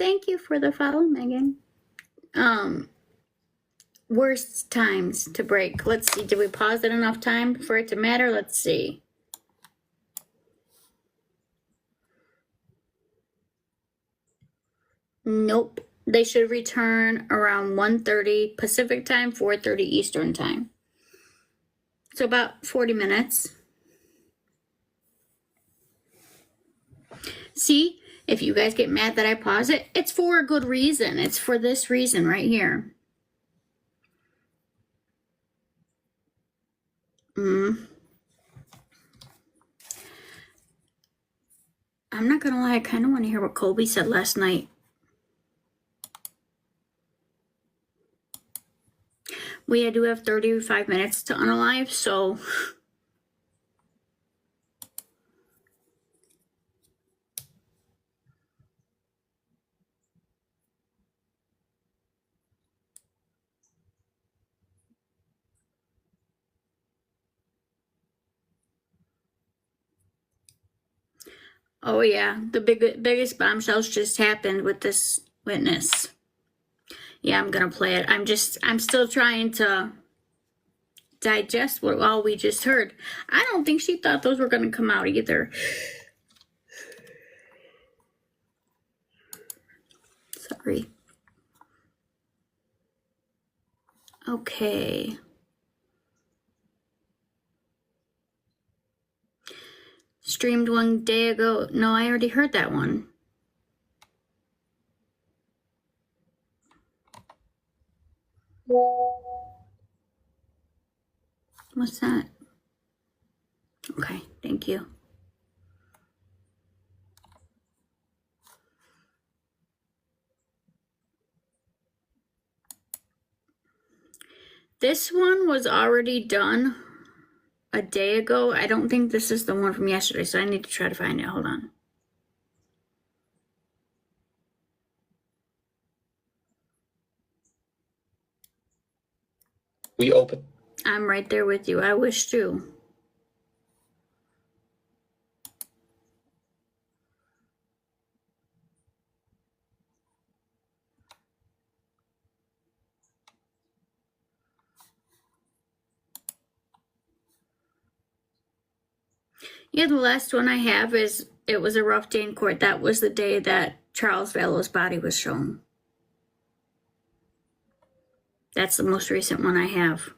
thank you for the follow, Megan. Worst times to break. Let's see. Did we pause it enough time for it to matter? Let's see. Nope. They should return around 1:30 Pacific time, 4:30 Eastern time. So about 40 minutes. See, if you guys get mad that I pause it, it's for a good reason. It's for this reason right here. I'm not going to lie, I kind of want to hear what Colby said last night. We do have 35 minutes to unalive, so... Oh yeah, the biggest bombshells just happened with this witness. Yeah, I'm gonna play it. I'm still trying to digest what all we just heard. I don't think she thought those were gonna come out either. Sorry. Okay. Streamed one day ago. No, I already heard that one. What's that? Okay, thank you. This one was already done a day ago. I don't think this is the one from yesterday, so I need to try to find it. Hold on. We open. I'm right there with you. I wish to. Yeah, the last one I have is it was a rough day in court. That was the day that Charles Vallow's body was shown. That's the most recent one I have.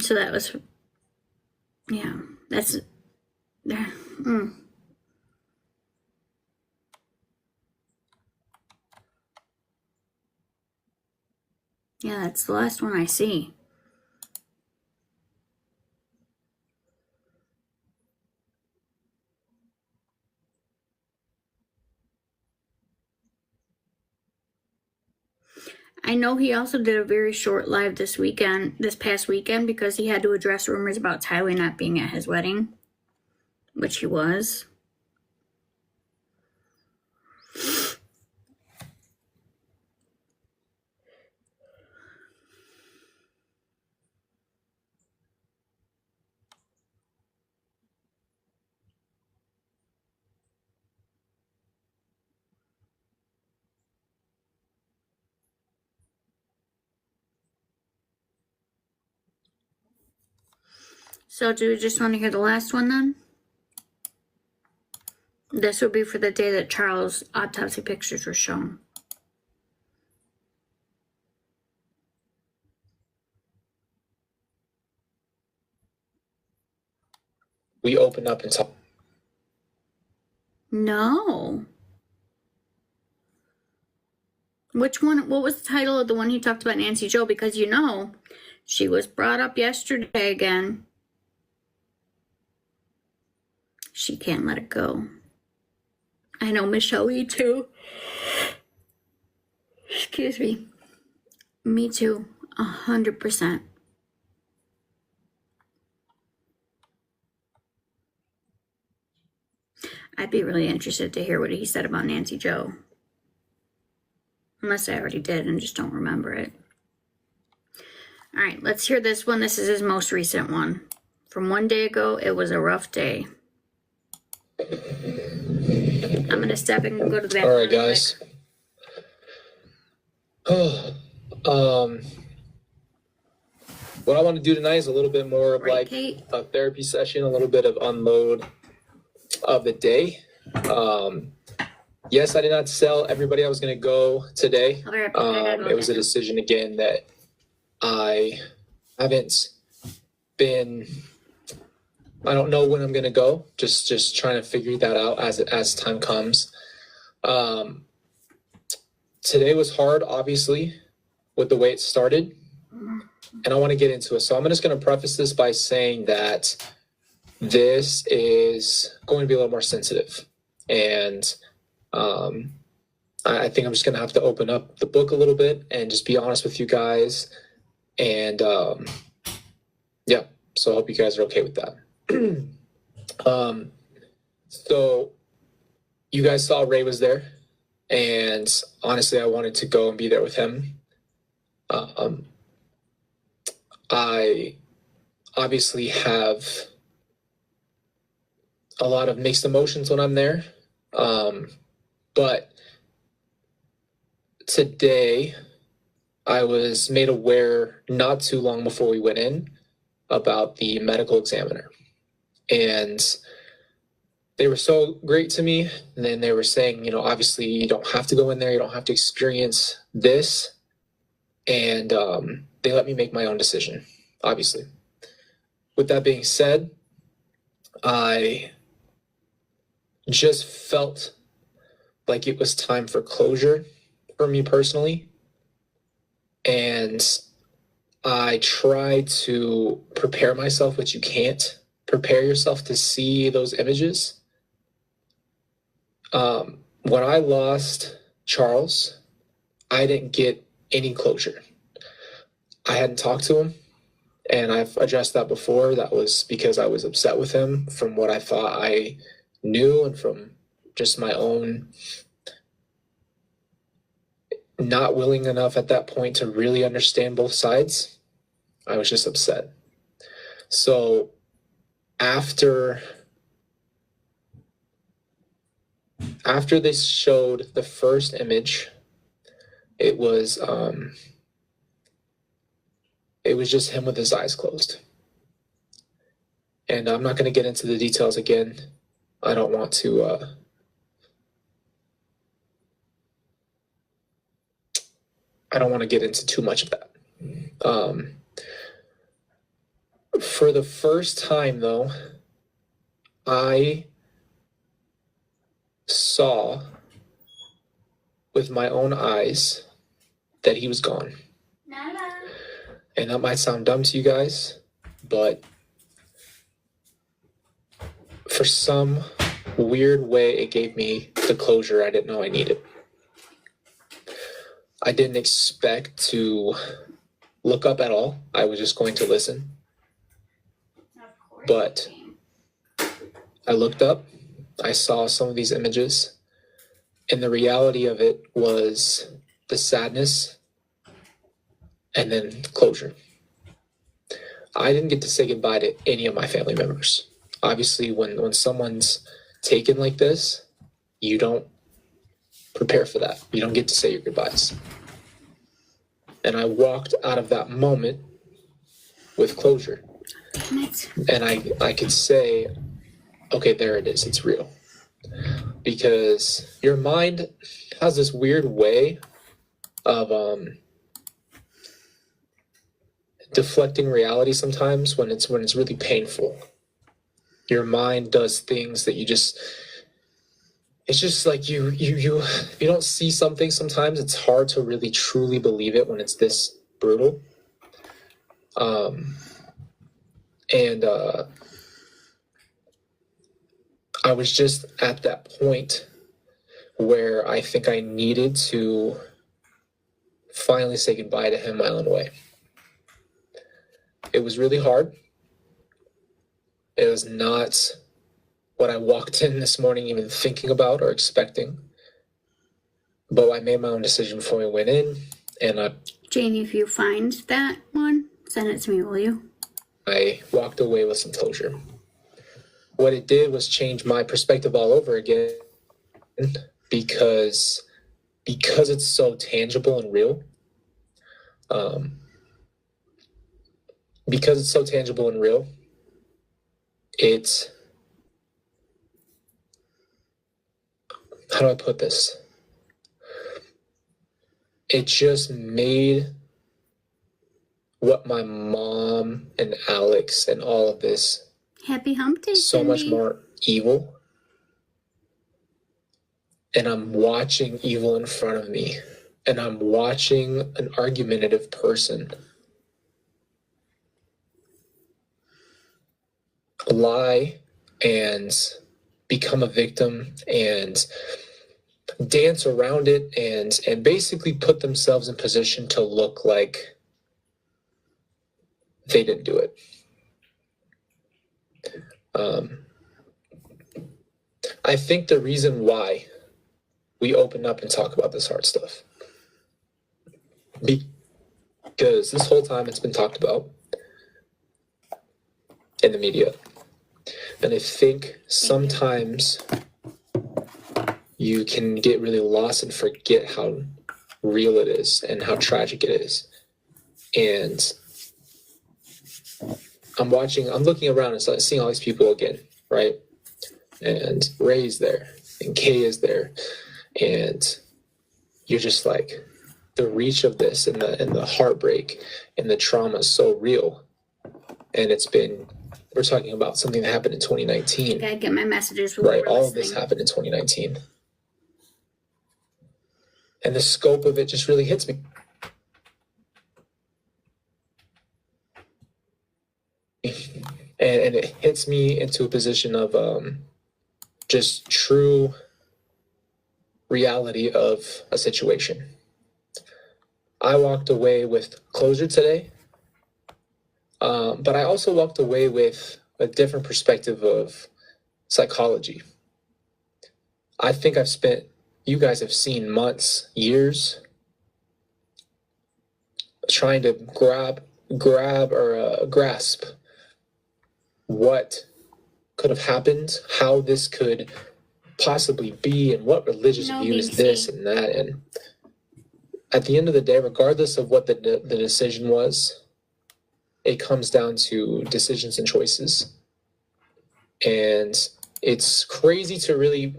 So that was, yeah, that's, Yeah, that's the last one I see. I know he also did a very short live this past weekend, because he had to address rumors about Tyler not being at his wedding, which he was. So do we just want to hear the last one then? This would be for the day that Charles' autopsy pictures were shown. We open up and talk. No. Which one? What was the title of the one he talked about Nancy Jo? Because you know, she was brought up yesterday again. She can't let it go. I know Michelle E. too. Excuse me. Me too. 100%. I'd be really interested to hear what he said about Nancy Jo. Unless I already did and just don't remember it. All right, let's hear this one. This is his most recent one From one day ago, it was a rough day. I'm gonna step in and go to the bathroom. All right, guys. What I want to do tonight is a little bit more of like Kate? a therapy session, a little bit of unload of the day. Yes, I did not tell everybody I was going to go today. I'll be right back. I gotta go It was a now. decision again that I haven't been. I don't know when I'm going to go. Just trying to figure that out as time comes. Today was hard, obviously, with the way it started, and I want to get into it. So I'm just going to preface this by saying that this is going to be a little more sensitive, and I think I'm just going to have to open up the book a little bit and just be honest with you guys. And yeah, so I hope you guys are okay with that. So you guys saw Ray was there, and honestly, I wanted to go and be there with him. I obviously have a lot of mixed emotions when I'm there. But today I was made aware not too long before we went in about the medical examiner. And they were so great to me. And then they were saying, obviously you don't have to go in there. You don't have to experience this. And they let me make my own decision, obviously. With that being said, I just felt like it was time for closure for me personally. And I try to prepare myself, but you can't prepare yourself to see those images. When I lost Charles, I didn't get any closure. I hadn't talked to him, and I've addressed that before. That was because I was upset with him from what I thought I knew and from just my own not willing enough at that point to really understand both sides. I was just upset. So after they showed the first image, it was just him with his eyes closed. And I'm not going to get into the details again. I don't want to get into too much of that. For the first time, though, I saw with my own eyes that he was gone. Nana. And that might sound dumb to you guys, but for some weird way, it gave me the closure I didn't know I needed. I didn't expect to look up at all. I was just going to listen. But I looked up, I saw some of these images, and the reality of it was the sadness and then closure. I didn't get to say goodbye to any of my family members. Obviously, when someone's taken like this, you don't prepare for that. You don't get to say your goodbyes. And I walked out of that moment with closure. And I could say, okay, there it is. It's real. Because your mind has this weird way of deflecting reality sometimes when it's really painful. Your mind does things that it's just like you don't see something sometimes. It's hard to really truly believe it when it's this brutal. And I was just at that point where I think I needed to finally say goodbye to him my own way. It was really hard. It was not what I walked in this morning even thinking about or expecting. But I made my own decision before we went in, and Janie, if you find that one, send it to me, will you? I walked away with some closure. What it did was change my perspective all over again, because it's so tangible and real. Because it's so tangible and real, how do I put this? It just made what my mom and Alex and all of this Happy hump day, so much Cindy. more evil. And I'm watching evil in front of me. And I'm watching an argumentative person lie and become a victim and dance around it and basically put themselves in position to look like they didn't do it. I think the reason why we open up and talk about this hard stuff, because this whole time it's been talked about in the media. And I think sometimes you can get really lost and forget how real it is and how tragic it is. And I'm looking around and seeing all these people again, right? And Ray's there, and Kay is there, and you're just like, the reach of this and the heartbreak and the trauma is so real. And we're talking about something that happened in 2019. I gotta get my messages. Right, all of this happened in 2019. And the scope of it just really hits me. And it hits me into a position of just true reality of a situation. I walked away with closure today, but I also walked away with a different perspective of psychology. I think you guys have seen months, years, trying to grasp what could have happened, how this could possibly be, and what religious view is this and that. And at the end of the day, regardless of what the decision was, it comes down to decisions and choices. And it's crazy to really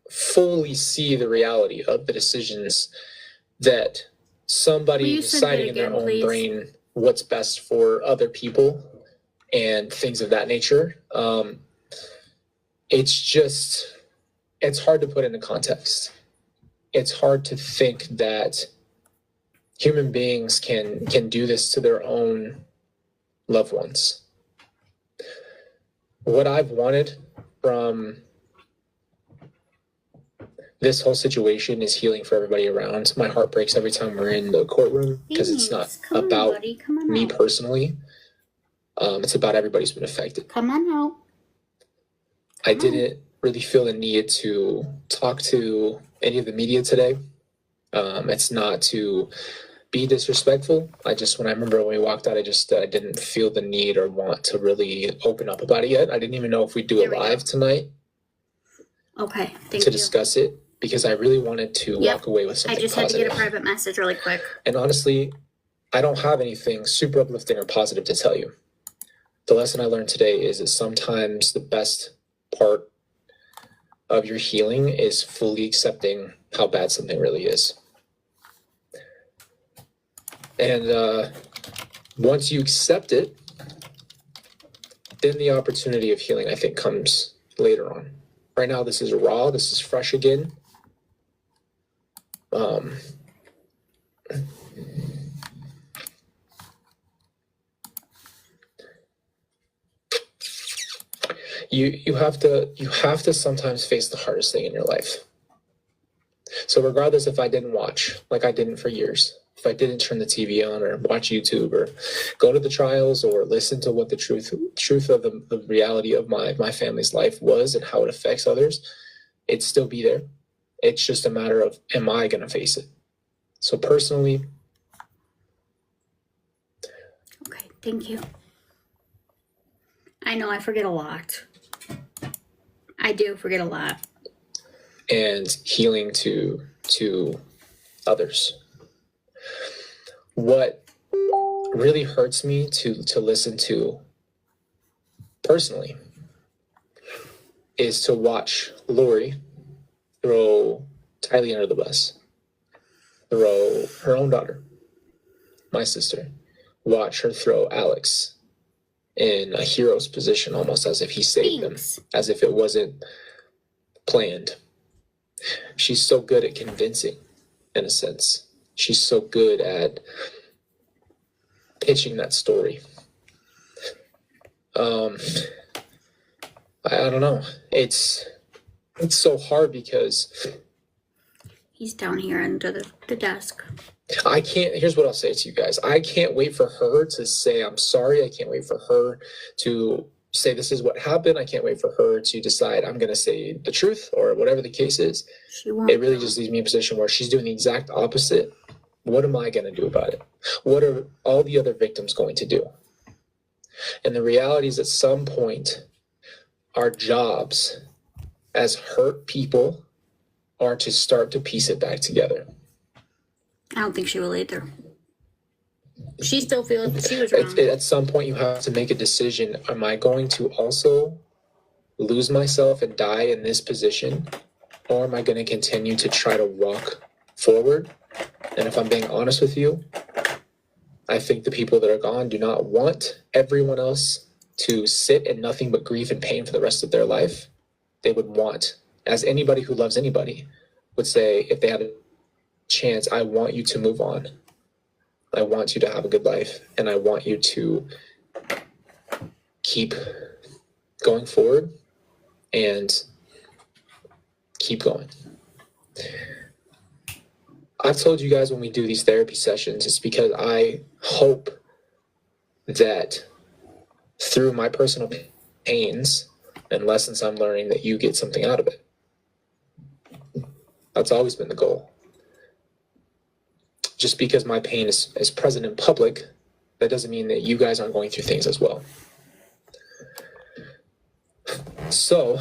fully see the reality of the decisions that somebody deciding in their own brain what's best for other people and things of that nature. It's hard to put into context. It's hard to think that human beings can do this to their own loved ones. What I've wanted from this whole situation is healing for everybody around. My heart breaks every time we're in the courtroom because it's not about me personally. It's about everybody who's been affected. Come on out. I didn't really feel the need to talk to any of the media today. It's not to be disrespectful. When I remember when we walked out, I didn't feel the need or want to really open up about it yet. I didn't even know if we'd do it live tonight. Okay, thank you. To discuss it, because I really wanted to walk away with something positive. I just had to get a private message really quick. And honestly, I don't have anything super uplifting or positive to tell you. The lesson I learned today is that sometimes the best part of your healing is fully accepting how bad something really is. And once you accept it, then the opportunity of healing, I think, comes later on. Right now, this is raw. This is fresh again. You have to sometimes face the hardest thing in your life. So regardless if I didn't watch, like I didn't for years, if I didn't turn the TV on or watch YouTube or go to the trials or listen to what the truth of the reality of my family's life was and how it affects others, it'd still be there. It's just a matter of, am I going to face it? So personally. Okay, thank you. I know I forget a lot. I do forget a lot. And healing to others. What really hurts me to listen to personally is to watch Lori throw Tylee under the bus, throw her own daughter, my sister, watch her throw Alex in a hero's position, almost as if he saved them, as if it wasn't planned. She's so good at convincing, in a sense. She's so good at pitching that story. I don't know. It's so hard because he's down here under the desk. I can't. Here's what I'll say to you guys. I can't wait for her to say I'm sorry. I can't wait for her to say this is what happened. I can't wait for her to decide I'm going to say the truth or whatever the case is. She won't. It really just leaves me in a position where she's doing the exact opposite. What am I going to do about it? What are all the other victims going to do? And the reality is at some point, our jobs as hurt people are to start to piece it back together. I don't think she will either. She still feels that she was wrong. At some point, you have to make a decision. Am I going to also lose myself and die in this position? Or am I going to continue to try to walk forward? And if I'm being honest with you, I think the people that are gone do not want everyone else to sit in nothing but grief and pain for the rest of their life. They would want, as anybody who loves anybody would say, if they had a chance, I want you to move on. I want you to have a good life, and I want you to keep going forward and keep going. I've told you guys when we do these therapy sessions, it's because I hope that through my personal pains and lessons I'm learning that you get something out of it. That's always been the goal. Just because my pain is present in public, that doesn't mean that you guys aren't going through things as well. So,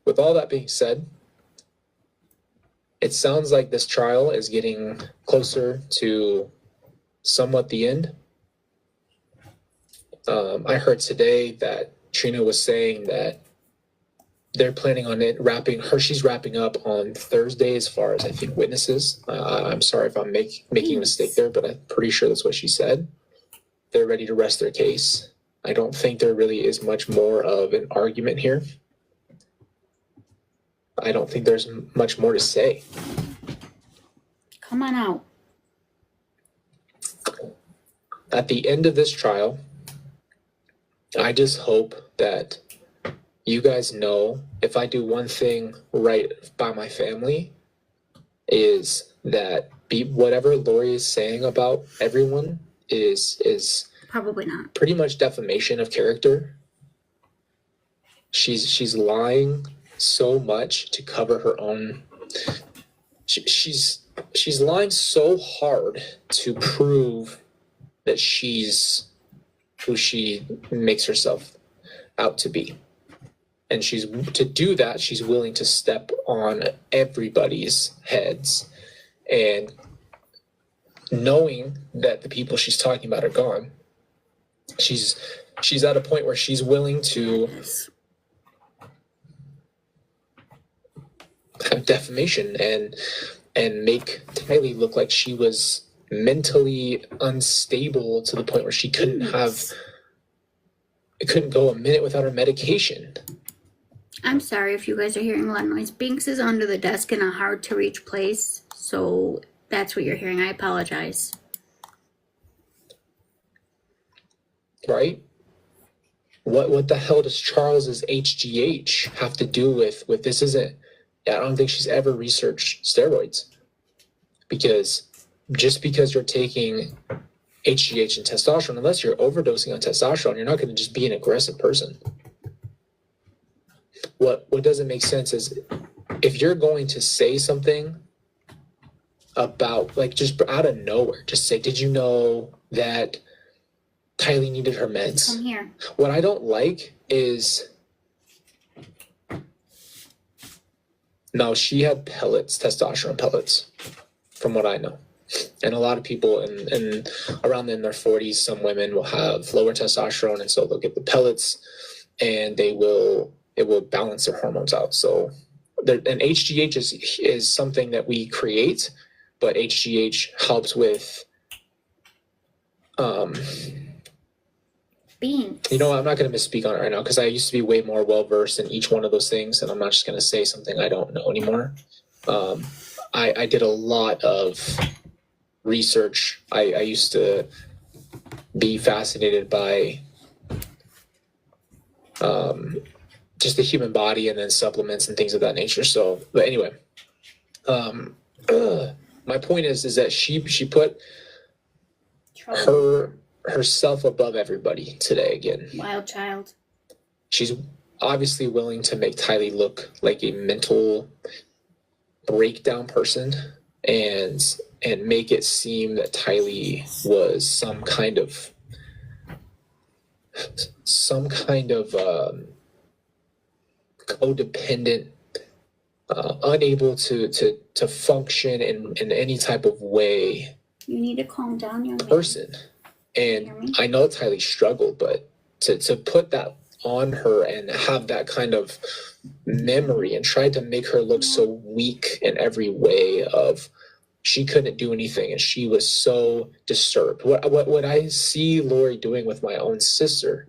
with all that being said, it sounds like this trial is getting closer to somewhat the end. I heard today that Trina was saying that they're planning on it she's wrapping up on Thursday as far as I think witnesses. I'm sorry if I'm making a mistake there, but I'm pretty sure that's what she said. They're ready to rest their case. I don't think there really is much more of an argument here. I don't think there's much more to say. Come on out. At the end of this trial, I just hope that you guys know if I do one thing right by my family is that whatever Lori is saying about everyone is probably not. Pretty much defamation of character. She's lying so much to cover her own. She's lying so hard to prove that she's who she makes herself out to be. And to do that, she's willing to step on everybody's heads. And knowing that the people she's talking about are gone, she's at a point where she's willing to have defamation and make Tylee look like she was mentally unstable to the point where she couldn't go a minute without her medication. I'm sorry if you guys are hearing a lot of noise. Binks is under the desk in a hard to reach place, so that's what you're hearing. I apologize. Right? What the hell does Charles's HGH have to do with this? I don't think she's ever researched steroids. Because just because you're taking HGH and testosterone, unless you're overdosing on testosterone, you're not going to just be an aggressive person. What doesn't make sense is if you're going to say something about, like, just out of nowhere, just say, did you know that Tylee needed her meds. Come here. What I don't like is, no, she had pellets, testosterone pellets, from what I know. And a lot of people in around in their 40s, some women will have lower testosterone, and so they'll get the pellets, and it will balance their hormones out. So, and HGH is something that we create, but HGH helps with, beans. you know, I'm not going to misspeak on it right now because I used to be way more well versed in each one of those things, and I'm not just going to say something I don't know anymore. I did a lot of research. I used to be fascinated by just the human body and then supplements and things of that nature. So, but anyway, my point is that she put herself above everybody today again. Wild child. She's obviously willing to make Tylee look like a mental breakdown person and make it seem that Tylee was some kind of codependent, unable to function in any type of way. You need to calm down, young man. Person. And I know Tylee struggled, but to put that on her and have that kind of memory and try to make her look so weak in every way of she couldn't do anything and she was so disturbed. What I see Lori doing with my own sister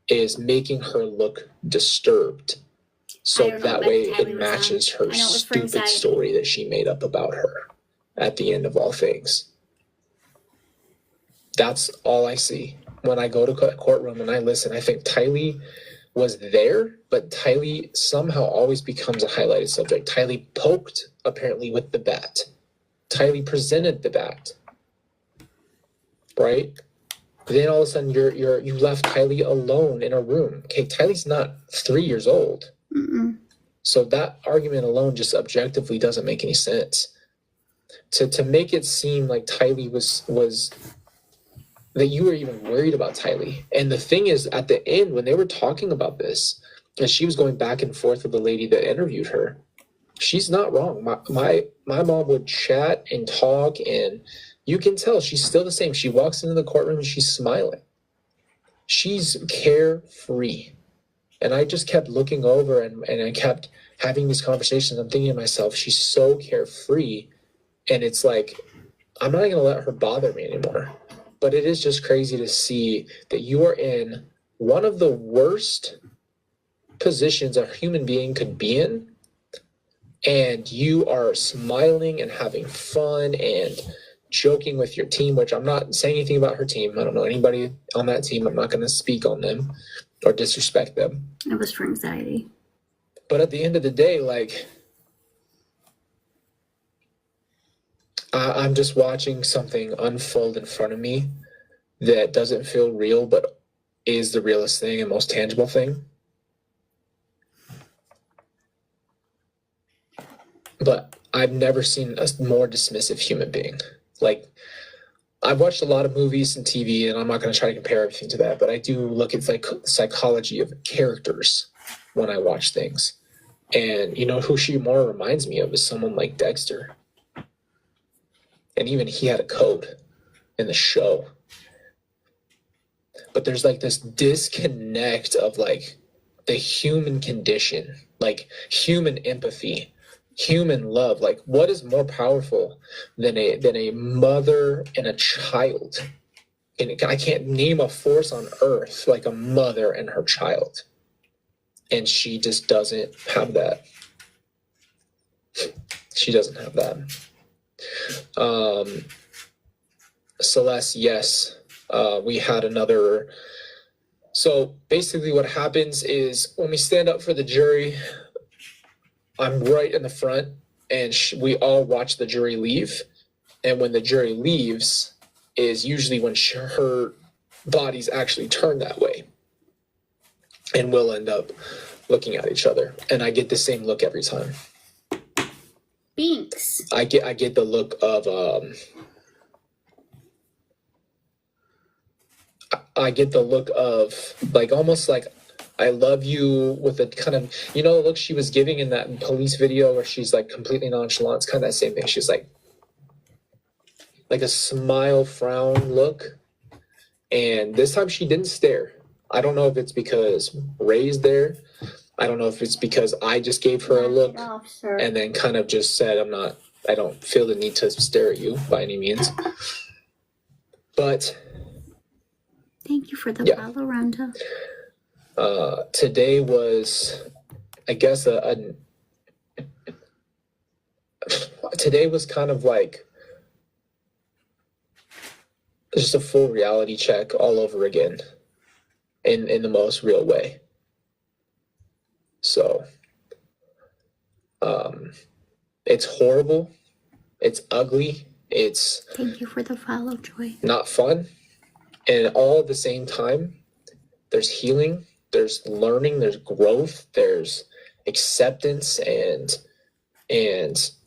is making her look disturbed. So that way it matches her stupid story that she made up about her at the end of all things. That's all I see. When I go to courtroom and I listen, I think Tylee was there, but Tylee somehow always becomes a highlighted subject. Tylee poked, apparently, with the bat. Tylee presented the bat. Right? Then all of a sudden you left Tylee alone in a room. Okay, Tylee's not 3 years old. Mm-mm. So that argument alone just objectively doesn't make any sense. To make it seem like Tylee was that you were even worried about Tylee. And the thing is, at the end, when they were talking about this, and she was going back and forth with the lady that interviewed her, she's not wrong. My mom would chat and talk, and you can tell she's still the same. She walks into the courtroom and she's smiling. She's carefree. And I just kept looking over and I kept having these conversations. I'm thinking to myself, she's so carefree. And it's like, I'm not going to let her bother me anymore. But it is just crazy to see that you are in one of the worst positions a human being could be in, and you are smiling and having fun and joking with your team, which I'm not saying anything about her team. I don't know anybody on that team. I'm not going to speak on them or disrespect them. It was for anxiety. But at the end of the day, like, I'm just watching something unfold in front of me that doesn't feel real, but is the realest thing and most tangible thing. But I've never seen a more dismissive human being. Like, I've watched a lot of movies and TV, and I'm not going to try to compare everything to that, but I do look at like psychology of characters when I watch things. And you know who she more reminds me of is someone like Dexter. And even he had a code in the show. But there's like this disconnect of like the human condition, like human empathy, human love. Like, what is more powerful than a mother and a child? And I can't name a force on earth like a mother and her child. And she just doesn't have that. She doesn't have that. Celeste, yes, we had another. So basically what happens is when we stand up for the jury, I'm right in the front, and we all watch the jury leave. And when the jury leaves is usually when her body's actually turned that way. And we'll end up looking at each other. And I get the same look every time. Binks. I get the look of I get the look of like almost like I love you with a kind of, you know, the look she was giving in that police video where she's like completely nonchalant. It's kind of that same thing. She's like a smile, frown look. And this time she didn't stare. I don't know if it's because Ray's there. I don't know if it's because I just gave her a look and then kind of just said, I don't feel the need to stare at you by any means. But thank you for the follow, Rhonda. Today was, I guess, today was kind of like just a full reality check all over again in the most real way. So, it's horrible. It's ugly. It's thank you for the follow, Joy. Not fun. And all at the same time, there's healing, there's learning, there's growth, there's acceptance, and it's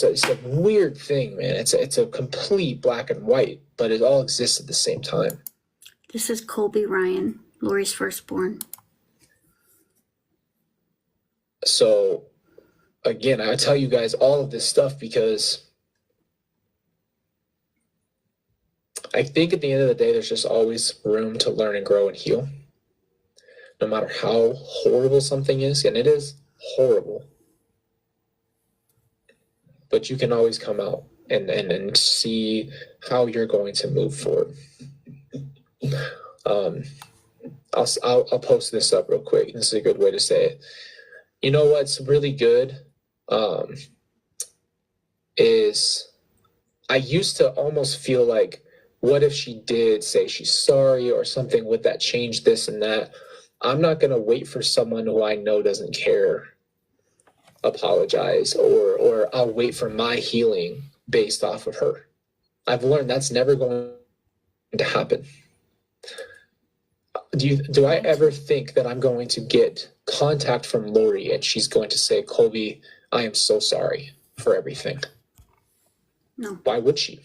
a weird thing, man. It's a complete black and white, but it all exists at the same time. This is Colby Ryan, Lori's firstborn. So, again, I tell you guys all of this stuff because I think at the end of the day, there's just always room to learn and grow and heal. No matter how horrible something is, and it is horrible, but you can always come out and see how you're going to move forward. I'll post this up real quick. This is a good way to say it. You know what's really good is I used to almost feel like, what if she did say she's sorry or something? Would that change this and that? I'm not going to wait for someone who I know doesn't care apologize, or I'll wait for my healing based off of her. I've learned that's never going to happen. Do I ever think that I'm going to get contact from Lori and she's going to say, Colby, I am so sorry for everything? No. Why would she?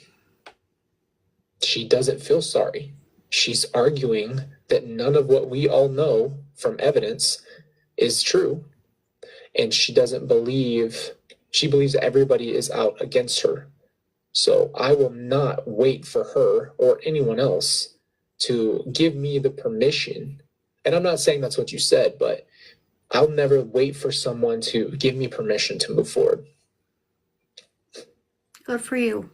She doesn't feel sorry. She's arguing that none of what we all know from evidence is true. And she believes everybody is out against her. So I will not wait for her or anyone else to give me the permission. And I'm not saying that's what you said, but I'll never wait for someone to give me permission to move forward. Good for you.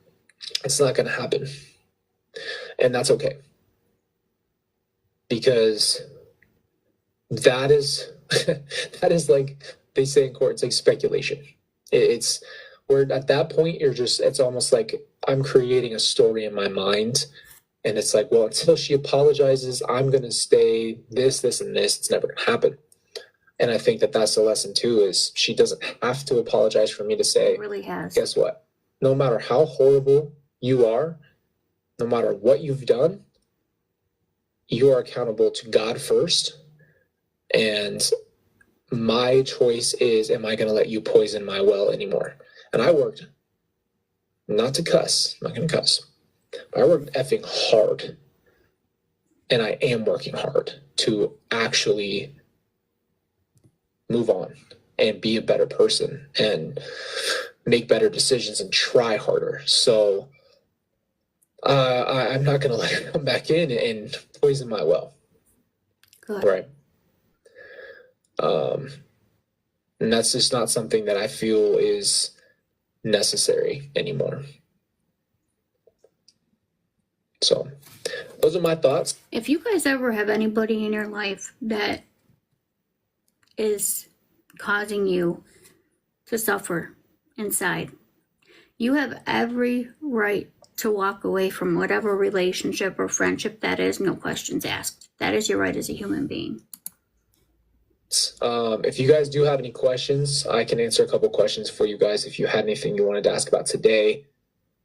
It's not going to happen. And that's okay. Because that is like they say in court, it's like speculation. It's where at that point it's almost like I'm creating a story in my mind. And it's like, well, until she apologizes, I'm going to stay this, and this. It's never going to happen. And I think that's the lesson too, is she doesn't have to apologize for me to say, it really has. Guess what? No matter how horrible you are, no matter what you've done, you are accountable to God first. And my choice is, am I going to let you poison my well anymore? And I worked, not to cuss, I'm not going to cuss. I worked effing hard, and I am working hard to actually move on and be a better person and make better decisions and try harder. So I'm not going to let her come back in and poison my well. Good. Right. And that's just not something that I feel is necessary anymore. So those are my thoughts. If you guys ever have anybody in your life that is causing you to suffer inside, you have every right to walk away from whatever relationship or friendship that is, no questions asked. That is your right as a human being. If you guys do have any questions, I can answer a couple questions for you guys if you had anything you wanted to ask about today.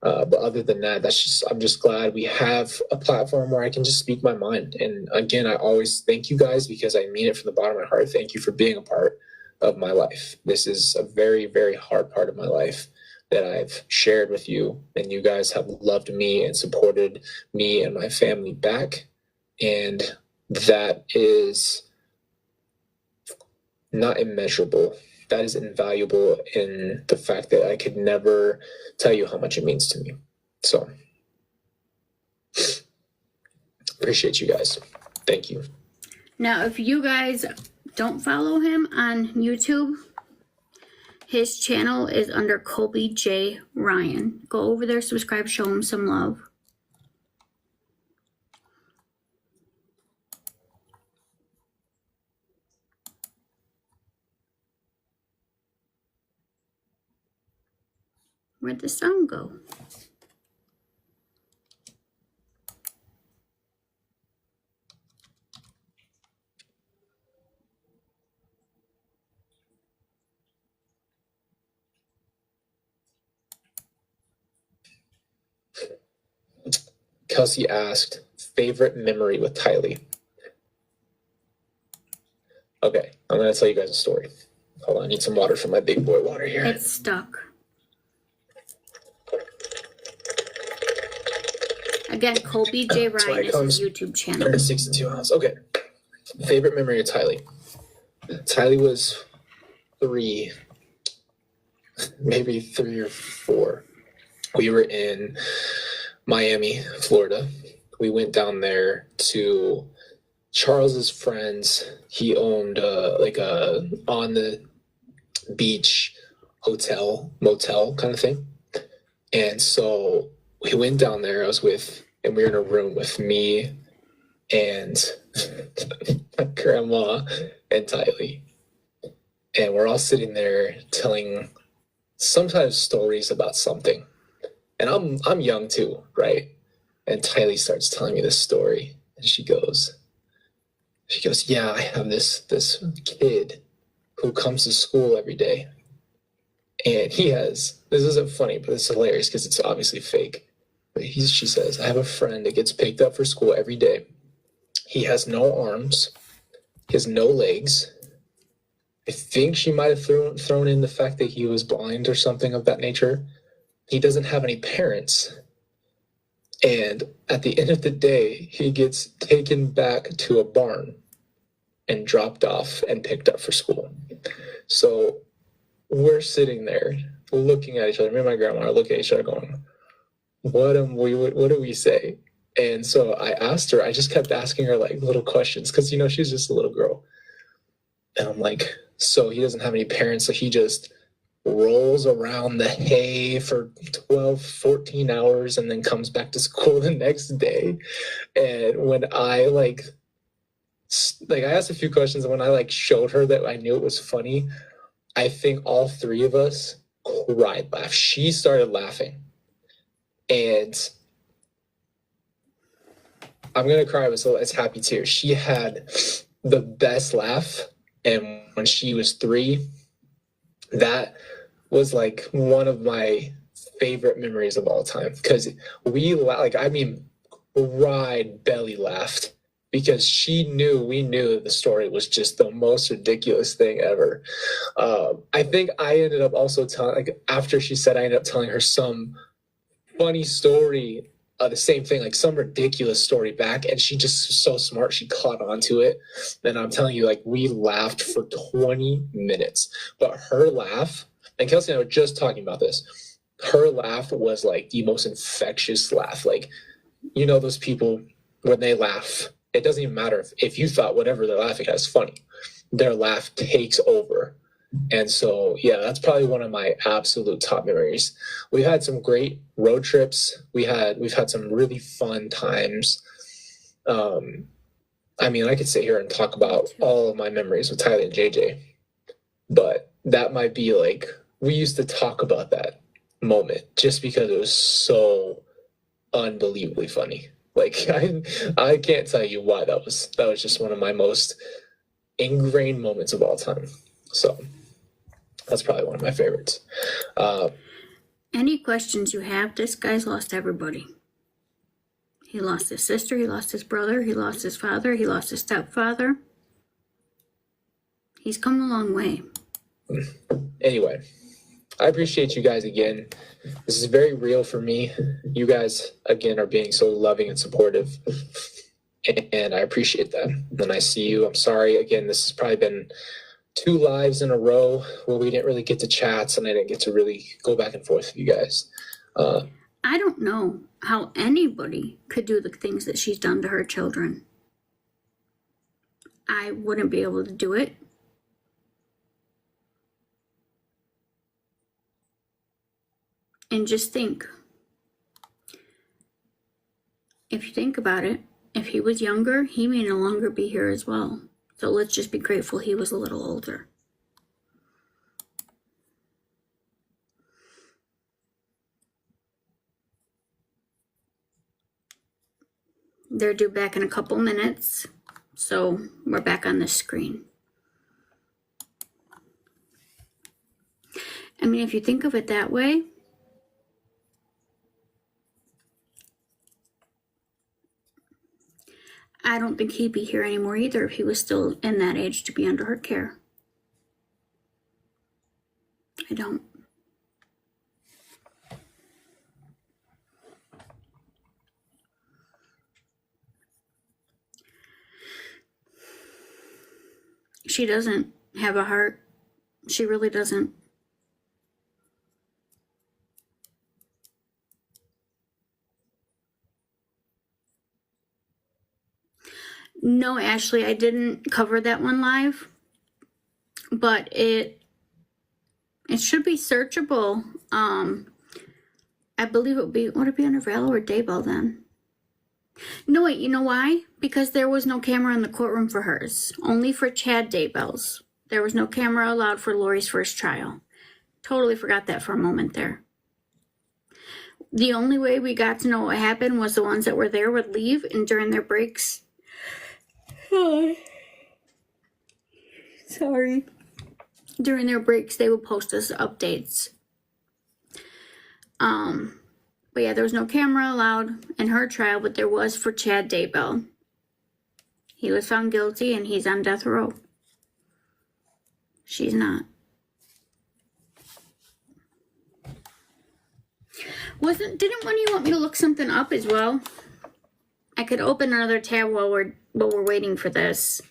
But other than that, I'm just glad we have a platform where I can just speak my mind. And again, I always thank you guys because I mean it from the bottom of my heart. Thank you for being a part of my life. This is a very, very hard part of my life. that I've shared with you, and you guys have loved me and supported me and my family back. And that is not immeasurable. That is invaluable in the fact that I could never tell you how much it means to me. So, appreciate you guys. Thank you. Now, if you guys don't follow him on YouTube, his channel is under Colby J. Ryan. Go over there, subscribe, show him some love. Where'd the sun go? Kelsey asked, favorite memory with Tylee. Okay, I'm going to tell you guys a story. Hold on, I need some water for my big boy water here. It's stuck. Again, Colby J. Ryan is his YouTube channel. 62 ounce. Okay. Favorite memory of Tylee. Tylee was 3, maybe 3 or 4. We were in Miami, Florida. We went down there to Charles's friends. He owned like a on the beach hotel, motel kind of thing. And so we went down there. And we were in a room with me and my grandma and Tylee. And we're all sitting there telling sometimes stories about something. And I'm young too, right? And Tylee starts telling me this story, and she goes, yeah, I have this kid who comes to school every day. And this isn't funny, but it's hilarious because it's obviously fake. But she says, I have a friend that gets picked up for school every day. He has no arms. He has no legs. I think she might have thrown in the fact that he was blind or something of that nature. He doesn't have any parents. And at the end of the day, he gets taken back to a barn and dropped off and picked up for school. So we're sitting there looking at each other. Me and my grandma are looking at each other going, what do we say? And so I asked her, I just kept asking her like little questions because, she's just a little girl. And I'm like, so he doesn't have any parents, so he just rolls around the hay for 12, 14 hours and then comes back to school the next day. And when I I asked a few questions, and when I showed her that I knew it was funny, I think all 3 of us cried laugh. She started laughing. And I'm going to cry with it's happy tears. She had the best laugh. And when she was 3, that was one of my favorite memories of all time. Because we cried, belly laughed. Because we knew the story was just the most ridiculous thing ever. I think I ended up also telling, after she said, I ended up telling her some funny story, the same thing, some ridiculous story back, and she just was so smart, she caught on to it. And I'm telling you, we laughed for 20 minutes. But her laugh, and Kelsey and I were just talking about this, her laugh was the most infectious laugh. Those people, when they laugh, it doesn't even matter if you thought whatever they're laughing at is funny. Their laugh takes over. And so, yeah, that's probably one of my absolute top memories. We've had some great road trips. We've had some really fun times. I could sit here and talk about all of my memories with Tylee and JJ, but that might be we used to talk about that moment just because it was so unbelievably funny. I can't tell you why that was just one of my most ingrained moments of all time. So that's probably one of my favorites. Any questions you have, this guy's lost everybody. He lost his sister, he lost his brother, he lost his father, he lost his stepfather. He's come a long way. Anyway, I appreciate you guys again. This is very real for me. You guys, again, are being so loving and supportive. And I appreciate that. When I see you, I'm sorry. Again, this has probably been 2 lives in a row where we didn't really get to chats and I didn't get to really go back and forth with you guys. I don't know how anybody could do the things that she's done to her children. I wouldn't be able to do it. And just think, if you think about it, if he was younger, he may no longer be here as well. So let's just be grateful he was a little older. They're due back in a couple minutes, so we're back on this screen. I mean, if you think of it that way, I don't think he'd be here anymore either if he was still in that age to be under her care. I don't. She doesn't have a heart. She really doesn't. No, Ashley, I didn't cover that one live, but it should be searchable. I believe would it be under Valor or Daybell then? No, wait, you know why? Because there was no camera in the courtroom for hers, only for Chad Daybell's. There was no camera allowed for Lori's first trial. Totally forgot that for a moment there. The only way we got to know what happened was the ones that were there would leave, and during their breaks, sorry. During their breaks, they would post us updates. But yeah, there was no camera allowed in her trial, but there was for Chad Daybell. He was found guilty and he's on death row. She's not. Didn't one of you want me to look something up as well? I could open another tab while we're waiting for this.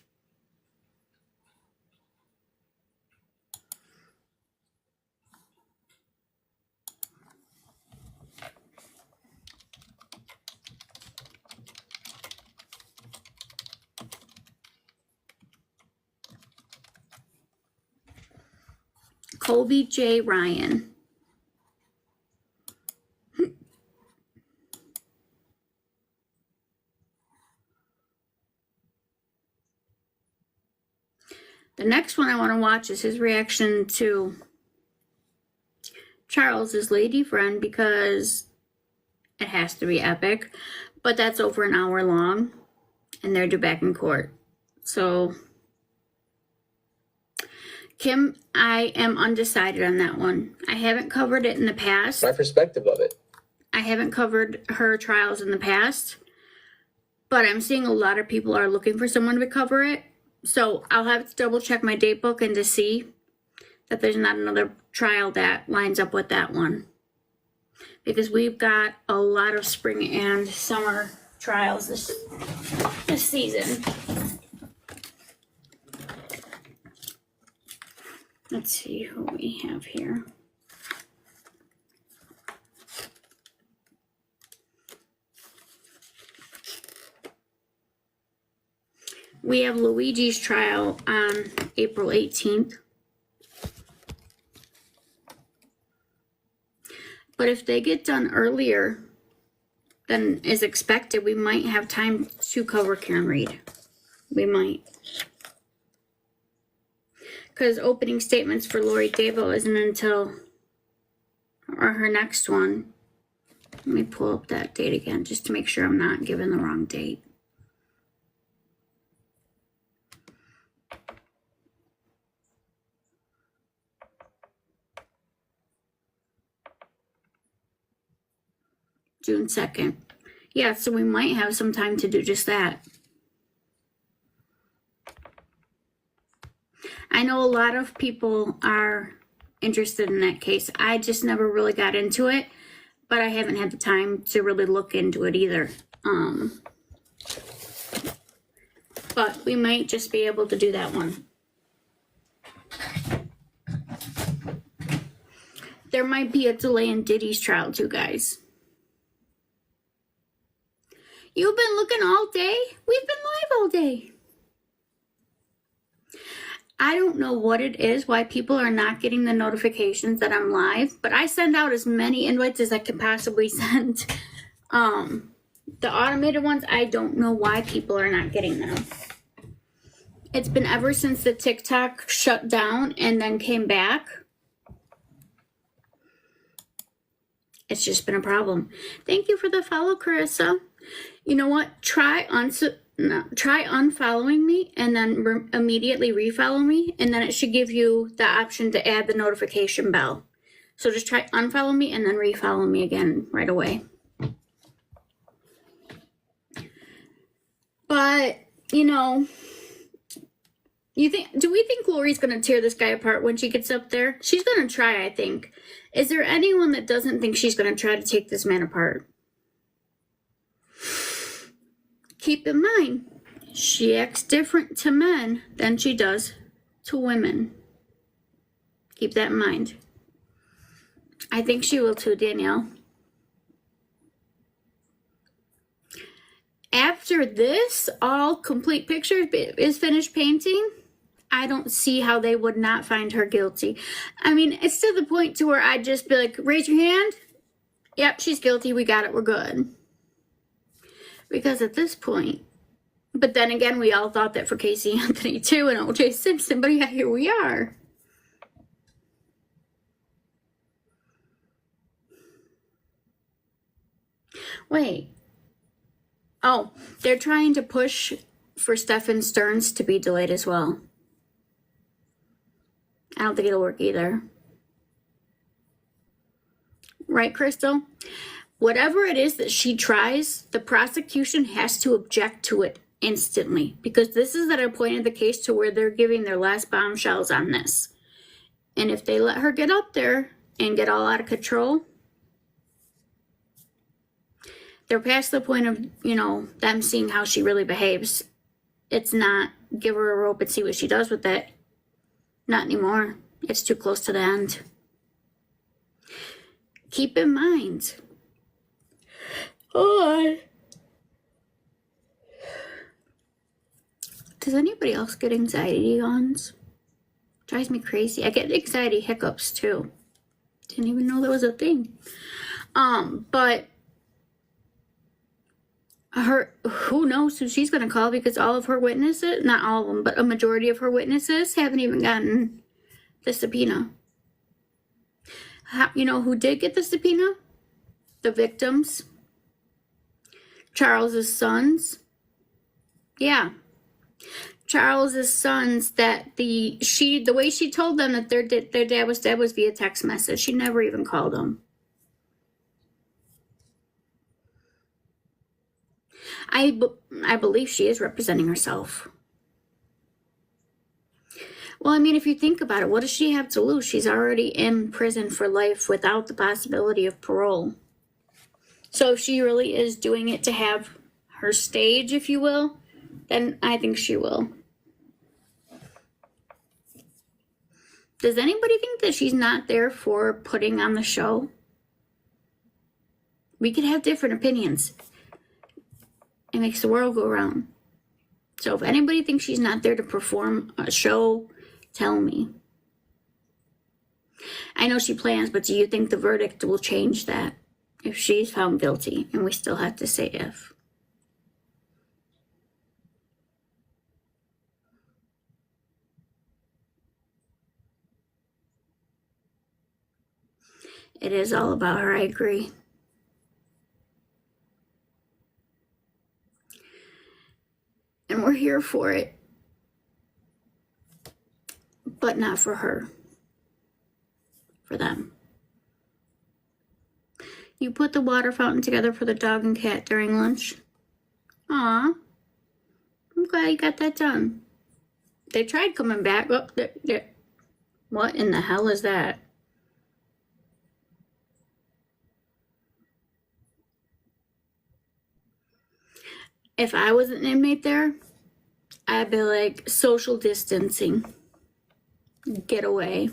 Colby J. Ryan. The next one I want to watch is his reaction to Charles's lady friend, because it has to be epic. But that's over an hour long, and they're due back in court. So, Kim, I am undecided on that one. I haven't covered it in the past. My perspective of it. I haven't covered her trials in the past, but I'm seeing a lot of people are looking for someone to cover it. So I'll have to double check my date book and to see that there's not another trial that lines up with that one. Because we've got a lot of spring and summer trials this season. Let's see who we have here. We have Luigi's trial on April 18th. But if they get done earlier than is expected, we might have time to cover Karen Reed. We might. Because opening statements for Lori Daybell isn't until, or her next one. Let me pull up that date again just to make sure I'm not giving the wrong date. June 2nd. Yeah, so we might have some time to do just that. I know a lot of people are interested in that case. I just never really got into it, but I haven't had the time to really look into it either. But we might just be able to do that one. There might be a delay in Diddy's trial too, guys. You've been looking all day? We've been live all day. I don't know what it is, why people are not getting the notifications that I'm live, but I send out as many invites as I can possibly send. The automated ones, I don't know why people are not getting them. It's been ever since the TikTok shut down and then came back. It's just been a problem. Thank you for the follow, Carissa. You know what? Try unfollowing me and then immediately refollow me, and then it should give you the option to add the notification bell. So just try unfollow me and then refollow me again right away. But, you know, do we think Lori's going to tear this guy apart when she gets up there? She's going to try, I think. Is there anyone that doesn't think she's going to try to take this man apart? Keep in mind, she acts different to men than she does to women. Keep that in mind. I think she will too, Danielle. After this, all complete picture is finished painting, I don't see how they would not find her guilty. I mean, it's to the point to where I'd just be like, raise your hand. Yep, she's guilty. We got it. We're good. Because at this point, but then again, we all thought that for Casey Anthony too and O.J. Simpson, but yeah, here we are. Wait. Oh, they're trying to push for Stefan Stearns to be delayed as well. I don't think it'll work either. Right, Crystal? Whatever it is that she tries, the prosecution has to object to it instantly, because this is at a point in the case to where they're giving their last bombshells on this. And if they let her get up there and get all out of control, they're past the point of, you know, them seeing how she really behaves. It's not give her a rope and see what she does with it. Not anymore. It's too close to the end. Keep in mind. Hold on. Does anybody else get anxiety yawns? Drives me crazy. I get anxiety hiccups too. Didn't even know that was a thing. But who knows who she's going to call, because all of her witnesses, not all of them, but a majority of her witnesses haven't even gotten the subpoena. You know who did get the subpoena? The victims. Charles's sons. Yeah. Charles's sons, that the way she told them that their dad was dead was via text message. She never even called them. I believe she is representing herself. Well, I mean, if you think about it, what does she have to lose? She's already in prison for life without the possibility of parole. So if she really is doing it to have her stage, if you will, then I think she will. Does anybody think that she's not there for putting on the show? We could have different opinions. It makes the world go round. So if anybody thinks she's not there to perform a show, tell me. I know she plans, but do you think the verdict will change that if she's found guilty? And we still have to say if. It is all about her, I agree. And we're here for it. But not for her. For them. You put the water fountain together for the dog and cat during lunch? Aw. I'm glad you got that done. They tried coming back. Oh, what in the hell is that? if I was an inmate there, I'd be like, social distancing. Get away.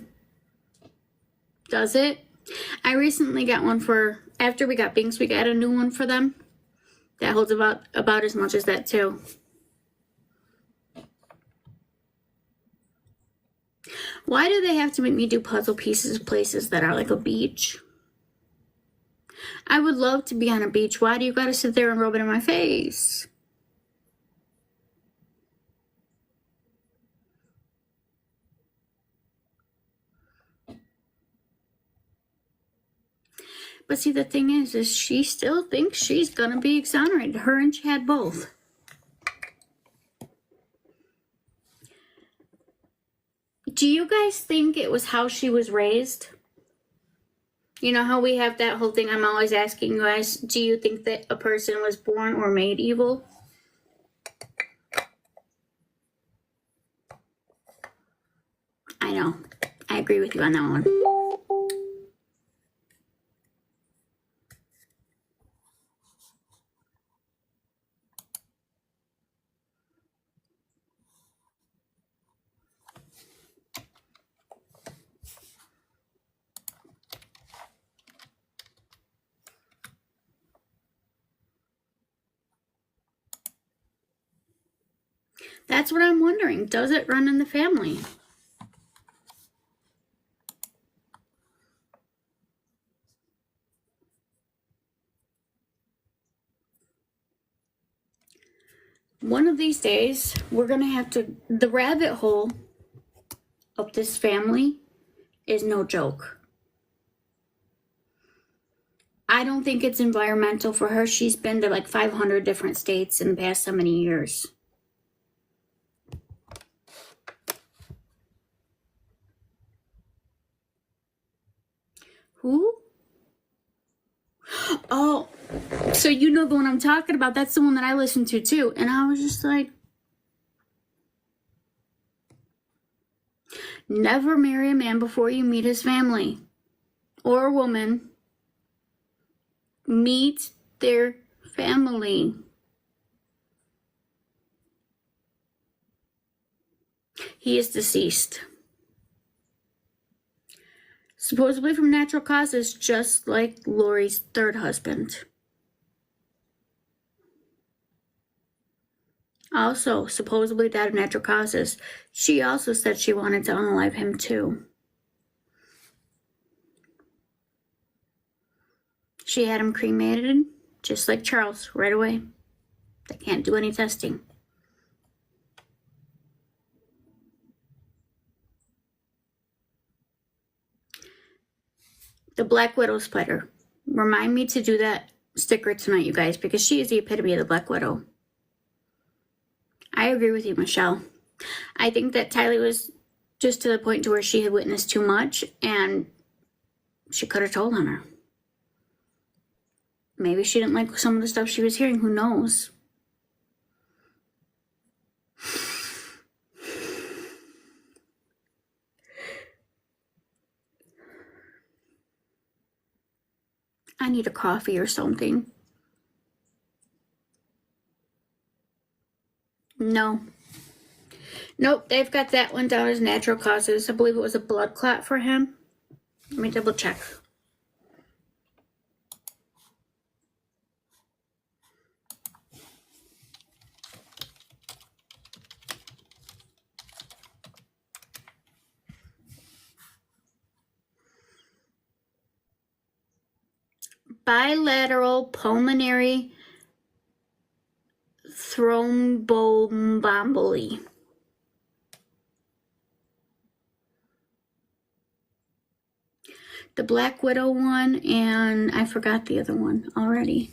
Does it? I recently got one for, after we got Binks, we got a new one for them. That holds about as much as that too. Why do they have to make me do puzzle pieces of places that are like a beach? I would love to be on a beach. Why do you gotta sit there and rub it in my face? But see, the thing is she still thinks she's gonna be exonerated. Her and Chad both. Do you guys think it was how she was raised? You know how we have that whole thing I'm always asking you guys, do you think that a person was born or made evil? I know. I agree with you on that one. That's what I'm wondering. Does it run in the family? One of these days, we're going to have to... The rabbit hole of this family is no joke. I don't think it's environmental for her. She's been to like 500 different states in the past so many years. Who? Oh, so you know the one I'm talking about. That's the one that I listened to too. And I was just like, never marry a man before you meet his family. Or a woman. Meet their family. He is deceased. Supposedly from natural causes, just like Lori's third husband. Also, supposedly died of natural causes. She also said she wanted to unalive him too. She had him cremated, just like Charles, right away. They can't do any testing. The Black Widow spider. Remind me to do that sticker tonight, you guys, because she is the epitome of the Black Widow. I agree with you, Michelle. I think that Tylee was just to the point to where she had witnessed too much, and she could have told on her. Maybe she didn't like some of the stuff she was hearing. Who knows? I need a coffee or something. No. Nope, they've got that one down as natural causes. I believe it was a blood clot for him. Let me double check. Bilateral pulmonary thromboemboli. The Black Widow one, and I forgot the other one already.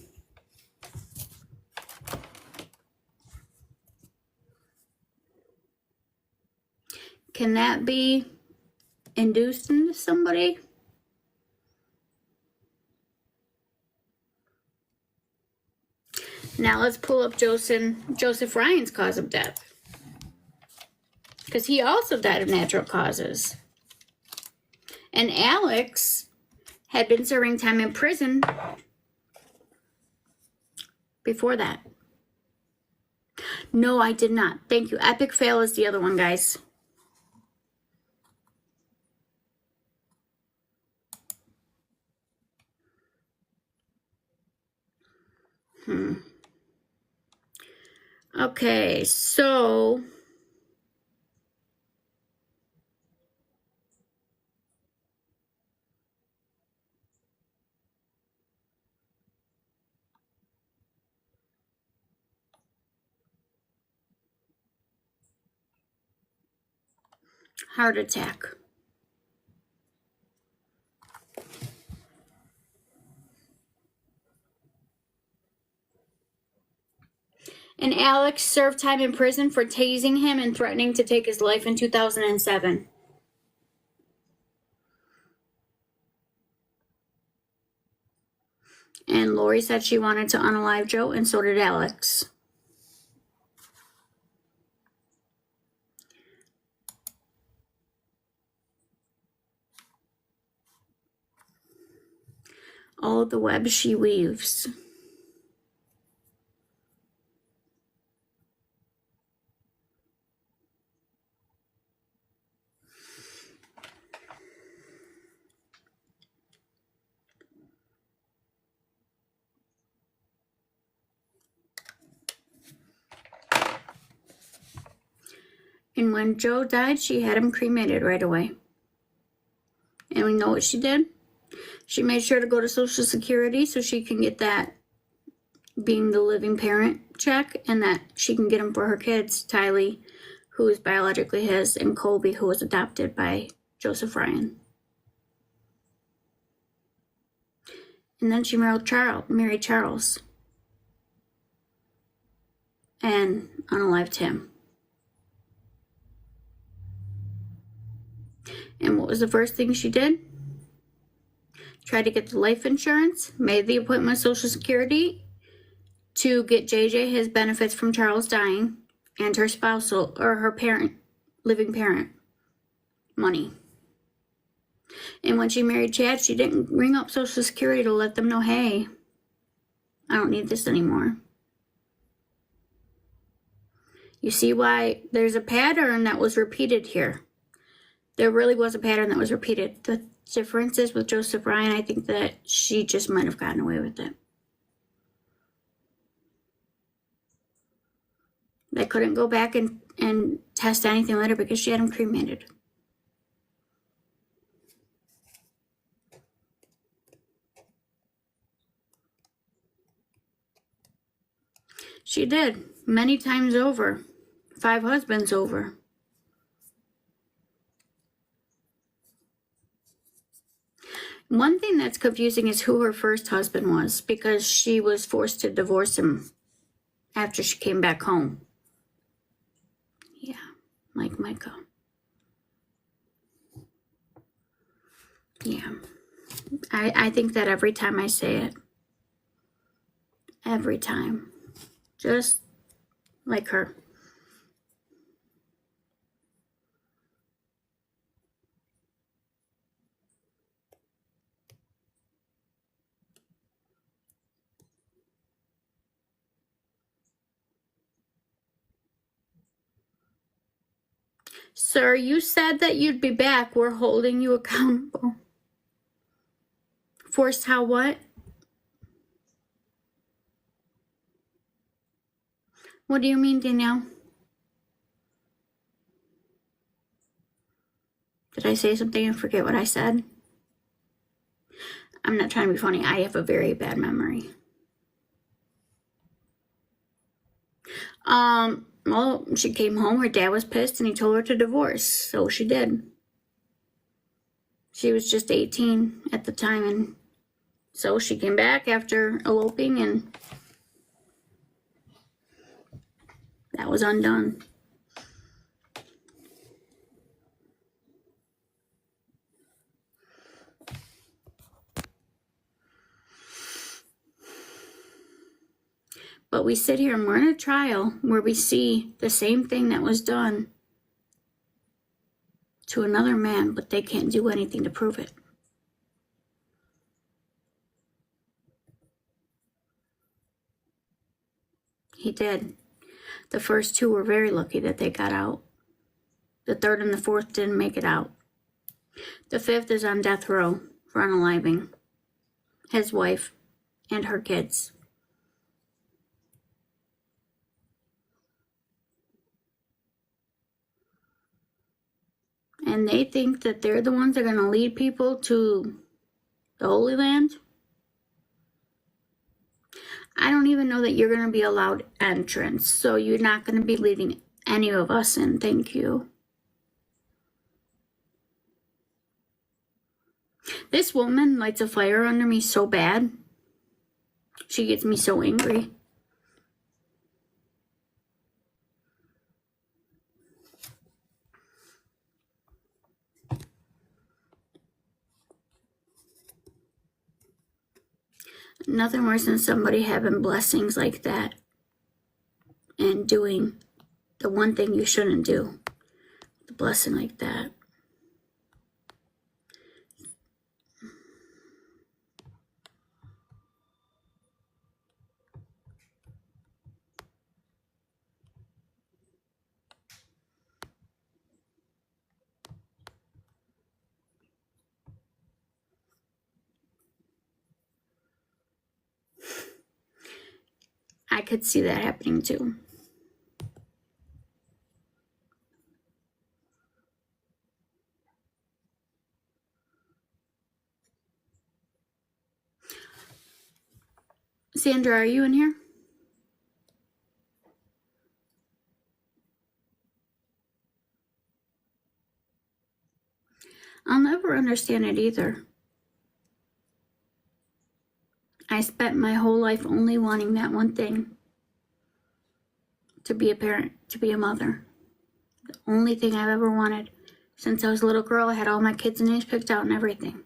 Can that be induced into somebody? Now let's pull up Joseph Ryan's cause of death. Because he also died of natural causes. And Alex had been serving time in prison before that. No, I did not. Thank you. Epic fail is the other one, guys. Okay, so heart attack. And Alex served time in prison for tasing him and threatening to take his life in 2007. And Lori said she wanted to unalive Joe, and so did Alex. All the web she weaves. And when Joe died, she had him cremated right away. And we know what she did. She made sure to go to Social Security so she can get that being the living parent check, and that she can get him for her kids, Tylee, who is biologically his, and Colby, who was adopted by Joseph Ryan. And then she married Charles and unalived him. And what was the first thing she did? Tried to get the life insurance, made the appointment with Social Security to get JJ his benefits from Charles dying, and her spousal, or her parent, living parent, money. And when she married Chad, she didn't ring up Social Security to let them know, hey, I don't need this anymore. You see why there's a pattern that was repeated here. There really was a pattern that was repeated. The difference is with Joseph Ryan, I think that she just might have gotten away with it. They couldn't go back and test anything later because she had him cremated. She did, many times over. 5 husbands over. One thing that's confusing is who her first husband was, because she was forced to divorce him after she came back home. Yeah, like Micah. Yeah, I think that every time I say it. Every time. Just like her. Sir, you said that you'd be back. We're holding you accountable. Forced how what? What do you mean, Danielle? Did I say something and forget what I said? I'm not trying to be funny. I have a very bad memory. Well, she came home. Her dad was pissed and he told her to divorce. So she did. She was just 18 at the time, and so she came back after eloping, and that was undone. But we sit here and we're in a trial where we see the same thing that was done to another man, but they can't do anything to prove it. He did. The first two were very lucky that they got out. The third and the fourth didn't make it out. The fifth is on death row for unaliving his wife and her kids. And they think that they're the ones that are going to lead people to the Holy Land. I don't even know that you're going to be allowed entrance, so you're not going to be leading any of us in. Thank you. This woman lights a fire under me so bad. She gets me so angry. Nothing worse than somebody having blessings like that and doing the one thing you shouldn't do. The blessing like that. I could see that happening too. Sandra, are you in here? I'll never understand it either. I spent my whole life only wanting that one thing. To be a parent, to be a mother. The only thing I've ever wanted. Since I was a little girl, I had all my kids' names picked out and everything.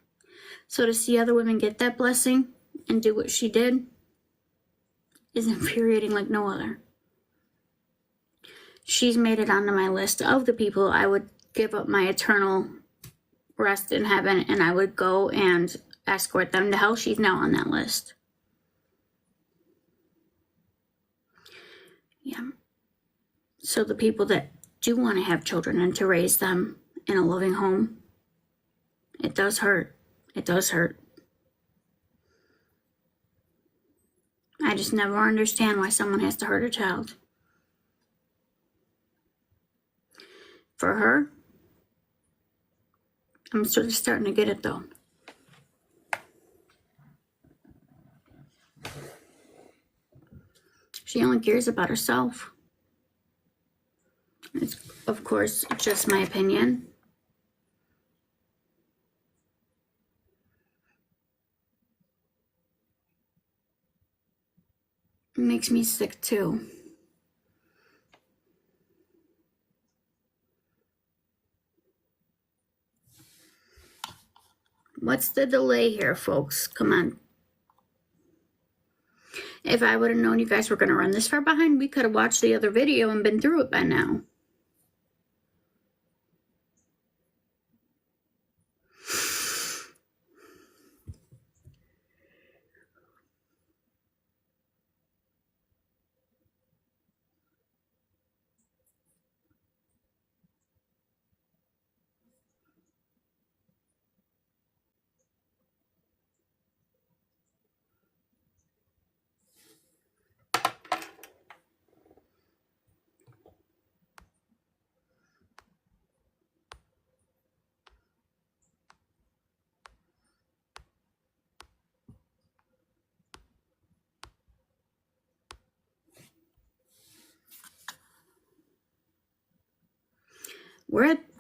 So to see other women get that blessing and do what she did is infuriating like no other. She's made it onto my list of the people I would give up my eternal rest in heaven and I would go and escort them to hell. She's now on that list. Yeah. So the people that do want to have children and to raise them in a loving home, it does hurt. It does hurt. I just never understand why someone has to hurt a child. For her, I'm sort of starting to get it though. She only cares about herself. It's, of course, just my opinion. It makes me sick too. What's the delay here, folks? Come on. If I would have known you guys were going to run this far behind, we could have watched the other video and been through it by now.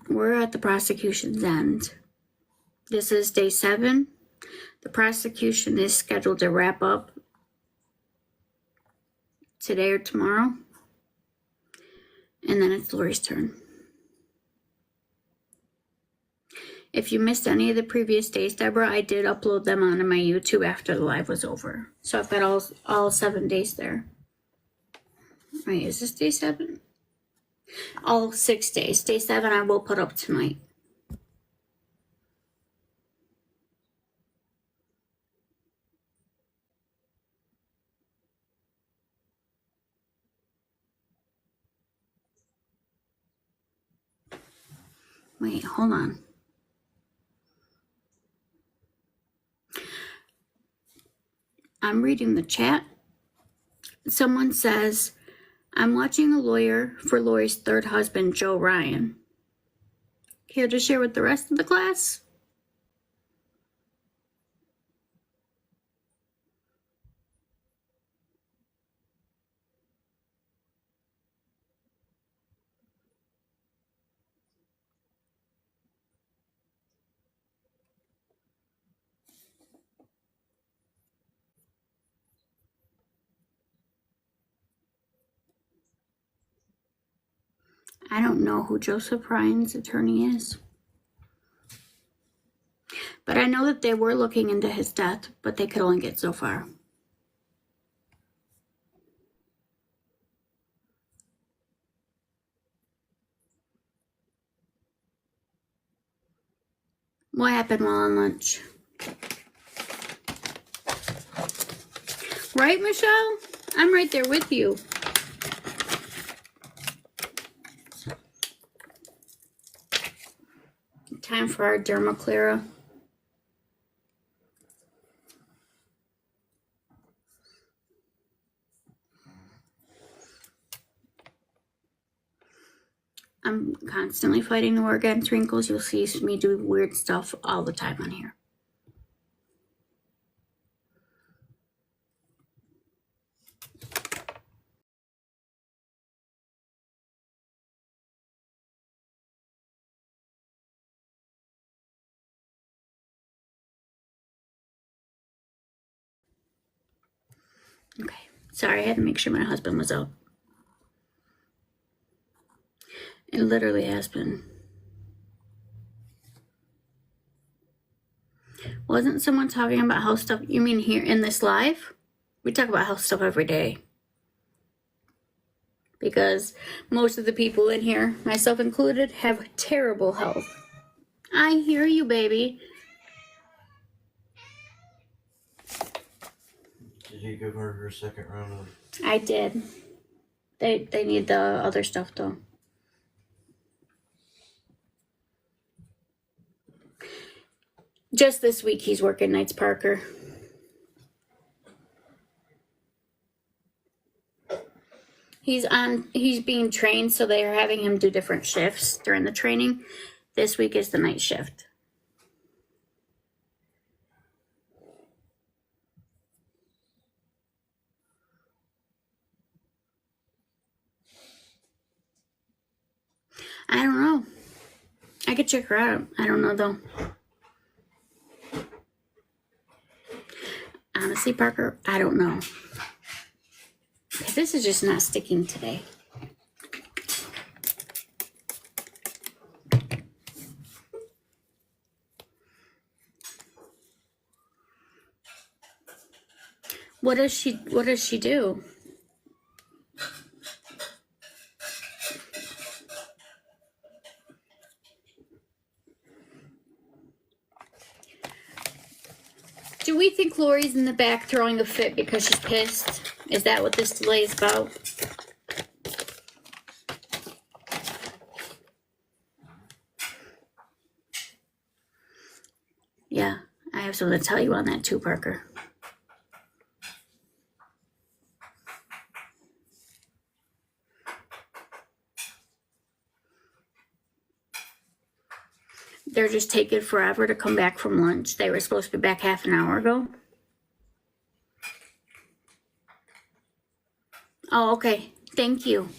We're at the prosecution's end. This is day 7. The prosecution is scheduled to wrap up today or tomorrow. And then it's Lori's turn. If you missed any of the previous days, Deborah, I did upload them onto my YouTube after the live was over. So I've got all 7 days there. Wait, is this day 7? All 6 days. Day 7 I will put up tonight. Wait, hold on. I'm reading the chat. Someone says, I'm watching a lawyer for Lori's third husband, Joe Ryan. Here to share with the rest of the class? I don't know who Joseph Ryan's attorney is. But I know that they were looking into his death, but they could only get so far. What happened while on lunch? Right, Michelle? I'm right there with you. Time for our Dermaclara. I'm constantly fighting the war against wrinkles. You'll see me do weird stuff all the time on here. Okay, sorry, I had to make sure my husband was out. It literally has been. Wasn't someone talking about health stuff? You mean here in this live? We talk about health stuff every day. Because most of the people in here, myself included, have terrible health. I hear you, baby. Did you give her second round of? I did. They need the other stuff though. Just this week he's working nights, Parker. He's being trained, so they are having him do different shifts during the training. This week is the night shift. I don't know. I could check her out. I don't know though. Honestly, Parker, I don't know. This is just not sticking today. What does she do? Do we think Lori's in the back throwing a fit because she's pissed? Is that what this delay is about? Yeah, I have something to tell you on that too, Parker. They're just taking forever to come back from lunch. They were supposed to be back half an hour ago. Oh, okay. Thank you.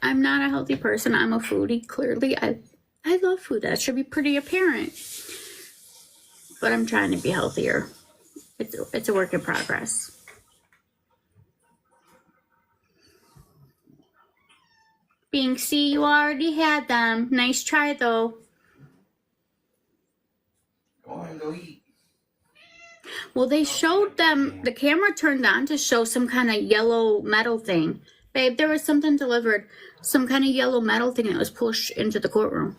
I'm not a healthy person. I'm a foodie. Clearly, I love food. That should be pretty apparent. But I'm trying to be healthier. It's a work in progress. Binksy, you already had them. Nice try, though. Go on, go eat. Well, they showed them, the camera turned on to show some kind of yellow metal thing. Babe, there was something delivered. Some kind of yellow metal thing that was pushed into the courtroom.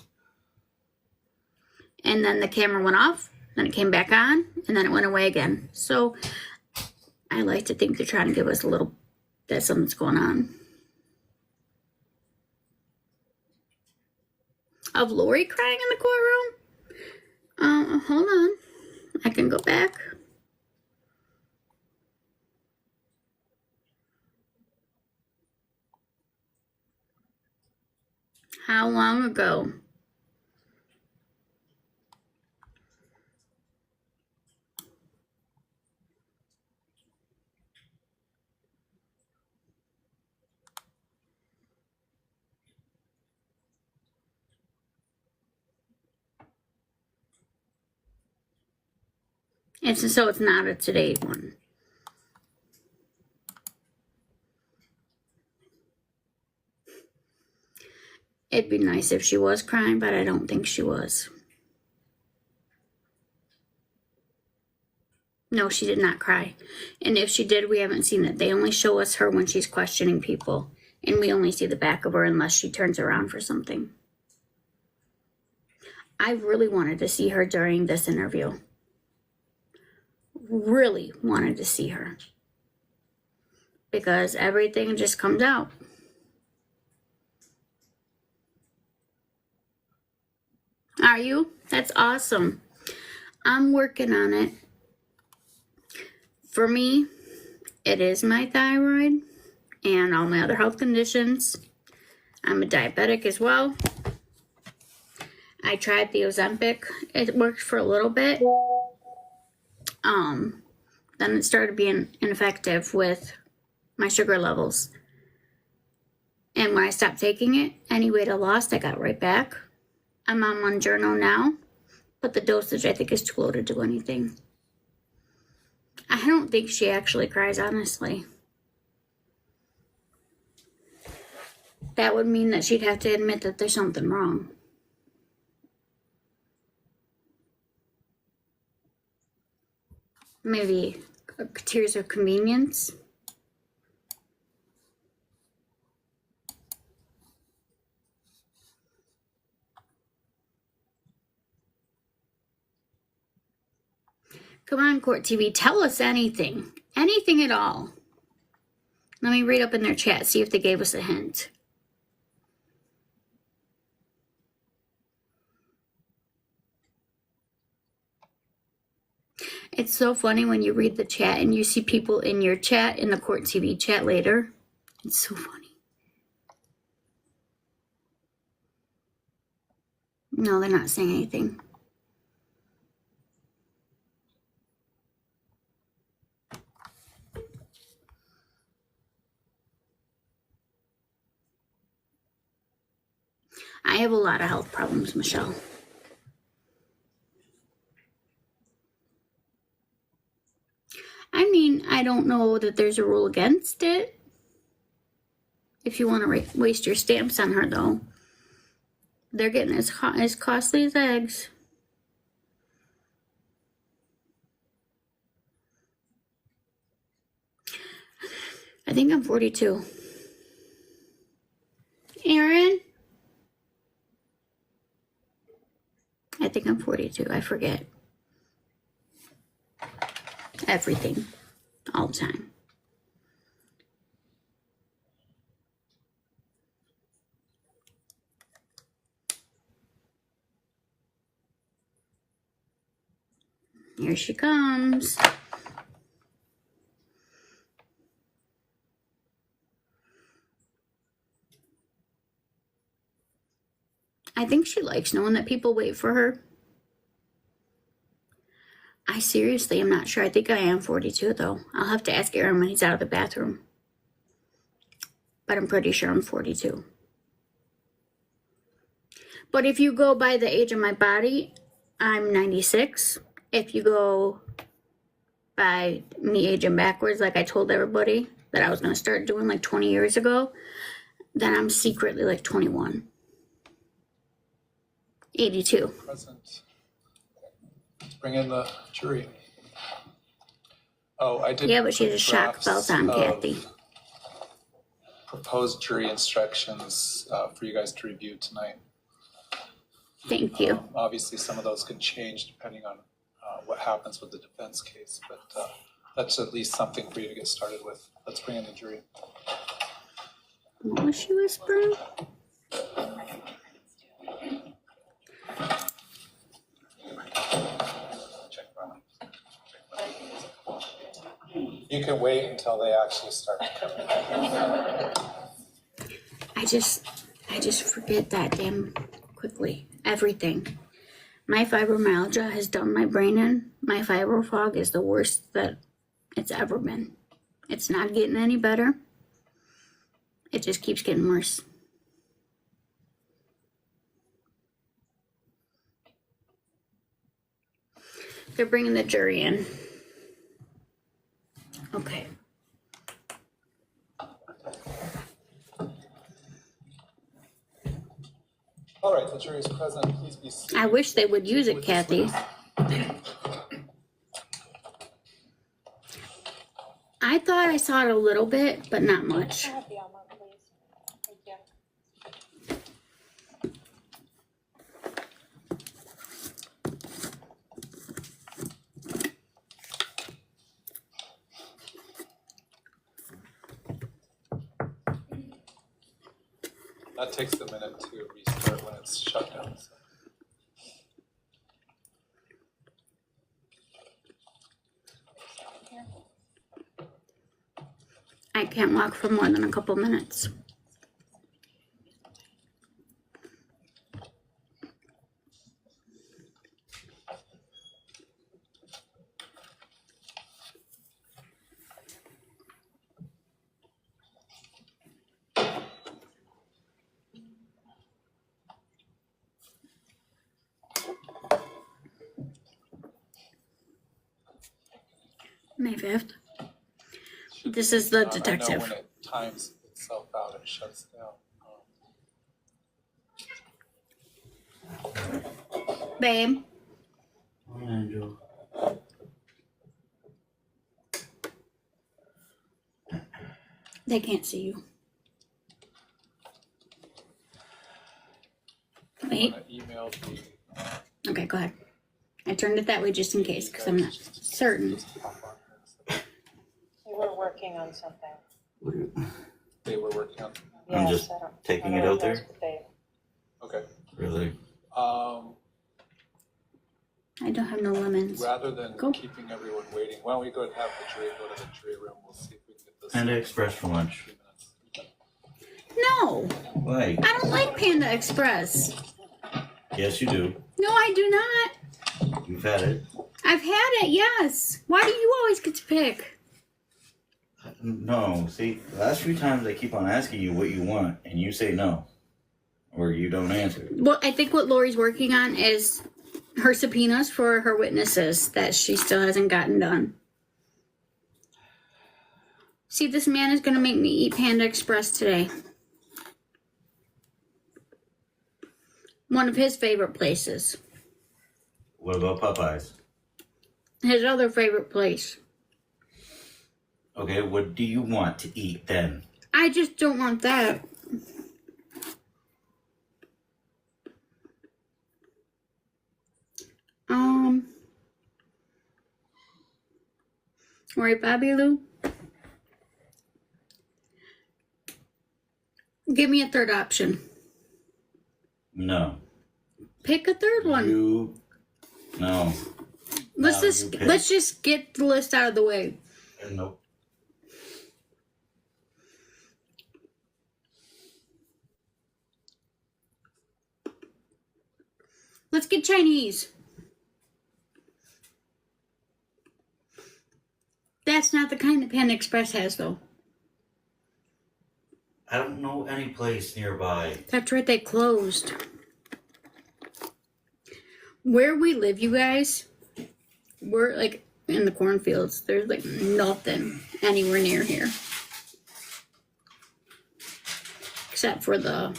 And then the camera went off, then it came back on, and then it went away again. So I like to think they're trying to give us a little that something's going on. Of Lori crying in the courtroom? Hold on. I can go back. How long ago? So it's not a today one. It'd be nice if she was crying, but I don't think she was. No, she did not cry. And if she did, we haven't seen it. They only show us her when she's questioning people. And we only see the back of her unless she turns around for something. I really wanted to see her during this interview. Really wanted to see her. Because everything just comes out. Are you? That's awesome. I'm working on it. For me, it is my thyroid and all my other health conditions. I'm a diabetic as well. I tried the Ozempic. It worked for a little bit. Then it started being ineffective with my sugar levels. And when I stopped taking it, any weight I lost, I got right back. I'm on Mounjaro now, but the dosage I think is too low to do anything. I don't think she actually cries, honestly. That would mean that she'd have to admit that there's something wrong. Maybe tears of convenience. Come on, Court TV, tell us anything. Anything at all. Let me read up in their chat, see if they gave us a hint. It's so funny when you read the chat and you see people in your chat, in the Court TV chat later. It's so funny. No, they're not saying anything. I have a lot of health problems, Michelle. I mean, I don't know that there's a rule against it. If you want to waste your stamps on her, though. They're getting as costly as eggs. I think I'm 42. Aaron? I think I'm 42. I forget. Everything. All the time. Here she comes. I think she likes knowing that people wait for her. I seriously am not sure. I think I am 42, though. I'll have to ask Aaron when he's out of the bathroom. But I'm pretty sure I'm 42. But if you go by the age of my body, I'm 96. If you go by me aging backwards, like I told everybody that I was going to start doing like 20 years ago, then I'm secretly like 21. 82. Present. Let's bring in the jury. Oh, I did. Yeah, but she has a shock belt on, Kathy. Proposed jury instructions for you guys to review tonight. Thank you. Obviously, some of those could change depending on what happens with the defense case, but that's at least something for you to get started with. Let's bring in the jury. What was she whispering? Check around. You can wait until they actually start coming. I just forget that damn quickly. Everything. My fibromyalgia has done my brain in. My fibro fog is the worst that it's ever been. It's not getting any better. It just keeps getting worse. They're bringing the jury in. Okay. All right, the jury is present. Please be seated. I wish they would use it, With Kathy. I thought I saw it a little bit, but not much. Have the almond, please. Thank you. That takes a minute to restart when it's shut down. So. I can't walk for more than a couple minutes. May 5th. This is the I know detective. when it times itself out, it shuts down. Babe, Angel. they can't see you. Wait. I emailed the Okay, go ahead. I turned it that way just in case, because I'm not certain. We were working on something. They were working on. I'm just I don't- taking I it don't out there? know what they- Okay. Really? I don't have no lemons. Rather than Go. keeping everyone waiting, why don't we go and have the jury go to the jury room? We'll see if we can get this. Panda Express for lunch. 3 minutes. No, Why? I don't like Panda Express. Yes, you do. No, I do not. You've had it. I've had it, yes. Why do you always get to pick? No, see, the last few times I keep on asking you what you want, and you say no. Or you don't answer. Well, I think what Lori's working on is her subpoenas for her witnesses that she still hasn't gotten done. See, this man is going to make me eat Panda Express today. One of his favorite places. What about Popeyes? His other favorite place. Okay, what do you want to eat then? I just don't want that. All right, Bobby Lou. Give me a third option. No. Pick a third one. No. Let's No, just you pick. let's just get the list out of the way. Nope. Let's get Chinese. That's not the kind that Panda Express has, though. I don't know any place nearby. That's right, they closed. Where we live, you guys, we're like in the cornfields. There's like nothing anywhere near here. Except for the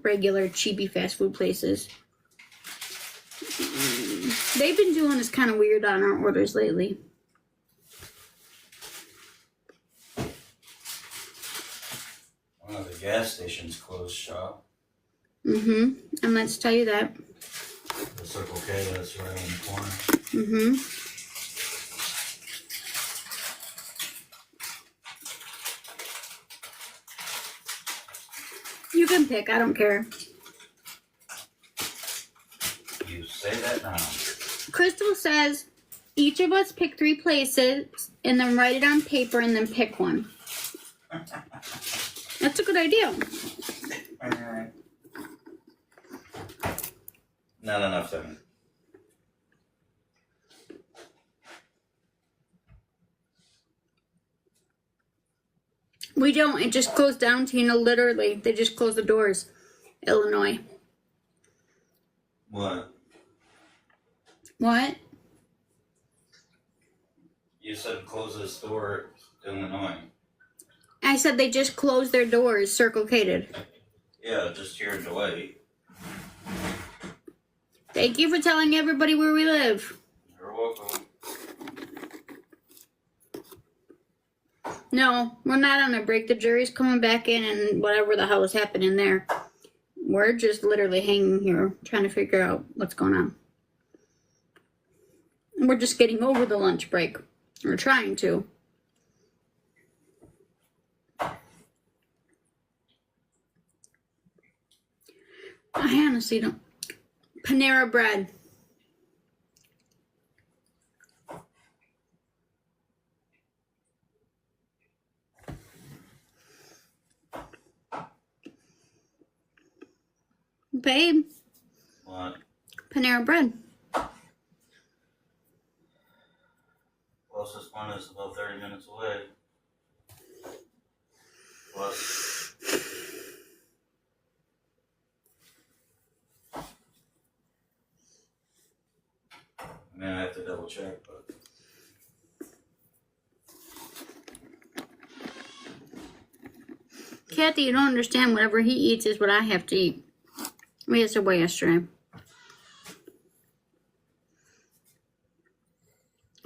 regular cheapy fast food places. They've been doing this kind of weird on our orders lately. One of the gas stations closed shop. And let's tell you that. The Circle K that's right on the corner. You can pick, I don't care. You say that now. Crystal says each of us pick 3 places and then write it on paper and then pick one. That's a good idea. Not enough time. We don't. It just goes down to, literally, they just close the doors. Illinois. What? What? You said close the store, Illinois. I said they just closed their doors, Circle K-ed. Yeah, just here in Hawaii. Thank you for telling everybody where we live. You're welcome. No, we're not on a break. The jury's coming back in and whatever the hell is happening there. We're just literally hanging here trying to figure out what's going on. We're just getting over the lunch break. We're trying to. I honestly don't. Panera Bread. Babe. What? Panera Bread. Closest one is about 30 minutes away. Plus. I mean, I have to double check, but. Kathy, you don't understand. Whatever he eats is what I have to eat. We had Subway yesterday.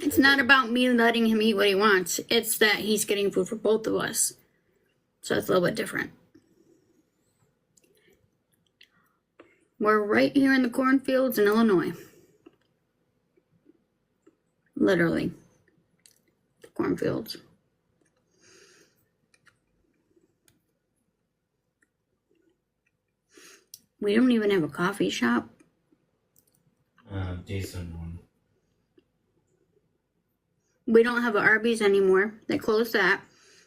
It's not about me letting him eat what he wants. It's that he's getting food for both of us. So it's a little bit different. We're right here in the cornfields in Illinois. Literally. The cornfields. We don't even have a coffee shop. Decent one. We don't have an Arby's anymore. They closed that.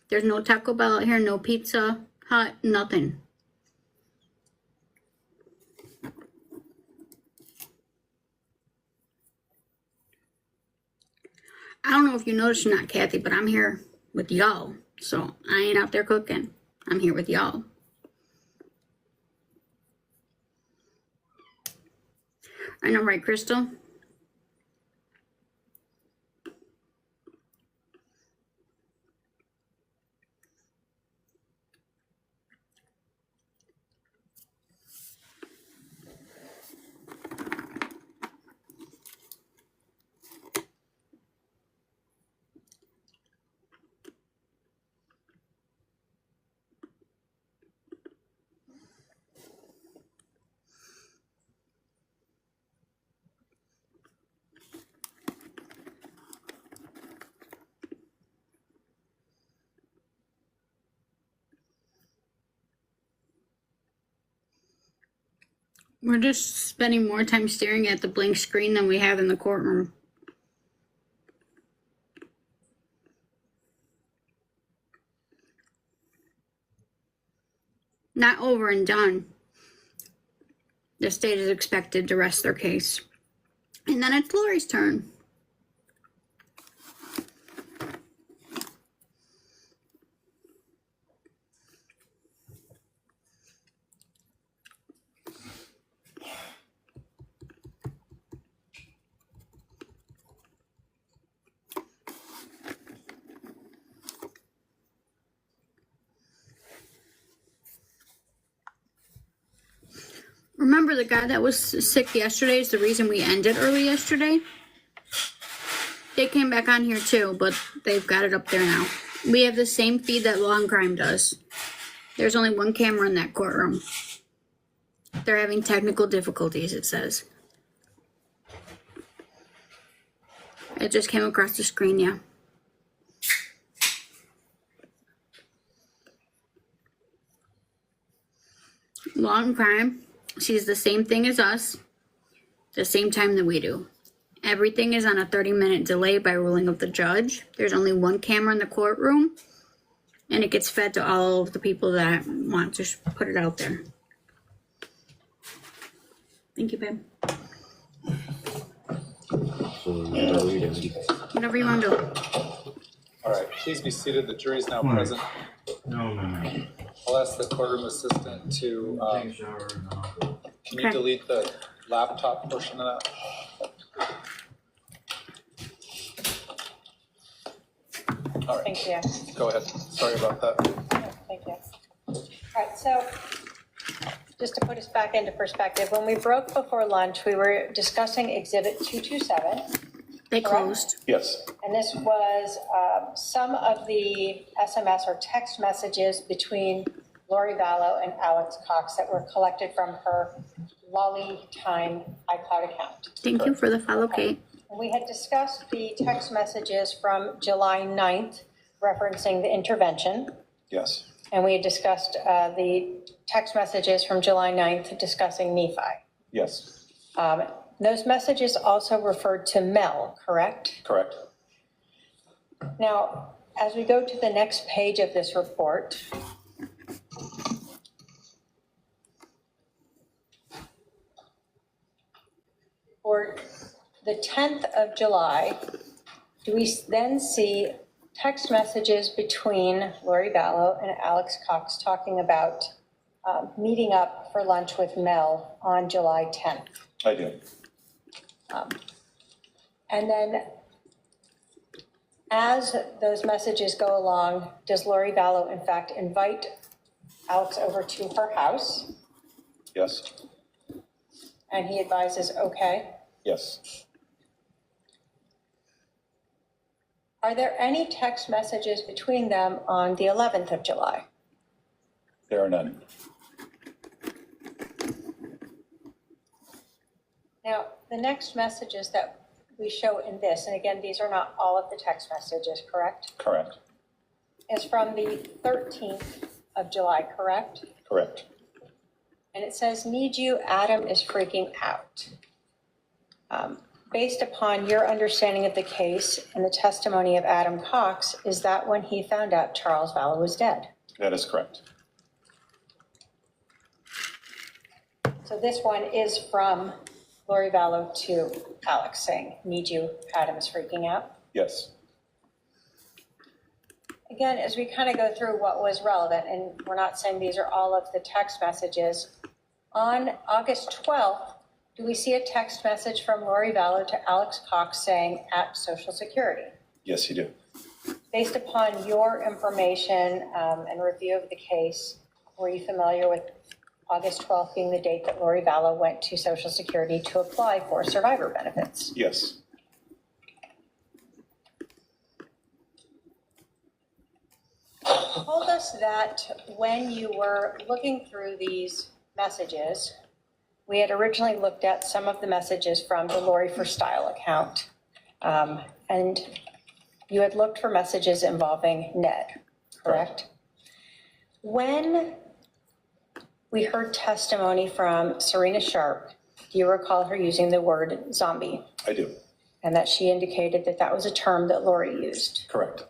There's no Taco Bell out here, no Pizza Hut, nothing. I don't know if you noticed or not, Kathy, but I'm here with y'all. So I ain't out there cooking. I'm here with y'all. I know, right, Crystal? We're just spending more time staring at the blank screen than we have in the courtroom. Not over and done. The state is expected to rest their case. And then it's Lori's turn. Remember the guy that was sick yesterday is the reason we ended early yesterday? They came back on here too, but they've got it up there now. We have the same feed that Long Crime does. There's only one camera in that courtroom. They're having technical difficulties, it says. It just came across the screen, yeah. long time. Sees the same thing as us, the same time that we do. Everything is on a 30-minute delay by ruling of the judge. There's only one camera in the courtroom, and it gets fed to all of the people that want to put it out there. Thank you, babe. So what are we doing? Whatever you want to do. All right, please be seated. The jury's now Come on. present. No. I'll ask the courtroom assistant to, Take a shower. No. can you Okay. delete the laptop portion of that? All right, Thank you. go ahead. Sorry about that. Thank you. All right, so just to put us back into perspective, when we broke before lunch, we were discussing Exhibit 227. They closed. Yes, And this was some of the SMS or text messages between Lori Vallow and Alex Cox that were collected from her Lolly Time iCloud account. Thank you for the follow, Kate. And we had discussed the text messages from July 9th referencing the intervention. yes, And we had discussed the text messages from July 9th discussing Nephi. yes, Those messages also referred to Mel, correct? correct. Now, as we go to the next page of this report, for the 10th of July, do we then see text messages between Lori Vallow and Alex Cox talking about meeting up for lunch with Mel on July 10th? I do. And then as those messages go along, does Lori Vallow in fact invite Alex over to her house? Yes, And he advises, okay. yes, Are there any text messages between them on the 11th of July? there are none. Now, the next messages that we show in this, and again, these are not all of the text messages, correct? Correct, Is from the 13th of July, correct? correct. And it says, need you, Adam is freaking out. Based upon your understanding of the case and the testimony of Adam Cox, is that when he found out Charles Vallow was dead? That is correct. So this one is from Lori Vallow to Alex saying, need you, Adam is freaking out. Yes, Again, as we kind of go through what was relevant, and we're not saying these are all of the text messages, on August 12th, do we see a text message from Lori Vallow to Alex Cox saying at Social Security? yes, you do. Based upon your information and review of the case, were you familiar with August 12th being the date that Lori Vallow went to Social Security to apply for survivor benefits? Yes, You told us that when you were looking through these messages, we had originally looked at some of the messages from the Lori for Style account. And you had looked for messages involving Ned, correct? When we heard testimony from Serena Sharp, do you recall her using the word zombie? I do. And that she indicated that that was a term that Lori used. Correct.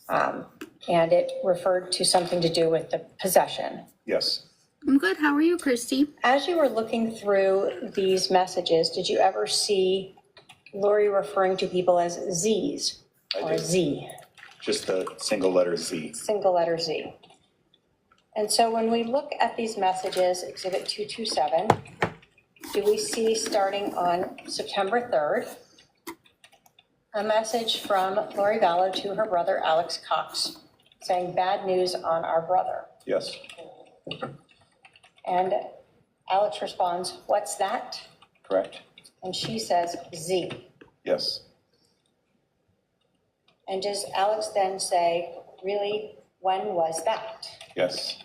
And it referred to something to do with the possession. Yes, I'm good. How are you, Christy? As you were looking through these messages, did you ever see Lori referring to people as Z's I or do. Z, Just the single letter Z. single letter Z? And so when we look at these messages, Exhibit 227, do we see starting on September 3rd, a message from Lori Vallow to her brother Alex Cox saying bad news on our brother? Yes, And Alex responds, what's that? correct. And she says, Z. Yes, And does Alex then say, really, when was that? yes,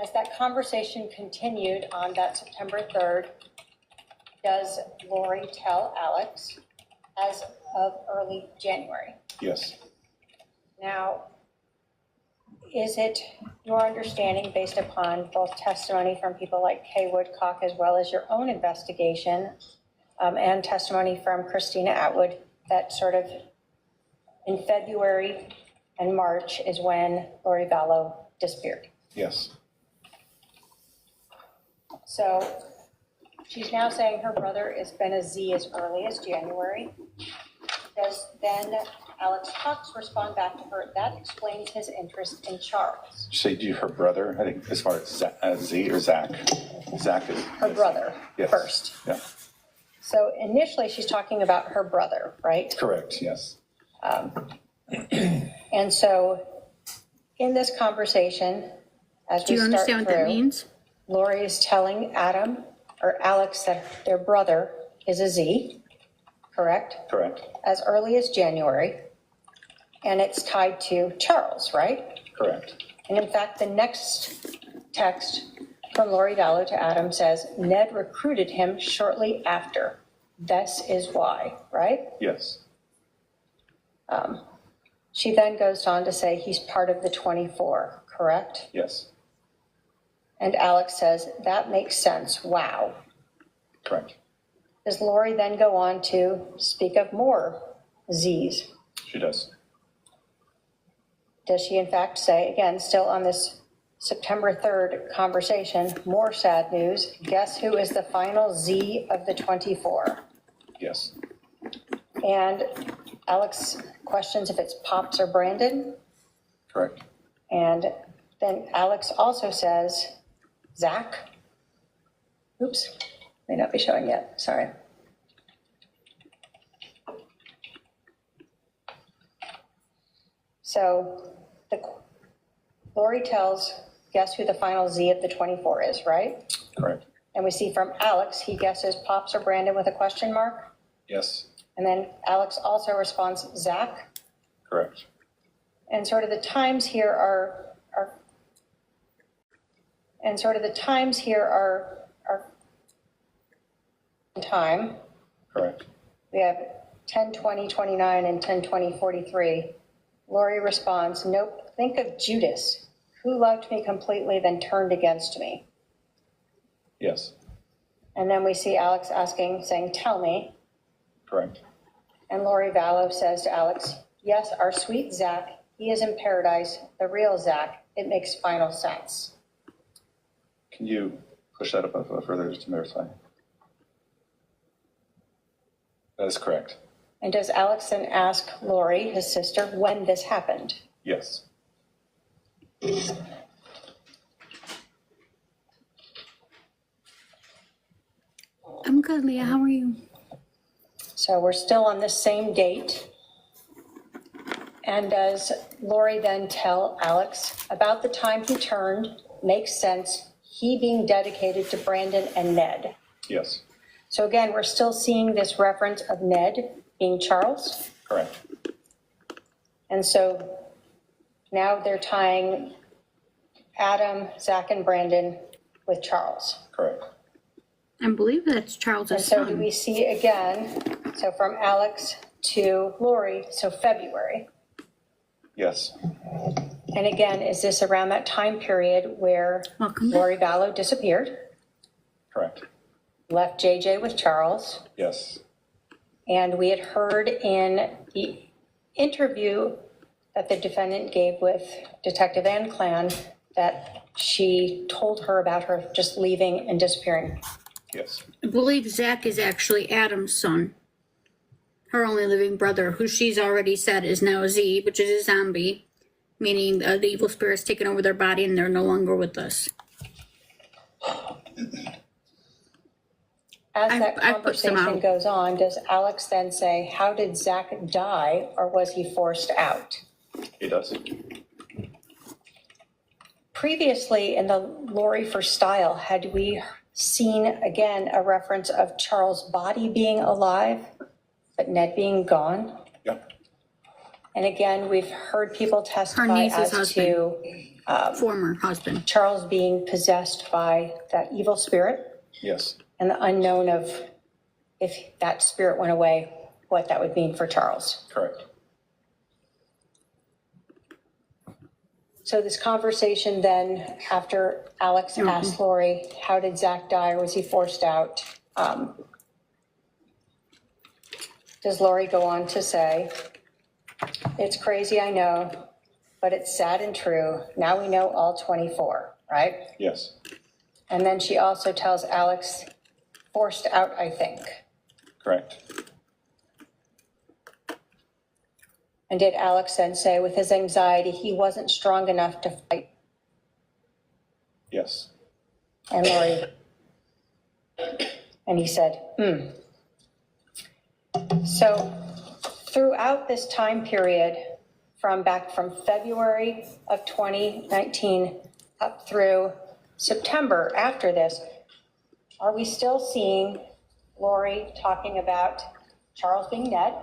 As that conversation continued on that September 3rd, does Lori tell Alex as of early January? Yes. Now, is it your understanding, based upon both testimony from people like Kay Woodcock as well as your own investigation and testimony from Christina Atwood, that sort of in February and March is when Lori Vallow disappeared? Yes. So she's now saying her brother has been a Z as early as January. Does then Alex Cox respond back to her? That explains his interest in Charles. Say, do her brother, I think, as far as Z or Zach? Zach is. Her brother Yes. first. Yeah, So initially she's talking about her brother, right? correct, yes. And so in this conversation, as Do we you start understand what that through, means? Lori is telling Adam or Alex that their brother is a Z, correct? Correct, As early as January. And it's tied to Charles, right? correct. And in fact, the next text from Lori Vallow to Adam says, Ned recruited him shortly after. This is why, right? Yes, She then goes on to say he's part of the 24, correct? yes, And Alex says, that makes sense. Wow. correct. Does Lori then go on to speak of more Z's? She does. Does she in fact say, again, still on this September 3rd conversation, more sad news, guess who is the final Z of the 24? Yes, And Alex questions if it's Pops or Brandon. correct. And then Alex also says, Zach. Oops, may not be showing yet, sorry. So Lori tells, guess who the final Z of the 24 is, right? Correct. And we see from Alex, he guesses Pops or Brandon with a question mark. Yes, And then Alex also responds, Zach. correct. And sort of the times here are time. Correct. We have 10:20:29 and 10:20:43. Lori responds, nope, think of Judas, who loved me completely, then turned against me. Yes, And then we see Alex saying, tell me. correct. And Lori Vallow says to Alex, yes, our sweet Zach, he is in paradise, the real Zach. It makes final sense. Can you push that up a little further just to verify? That is correct. And does Alex then ask Lori, his sister, when this happened? Yes. I'm good, Leah. How are you? So we're still on the same date. And does Lori then tell Alex about the time he turned, makes sense, he being dedicated to Brandon and Ned? Yes, So again, we're still seeing this reference of Ned being Charles. correct. And so now they're tying Adam, Zach, and Brandon with Charles. Correct. I believe that's And Charles's so do son. we see again, so from Alex to Lori, so February. Yes, And again, is this around that time period where Welcome back. Lori Vallow disappeared, correct. left JJ with Charles? Yes, And we had heard in the interview that the defendant gave with Detective Ann Clan that she told her about her just leaving and disappearing. yes, I believe Zach is actually Adam's son. Her only living brother, who she's already said is now a Z, which is a zombie, meaning the evil spirit's taken over their body and they're no longer with us. As that I put some conversation out. goes on, does Alex then say, how did Zach die, or was he forced out? he does. Previously in the Lori for Style, had we seen again a reference of Charles' body being alive, but Ned being gone? Yeah, And again, we've heard people testify niece's as to Former husband. Charles being possessed by that evil spirit, Yes, and the unknown of if that spirit went away, what that would mean for Charles. correct. So this conversation then, after Alex asked Lori, how did Zach die, or was he forced out? Does Lori go on to say, it's crazy, I know, but it's sad and true. Now we know all 24, right? Yes, And then she also tells Alex, forced out, I think. correct. And did Alex then say with his anxiety, he wasn't strong enough to fight? Yes, And Lori, and he said, So throughout this time period, from February of 2019 up through September after this, are we still seeing Lori talking about Charles being dead?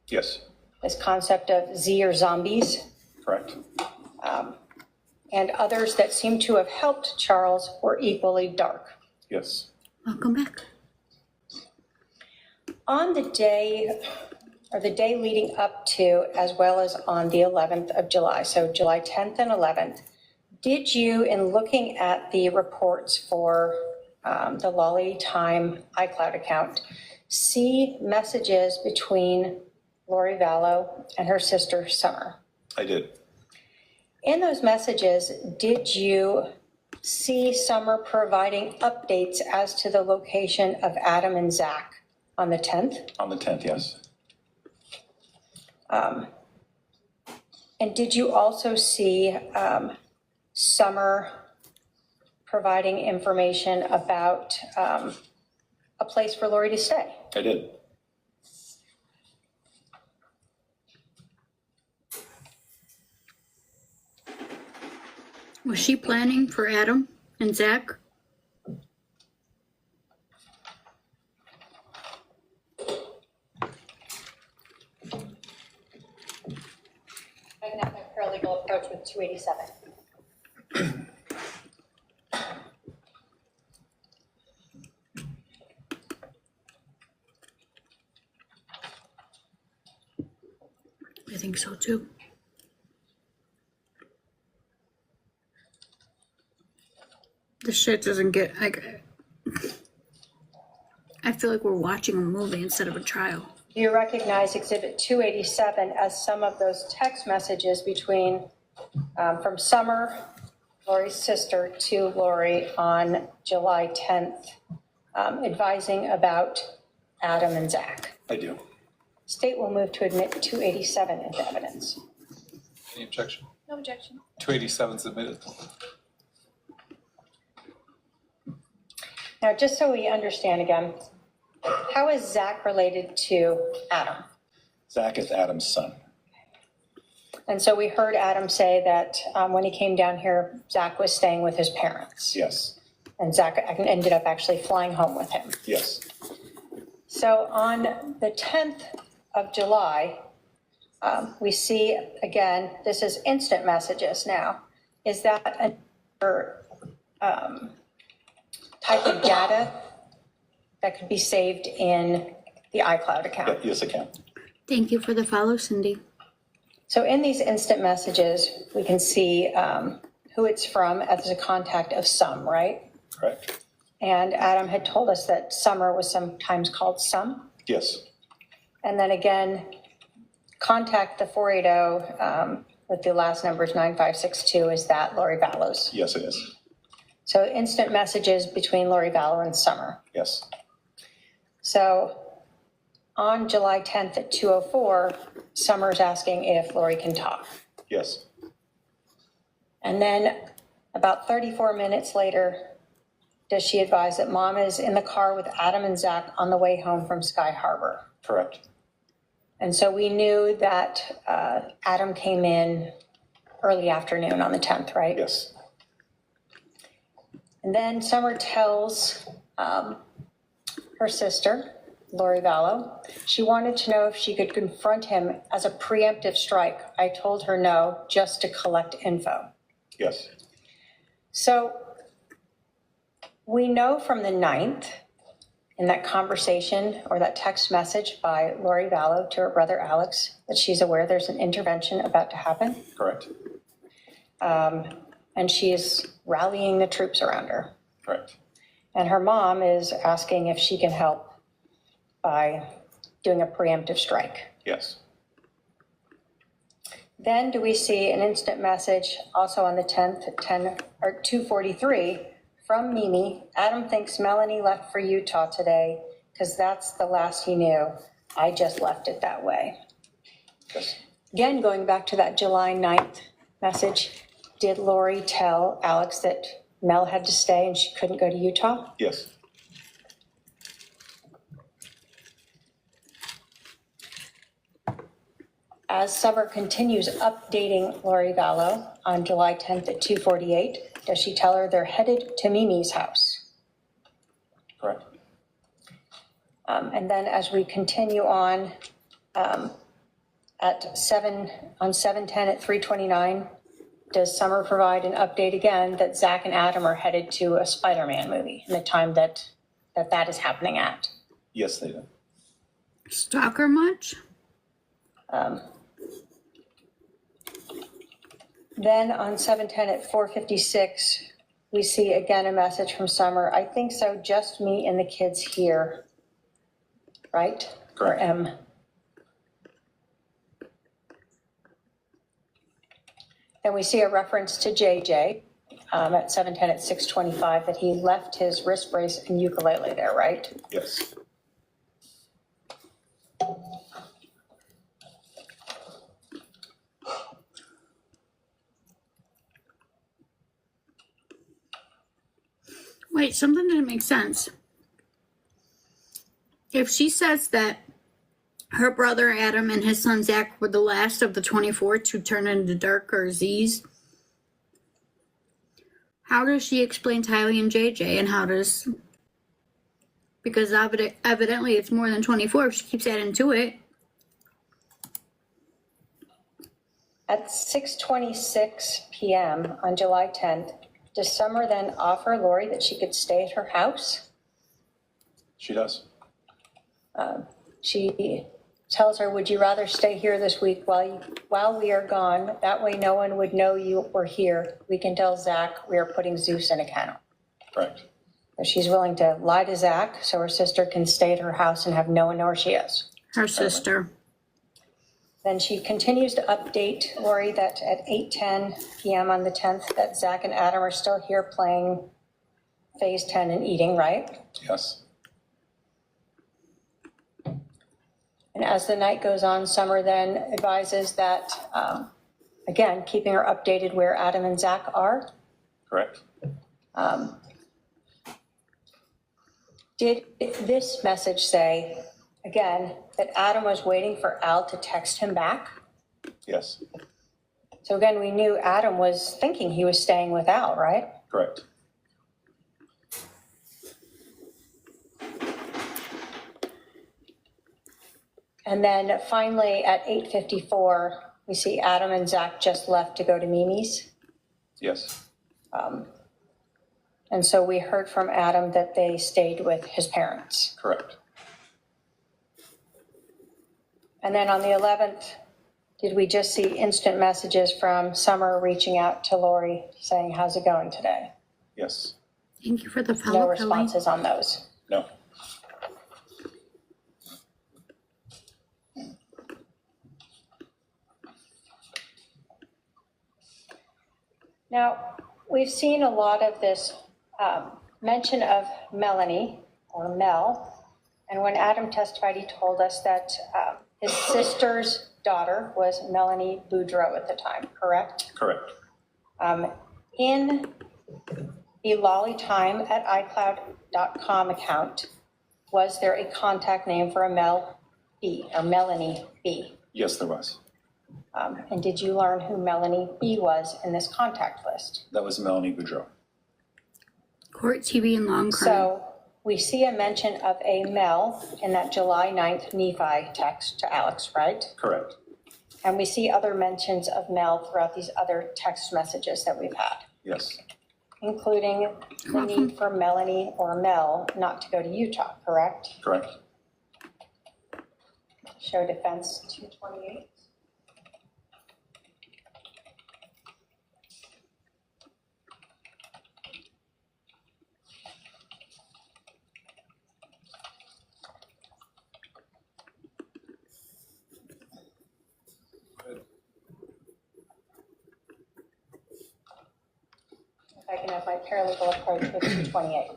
yes, This concept of Z or zombies, correct. and others that seem to have helped Charles were equally dark. Yes, Welcome back. On the day, or the day leading up to, as well as on the 11th of July, so July 10th and 11th, did you, in looking at the reports for the Lolly Time iCloud account, see messages between Lori Vallow and her sister Summer? I did. In those messages, did you see Summer providing updates as to the location of Adam and Zach on the 10th? On the 10th, yes. And did you also see Summer providing information about a place for Lori to stay? I did. Was she planning for Adam and Zach? I can have my paralegal approach with 287. I think so too. This shit doesn't get like. I feel like we're watching a movie instead of a trial. Do you recognize Exhibit 287 as some of those text messages between, from Summer, Lori's sister, to Lori on July 10th, advising about Adam and Zach? I do. State will move to admit 287 into evidence. Any objection? No objection. 287 submitted. Now, just so we understand again, how is Zach related to Adam? Zach is Adam's son. And so we heard Adam say that when he came down here, Zach was staying with his parents. Yes, And Zach ended up actually flying home with him. yes, So on the 10th of July, we see, again, this is instant messages now. Is that another type of data that could be saved in the iCloud account? yes, I can. Thank you for the follow, Cindy. So in these instant messages, we can see who it's from as a contact of Some, right? Correct. And Adam had told us that Summer was sometimes called Some. Yes, And then again, contact the 480 with the last numbers 9562, is that Lori Vallow's? yes, it is. So instant messages between Lori Vallow and Summer. Yes, So on July 10th at 2:04, Summer's asking if Lori can talk. yes, And then about 34 minutes later, does she advise that Mom is in the car with Adam and Zach on the way home from Sky Harbor? correct. And so we knew that Adam came in early afternoon on the 10th, right? Yes, And then Summer tells her sister, Lori Vallow, she wanted to know if she could confront him as a preemptive strike. I told her no, just to collect info. Yes. So we know from the 9th in that conversation or that text message by Lori Vallow to her brother Alex that she's aware there's an intervention about to happen. Correct. And she is rallying the troops around her. Correct. And her mom is asking if she can help by doing a preemptive strike. Yes. Then do we see an instant message also on the 10th at 2:43 from Mimi? Adam thinks Melanie left for Utah today because that's the last he knew. I just left it that way. Yes. Again, going back to that July 9th message, did Lori tell Alex that Mel had to stay and she couldn't go to Utah? Yes. As Summer continues updating Lori Vallow on July 10th at 2:48, does she tell her they're headed to Mimi's house? Correct. And then as we continue on at 7:10 at 3:29, does Summer provide an update again that Zach and Adam are headed to a Spider-Man movie and the time that is happening at? Yes, they do. Stalker much? Then on 7:10 at 4:56, we see again a message from Summer. I think so, just me and the kids here, right? Correct. Or M. Then we see a reference to JJ at 7:10 at 6:25 that he left his wrist brace and ukulele there, right? Yes. Wait, something didn't make sense. If she says that her brother Adam and his son Zach were the last of the 24 to turn into darker Z's, how does she explain Tylee and JJ, and how does... Because evidently it's more than 24 if she keeps adding to it. At 6:26 p.m. on July 10th, does Summer then offer Lori that she could stay at her house? She does. She tells her, would you rather stay here this week while we are gone? That way no one would know you were here. We can tell Zach we are putting Zeus in a kennel. Correct. So she's willing to lie to Zach so her sister can stay at her house and have no one know where she is. Her sister. Then she continues to update Lori that at 8:10 p.m. on the 10th that Zach and Adam are still here playing Phase 10 and eating, right? Yes. And as the night goes on, Summer then advises that, again, keeping her updated where Adam and Zach are. Correct. Did this message say, again, that Adam was waiting for Al to text him back? Yes. So again, we knew Adam was thinking he was staying with Al, right? Correct. And then finally at 8:54, we see Adam and Zach just left to go to Mimi's. Yes. And so we heard from Adam that they stayed with his parents. Correct. And then on the 11th, did we just see instant messages from Summer reaching out to Lori saying, how's it going today? Yes. Thank you for the No follow, Kelly. responses on those. No. Now, we've seen a lot of this mention of Melanie, or Mel, and when Adam testified, he told us that his sister's daughter was Melanie Boudreau at the time, correct? Correct. In the lollytime at iCloud.com account, was there a contact name for a Mel B, or Melanie B? Yes, there was. And did you learn who Melanie B was in this contact list? That was Melanie Boudreau. Court TV and long crime. So we see a mention of a Mel in that July 9th Nephi text to Alex, right? Correct. And we see other mentions of Mel throughout these other text messages that we've had, Yes, including the need for Melanie or Mel not to go to Utah, correct? correct. Show defense 228. If I can have my paralegal approach with 228.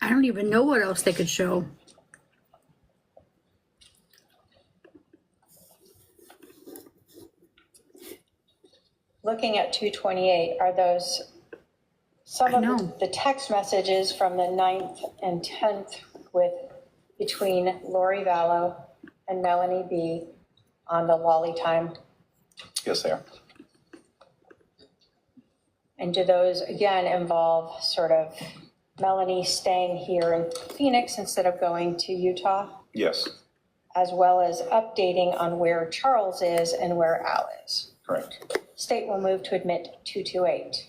I don't even know what else they could show. Looking at 228, are those some I of know. the text messages from the 9th and 10th between Lori Vallow and Melanie B on the Lolly time? Yes, they are. And do those, again, involve sort of Melanie staying here in Phoenix instead of going to Utah, Yes, as well as updating on where Charles is and where Al is? correct. State will move to admit 228.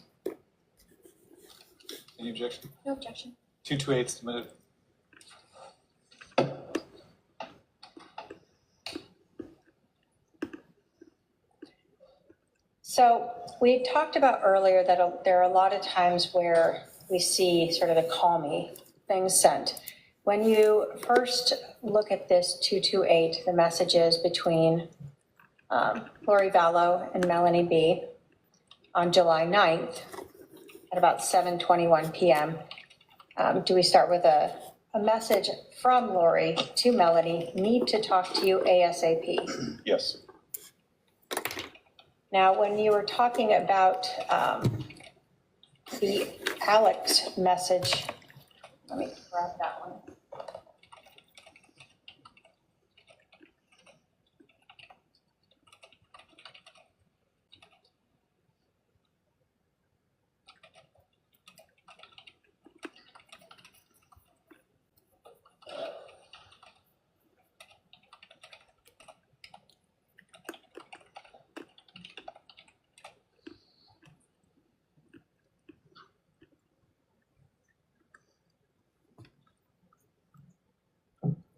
Any objection? No objection. 228 submitted. So we talked about earlier that there are a lot of times where we see sort of the call me things sent. When you first look at this 228, the messages between Lori Vallow and Melanie B on July 9th at about 7:21 p.m., do we start with a message from Lori to Melanie, need to talk to you ASAP? Yes, Now, when you were talking about the Alex message, let me grab that one.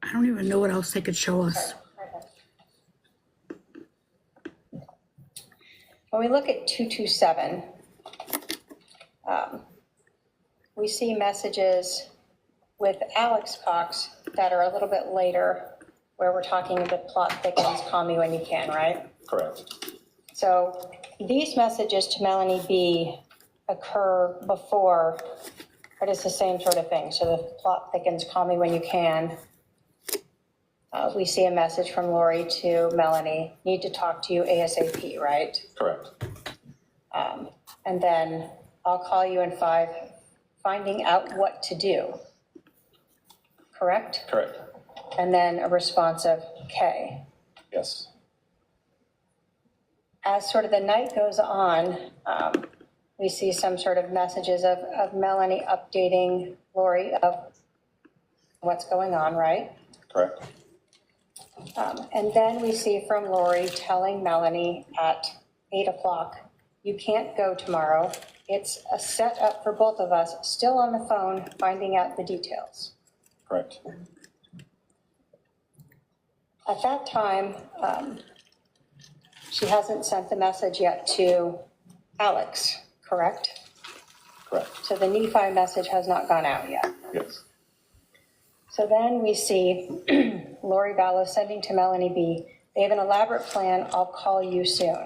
I don't even know what else they could show us. When we look at 227, we see messages with Alex Cox that are a little bit later, where we're talking the plot thickens, call me when you can, right? correct. So these messages to Melanie B occur before, but it's the same sort of thing. So the plot thickens, call me when you can. We see a message from Lori to Melanie, need to talk to you ASAP, right? Correct. And then I'll call you in 5, finding out what to do. Correct? Correct. And then a response of K. Yes, As sort of the night goes on, we see some sort of messages of Melanie updating Lori of what's going on, right? correct. And then we see from Lori telling Melanie at 8 o'clock, you can't go tomorrow. It's a setup for both of us, still on the phone, finding out the details. Correct. At that time, she hasn't sent the message yet to Alex, correct? Correct. So the Nephi message has not gone out yet. Yes, So then we see Lori Vallow sending to Melanie B, they have an elaborate plan, I'll call you soon.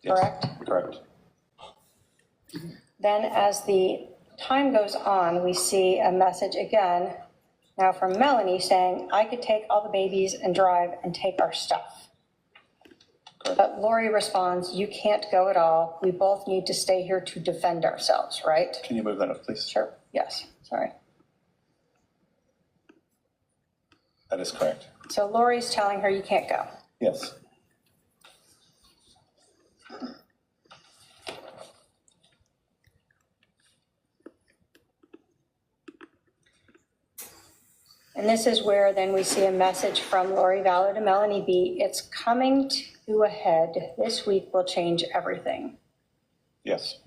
yes. Correct? Correct. Then as the time goes on, we see a message again, now from Melanie saying, I could take all the babies and drive and take our stuff. Correct. But Lori responds, you can't go at all. We both need to stay here to defend ourselves, right? Can you move that up, please? Sure, yes, sorry. That is correct. So Lori's telling her you can't go. Yes, And this is where then we see a message from Lori Vallow to Melanie B. It's coming to a head. This week will change everything. Yes.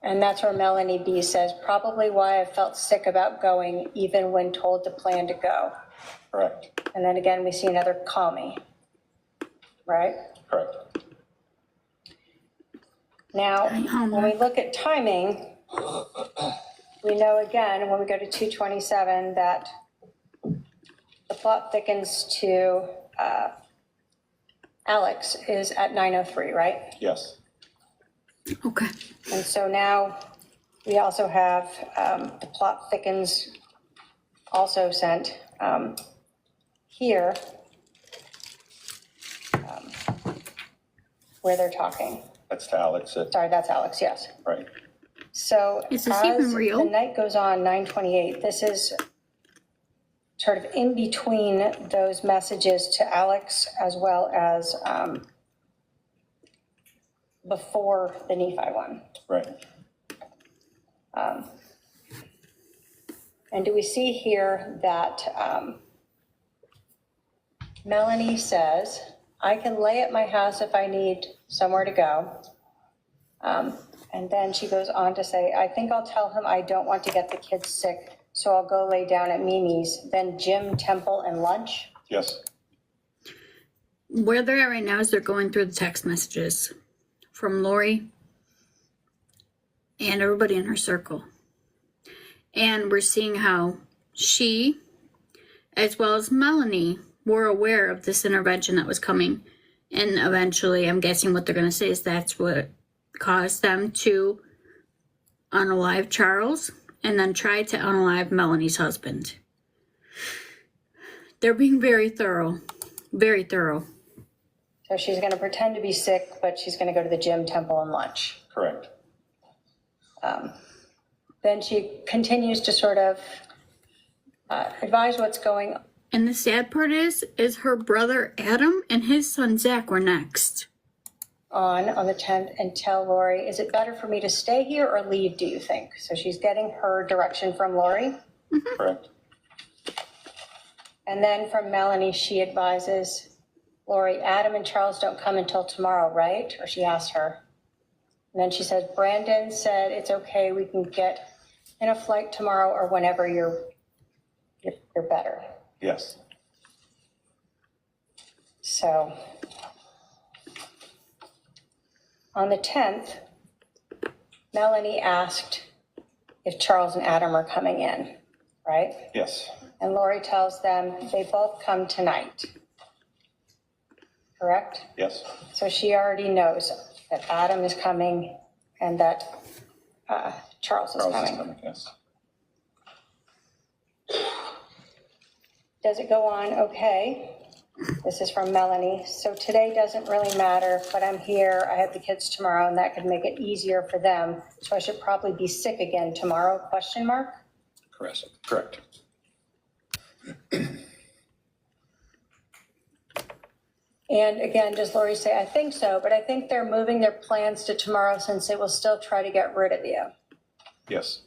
And that's where Melanie B says, probably why I felt sick about going, even when told to plan to go. Correct. And then again, we see another call me, right? Correct. Now, when we look at timing, we know again, when we go to 227, that the plot thickens to Alex is at 9:03, right? Yes. Okay. And so now we also have the plot thickens also sent here where they're talking. That's to Alex. Sorry, that's Alex, yes. Right. So Is this even as real? the night goes on, 9:28, this is sort of in between those messages to Alex as well as before the Nephi one. Right. And do we see here that Melanie says, I can lay at my house if I need somewhere to go. And then she goes on to say, I think I'll tell him I don't want to get the kids sick, so I'll go lay down at Mimi's, then gym, temple, and lunch. Yes. Where they're at right now is they're going through the text messages from Lori and everybody in her circle. And we're seeing how she, as well as Melanie, were aware of this intervention that was coming. And eventually, I'm guessing what they're going to say is that's what caused them to unalive Charles and then try to unalive Melanie's husband. They're being very thorough. Very thorough. So she's going to pretend to be sick, but she's going to go to the gym, temple, and lunch. Correct. Then she continues to sort of advise what's going And the sad part is her brother Adam and his son Zach were next. on the 10th and tell Lori, is it better for me to stay here or leave, do you think? So she's getting her direction from Lori. Correct. And then from Melanie, she advises Lori, Adam and Charles don't come until tomorrow, right? Or she asks her. And then she says, Brandon said it's okay, we can get in a flight tomorrow or whenever you're better. Yes. So on the 10th, Melanie asked if Charles and Adam are coming in, right? Yes. And Lori tells them they both come tonight. Correct? Yes. So she already knows that Adam is coming and that Charles is Charles is coming. coming. Yes. Does it go on? Okay. This is from Melanie. So today doesn't really matter, but I'm here. I have the kids tomorrow, and that could make it easier for them. So I should probably be sick again tomorrow, question mark? Correct. Correct. And again, does Lori say, I think so, but I think they're moving their plans to tomorrow since they will still try to get rid of you. Yes.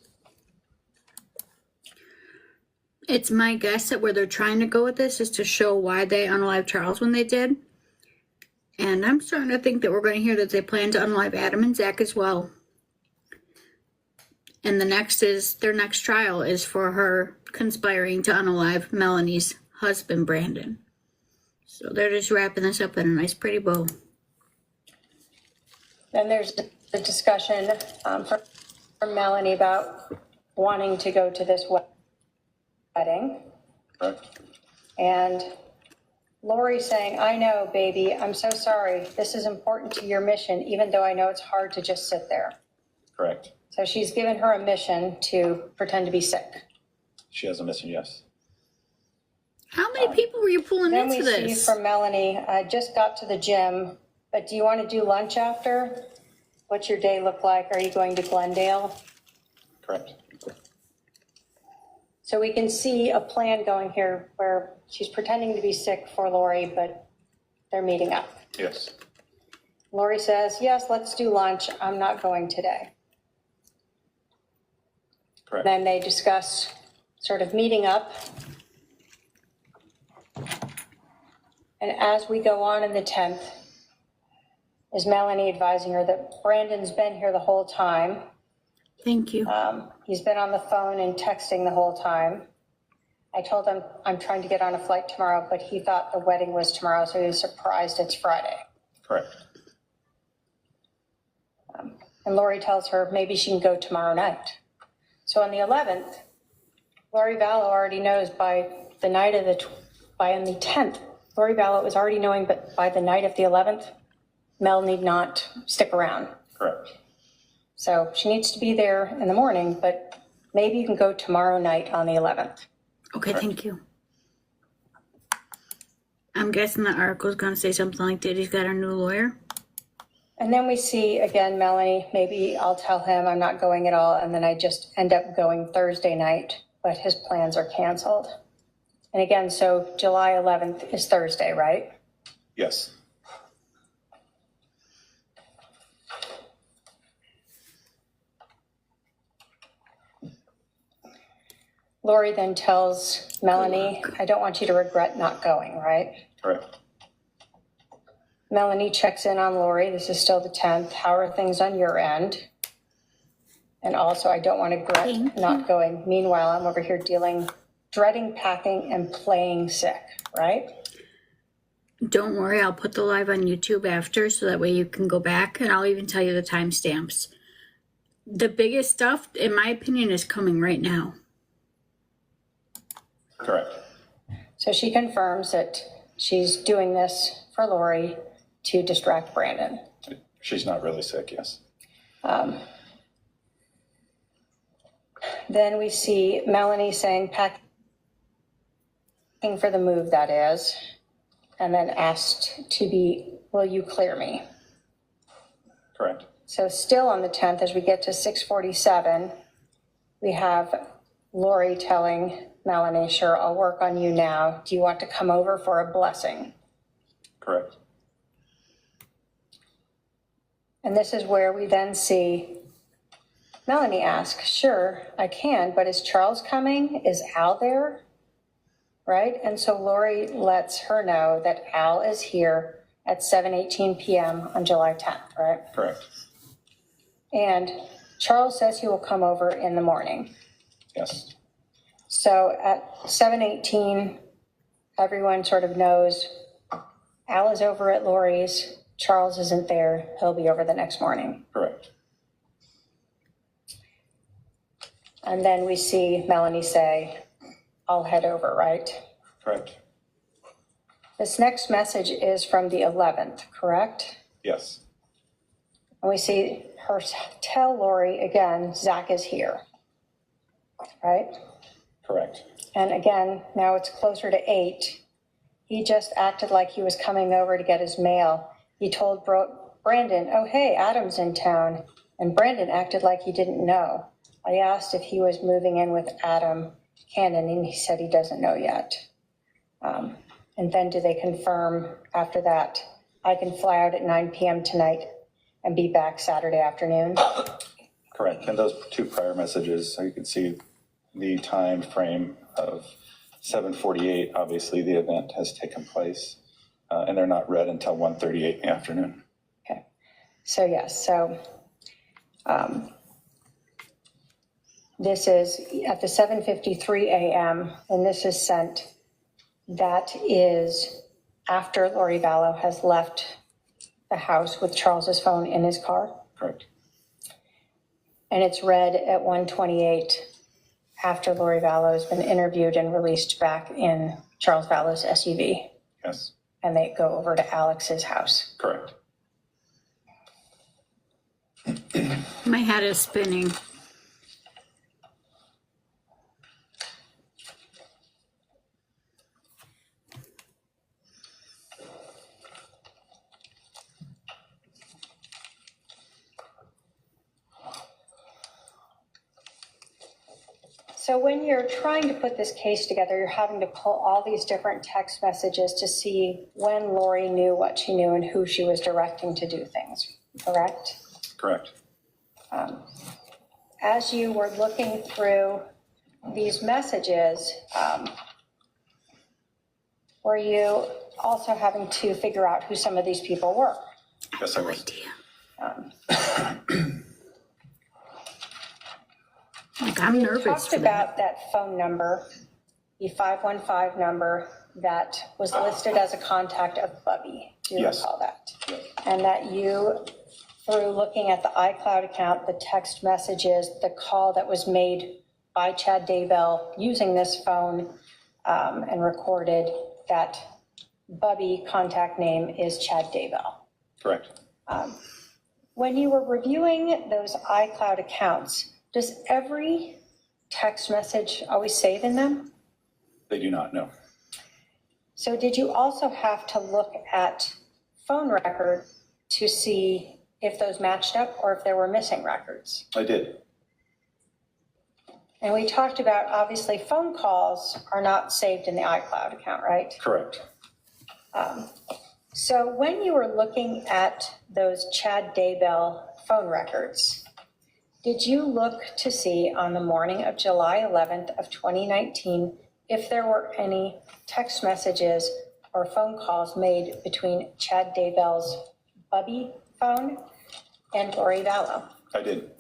It's my guess that where they're trying to go with this is to show why they unalived Charles when they did. And I'm starting to think that we're going to hear that they plan to unalive Adam and Zach as well. And their next trial is for her conspiring to unalive Melanie's husband, Brandon. So they're just wrapping this up in a nice pretty bow. Then there's the discussion from Melanie about wanting to go to this wedding. Correct. And Lori saying, I know, baby, I'm so sorry. This is important to your mission, even though I know it's hard to just sit there. Correct. So she's given her a mission to pretend to be sick. She has a mission. Yes. How many people were you pulling Then into we see this? from Melanie, I just got to the gym, but do you want to do lunch after? What's your day look like? Are you going to Glendale? Correct. So we can see a plan going here where she's pretending to be sick for Lori, but they're meeting up. Yes. Lori says, yes, let's do lunch. I'm not going today. Correct. Then they discuss sort of meeting up. And as we go on in the 10th, is Melanie advising her that Brandon's been here the whole time. Thank you. He's been on the phone and texting the whole time. I told him I'm trying to get on a flight tomorrow, but he thought the wedding was tomorrow, so he was surprised it's Friday. Correct. And Lori tells her maybe she can go tomorrow night. So on the 11th, Lori Vallow already knows by the night of on the 10th, Lori Vallow is already knowing, but by the night of the 11th, Mel need not stick around. Correct. So she needs to be there in the morning, but maybe you can go tomorrow night on the 11th. Okay, thank you. I'm guessing the article's gonna say something like Diddy's got a new lawyer. And then we see, again, Melanie, maybe I'll tell him I'm not going at all, and then I just end up going Thursday night, but his plans are canceled. And again, so July 11th is Thursday, right? Yes. Lori then tells Melanie, I don't want you to regret not going, right? Correct. Melanie checks in on Lori. This is still the 10th. How are things on your end? And also, I don't want to regret not going. Meanwhile, I'm over here dreading packing and playing sick, right? Don't worry, I'll put the live on YouTube after so that way you can go back and I'll even tell you the timestamps. The biggest stuff, in my opinion, is coming right now. Correct. So she confirms that she's doing this for Lori to distract Brandon. She's not really sick, yes. Then we see Melanie saying packing for the move, that is, and then asked to be, will you clear me? Correct. So still on the 10th, as we get to 6:47, we have Lori telling Melanie, sure, I'll work on you now. Do you want to come over for a blessing? Correct. And this is where we then see Melanie ask, sure, I can, but is Charles coming? Is Al there? Right? And so Lori lets her know that Al is here at 7:18 p.m. on July 10th, right? Correct. And Charles says he will come over in the morning. Yes. So at 7:18, everyone sort of knows Al is over at Lori's. Charles isn't there. He'll be over the next morning. Correct. And then we see Melanie say, I'll head over, right? Correct. This next message is from the 11th, correct? Yes. And we see her tell Lori again, Zach is here, right? Correct. And again, now it's closer to 8. He just acted like he was coming over to get his mail. He told Brandon, oh, hey, Adam's in town. And Brandon acted like he didn't know. I asked if he was moving in with Adam Cannon, and he said he doesn't know yet. And then do they confirm after that, I can fly out at 9 p.m. tonight and be back Saturday afternoon? Correct. And those two prior messages, so you can see the time frame of 7:48. Obviously, the event has taken place, and they're not read until 1:38 in the afternoon. Okay. So yes, so this is at the 7:53 a.m. and this is sent. That is after Lori Vallow has left the house with Charles's phone in his car. Correct. And it's read at 1:28 after Lori Vallow has been interviewed and released back in Charles Vallow's SUV. Yes. And they go over to Alex's house. Correct. My head is spinning. So when you're trying to put this case together, you're having to pull all these different text messages to see when Lori knew what she knew and who she was directing to do things, correct? Correct. As you were looking through these messages, were you also having to figure out who some of these people were? Yes, I was. Like, I'm nervous Talked for that. about that phone number, the 515 number that was listed as a contact of Bubby. Do you Yes. recall that? Yes. And that you, through looking at the iCloud account, the text messages, the call that was made by Chad Daybell using this phone and recorded, that Bubby contact name is Chad Daybell. Correct. When you were reviewing those iCloud accounts, does every text message always save in them? They do not know. So did you also have to look at phone record to see if those matched up or if there were missing records? I did. And we talked about, obviously, phone calls are not saved in the iCloud account, right? Correct. So when you were looking at those Chad Daybell phone records, did you look to see on the morning of July 11th of 2019 if there were any text messages or phone calls made between Chad Daybell's Bubby phone and Lori Vallow? I did.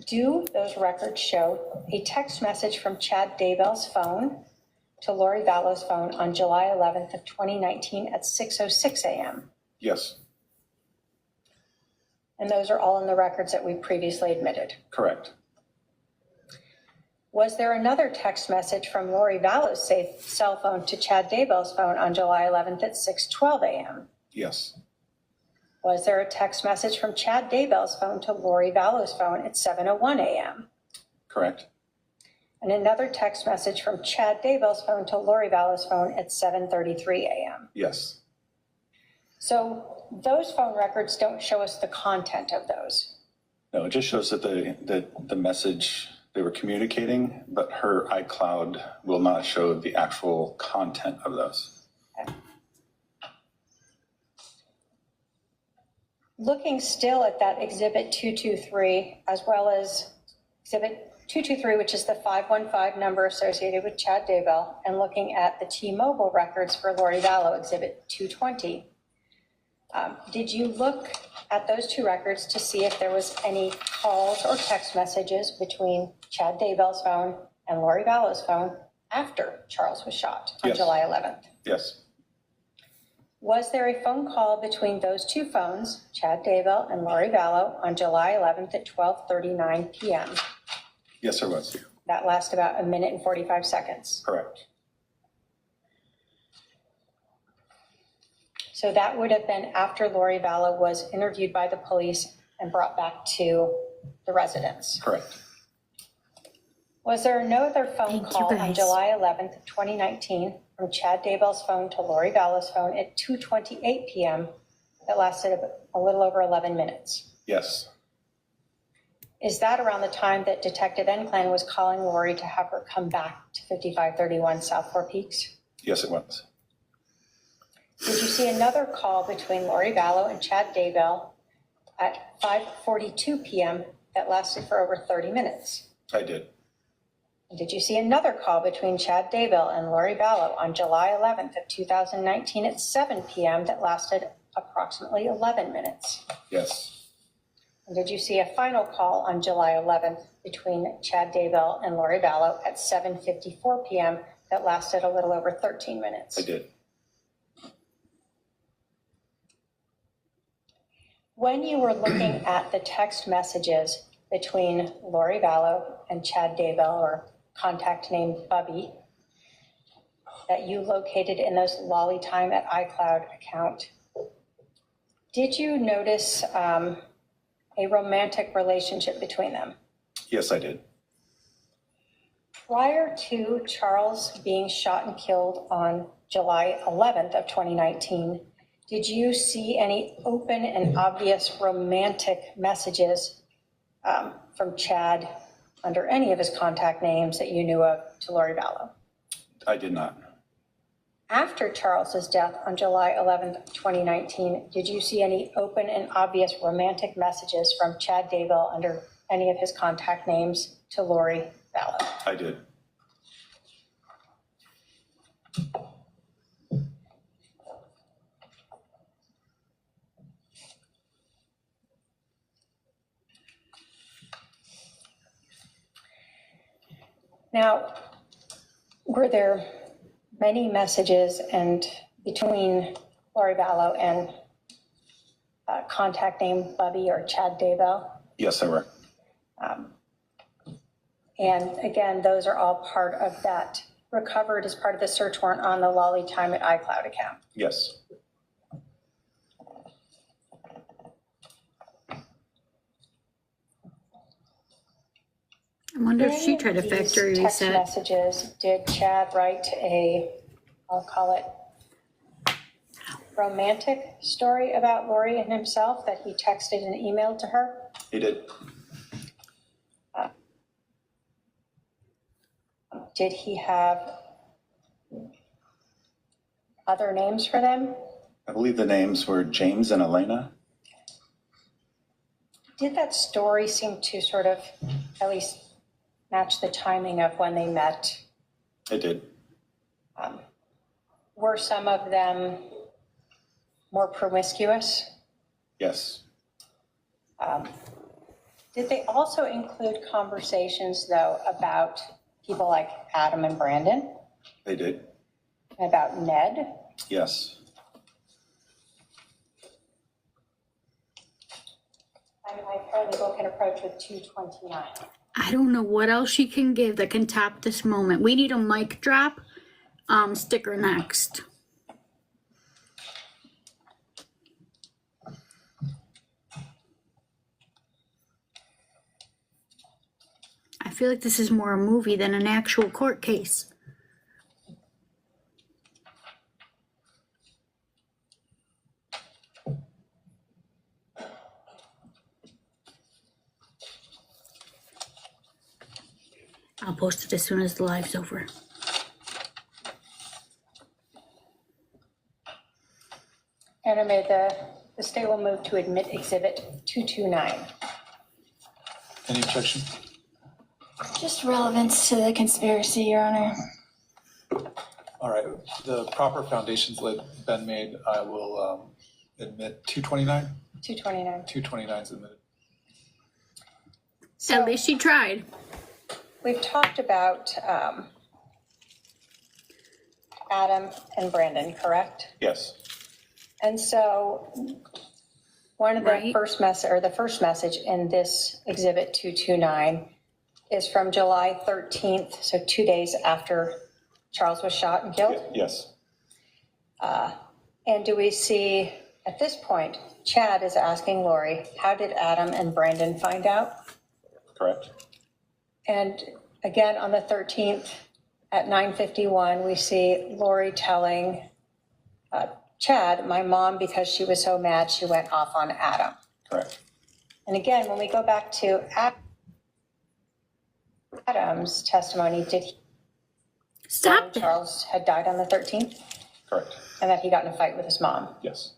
Do those records show a text message from Chad Daybell's phone to Lori Vallow's phone on July 11th of 2019 at 6:06 a.m.? Yes. And those are all in the records that we previously admitted. Correct. Was there another text message from Lori Vallow's cell phone to Chad Daybell's phone on July 11th at 6:12 a.m.? Yes. Was there a text message from Chad Daybell's phone to Lori Vallow's phone at 7:01 a.m.? Correct. And another text message from Chad Daybell's phone to Lori Vallow's phone at 7:33 a.m. Yes. So those phone records don't show us the content of those. No, it just shows that the message they were communicating, but her iCloud will not show the actual content of those. Okay. Looking still at that Exhibit 223, as well as Exhibit 223, which is the 515 number associated with Chad Daybell, and looking at the T-Mobile records for Lori Vallow, Exhibit 220. Did you look at those two records to see if there was any calls or text messages between Chad Daybell's phone and Lori Vallow's phone after Charles was shot on Yes. July 11th? Yes. Was there a phone call between those two phones, Chad Daybell and Lori Vallow, on July 11th at 12:39 p.m.? Yes, there was. That lasted about 1 minute and 45 seconds. Correct. So that would have been after Lori Vallow was interviewed by the police and brought back to the residence. Correct. Was there no other phone Thank you, call on guys. July 11th, 2019 from Chad Daybell's phone to Lori Vallow's phone at 2:28 p.m. that lasted a little over 11 minutes? Yes. Is that around the time that Detective Enclan was calling Lori to have her come back to 5531 South Four Peaks? Yes, it was. Did you see another call between Lori Vallow and Chad Daybell at 5:42 p.m. that lasted for over 30 minutes? I did. And did you see another call between Chad Daybell and Lori Vallow on July 11th of 2019 at 7 p.m. that lasted approximately 11 minutes? Yes. And did you see a final call on July 11th between Chad Daybell and Lori Vallow at 7:54 p.m. that lasted a little over 13 minutes? I did. When you were looking at the text messages between Lori Vallow and Chad Daybell, or contact name Bubby, that you located in those Lolly Time at iCloud account, did you notice a romantic relationship between them? Yes, I did. Prior to Charles being shot and killed on July 11th of 2019, did you see any open and obvious romantic messages from Chad under any of his contact names that you knew of to Lori Vallow? I did not. After Charles's death on July 11th, 2019, did you see any open and obvious romantic messages from Chad Daybell under any of his contact names to Lori ballot? I did. Now, were there many messages and between Lori Vallow and contact name Bubby or Chad Daybell? Yes, there were. And again, those are all part of that, recovered as part of the search warrant on the Lolly Time at iCloud account. Yes. I wonder if she In tried to these factory text reset. messages, did Chad write I'll call it, romantic story about Lori and himself that he texted and emailed to her? He did. Did he have other names for them? I believe the names were James and Elena. Did that story seem to sort of at least match the timing of when they met? It did. Were some of them more promiscuous? Yes. Did they also include conversations, though, about people like Adam and Brandon, They did. and about Ned? Yes. I apparently book an approach with 229. I don't know what else she can give that can top this moment. We need a mic drop sticker next. I feel like this is more a movie than an actual court case. I'll post it as soon as the live's over. And I made the state will move to admit exhibit 229. Any objection? Just relevance to the conspiracy, Your Honor. All right, the proper foundations been made. I will admit 229. 229. 229 is admitted. So At least she tried. we've talked about Adam and Brandon, correct? Yes. And so one of the Right. first message in this exhibit 229 is from July 13th, so 2 days after Charles was shot and killed. Yes. And do we see, at this point, Chad is asking Lori, how did Adam and Brandon find out? Correct. And again, on the 13th at 9:51, we see Lori telling Chad, my mom, because she was so mad, she went off on Adam. Correct. And again, when we go back to Adam's testimony, did he Stop say it. Charles had died on the 13th Correct. and that he got in a fight with his mom? Yes.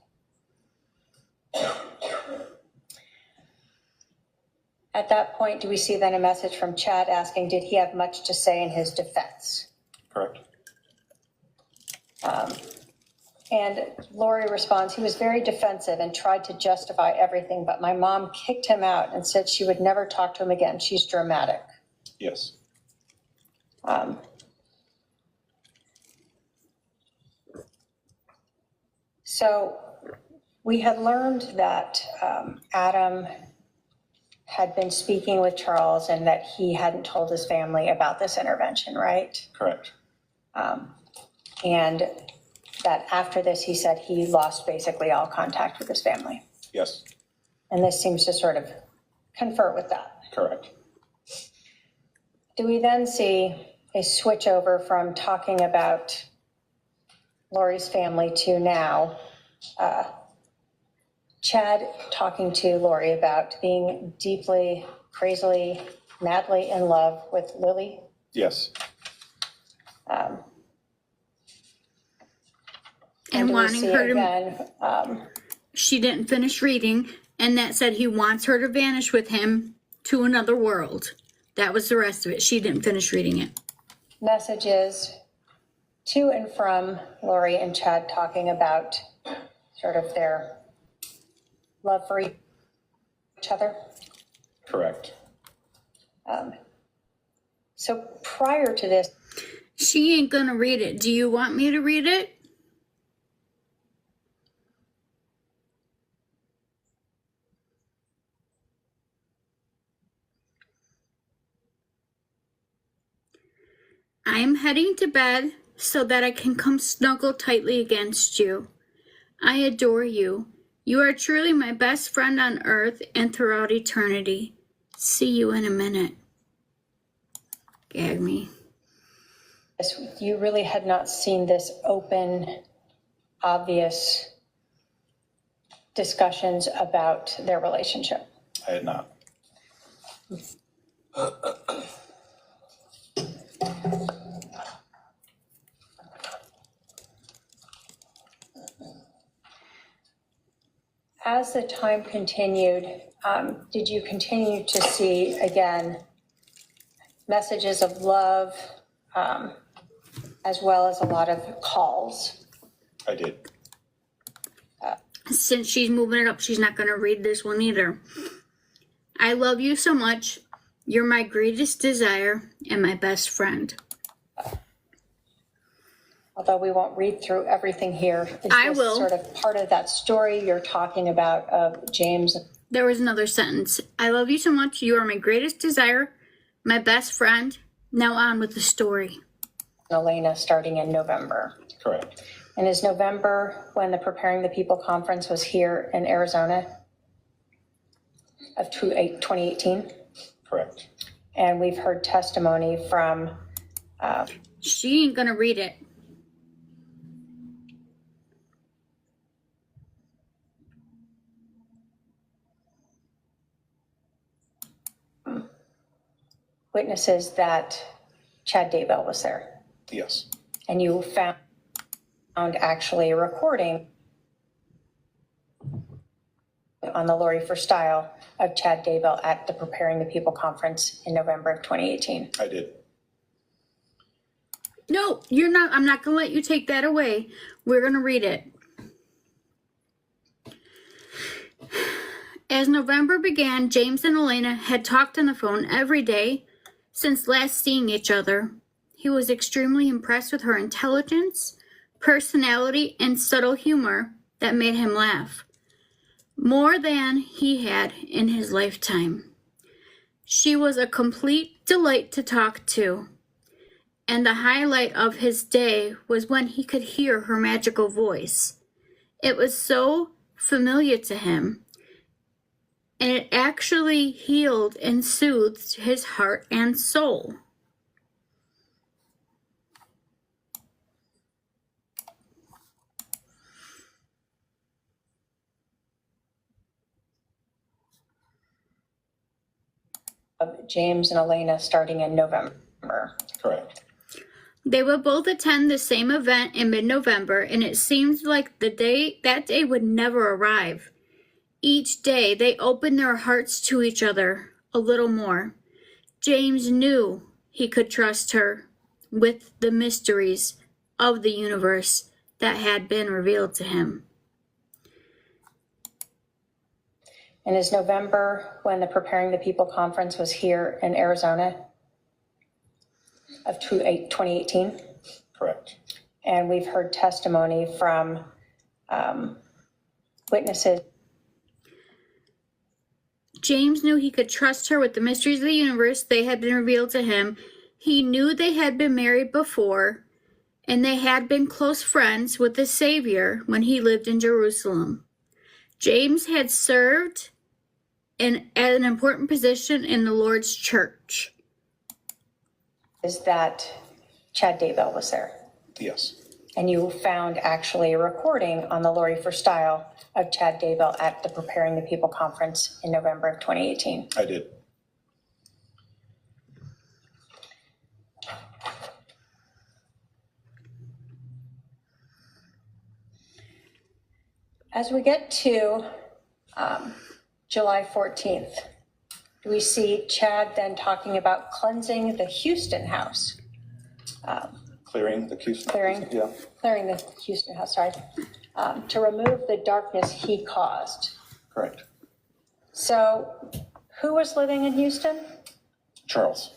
At that point, do we see then a message from Chad asking, did he have much to say in his defense? Correct. And Lori responds, he was very defensive and tried to justify everything, but my mom kicked him out and said she would never talk to him again. She's dramatic. Yes. So we had learned that Adam had been speaking with Charles and that he hadn't told his family about this intervention, right? Correct. And that after this, he said he lost basically all contact with his family. Yes. And this seems to sort of confer with that. Correct. Do we then see a switch over from talking about Lori's family to now Chad talking to Lori about being deeply, crazily, madly in love with Lily? Yes. And do we wanting see her to, again, she didn't finish reading, and that said he wants her to vanish with him to another world. That was the rest of it. She didn't finish reading it. Messages to and from Lori and Chad talking about sort of their love for each other. Correct. So prior to this, She ain't gonna read it. Do you want me to read it? I am heading to bed so that I can come snuggle tightly against you. I adore you. You are truly my best friend on earth and throughout eternity. See you in a minute. Gag me. you really had not seen this open, obvious discussions about their relationship. I had not. As the time continued, did you continue to see, again, messages of love, as well as a lot of calls? I did. Since she's moving it up, she's not going to read this one either. I love you so much. You're my greatest desire and my best friend. Although we won't read through everything here. Is I this will. sort of part of that story you're talking about of James There was another sentence. I love you so much. You are my greatest desire, my best friend. Now on with the story. and Elena starting in November? Correct. And is November when the Preparing the People conference was here in Arizona of 2018? Correct. And we've heard testimony from She ain't going to read it. witnesses that Chad Daybell was there. Yes. And you found actually a recording on the Lori for Style of Chad Daybell at the Preparing the People conference in November of 2018. I did. No, you're not. I'm not going to let you take that away. We're going to read it. As November began, James and Elena had talked on the phone every day since last seeing each other. He was extremely impressed with her intelligence, personality, and subtle humor that made him laugh, more than he had in his lifetime. She was a complete delight to talk to, and the highlight of his day was when he could hear her magical voice. It was so familiar to him, and it actually healed and soothed his heart and soul. Of James and Elena starting in November. Correct. They would both attend the same event in mid-November, and it seemed like that day would never arrive. Each day, they opened their hearts to each other a little more. James knew he could trust her with the mysteries of the universe that had been revealed to him. And is November when the Preparing the People conference was here in Arizona of 2018? Correct. And we've heard testimony from witnesses. James knew he could trust her with the mysteries of the universe. They had been revealed to him. He knew they had been married before, and they had been close friends with the Savior when he lived in Jerusalem. James had served at an important position in the Lord's church. Is that Chad Daybell was there. Yes. And you found actually a recording on the Lori for Style of Chad Daybell at the Preparing the People conference in November of 2018. I did. As we get to July 14th, we see Chad then talking about cleansing the Houston house. Clearing the Houston. Clearing. Yeah, Clearing the Houston house, sorry, to remove the darkness he caused. correct. So who was living in Houston? Charles.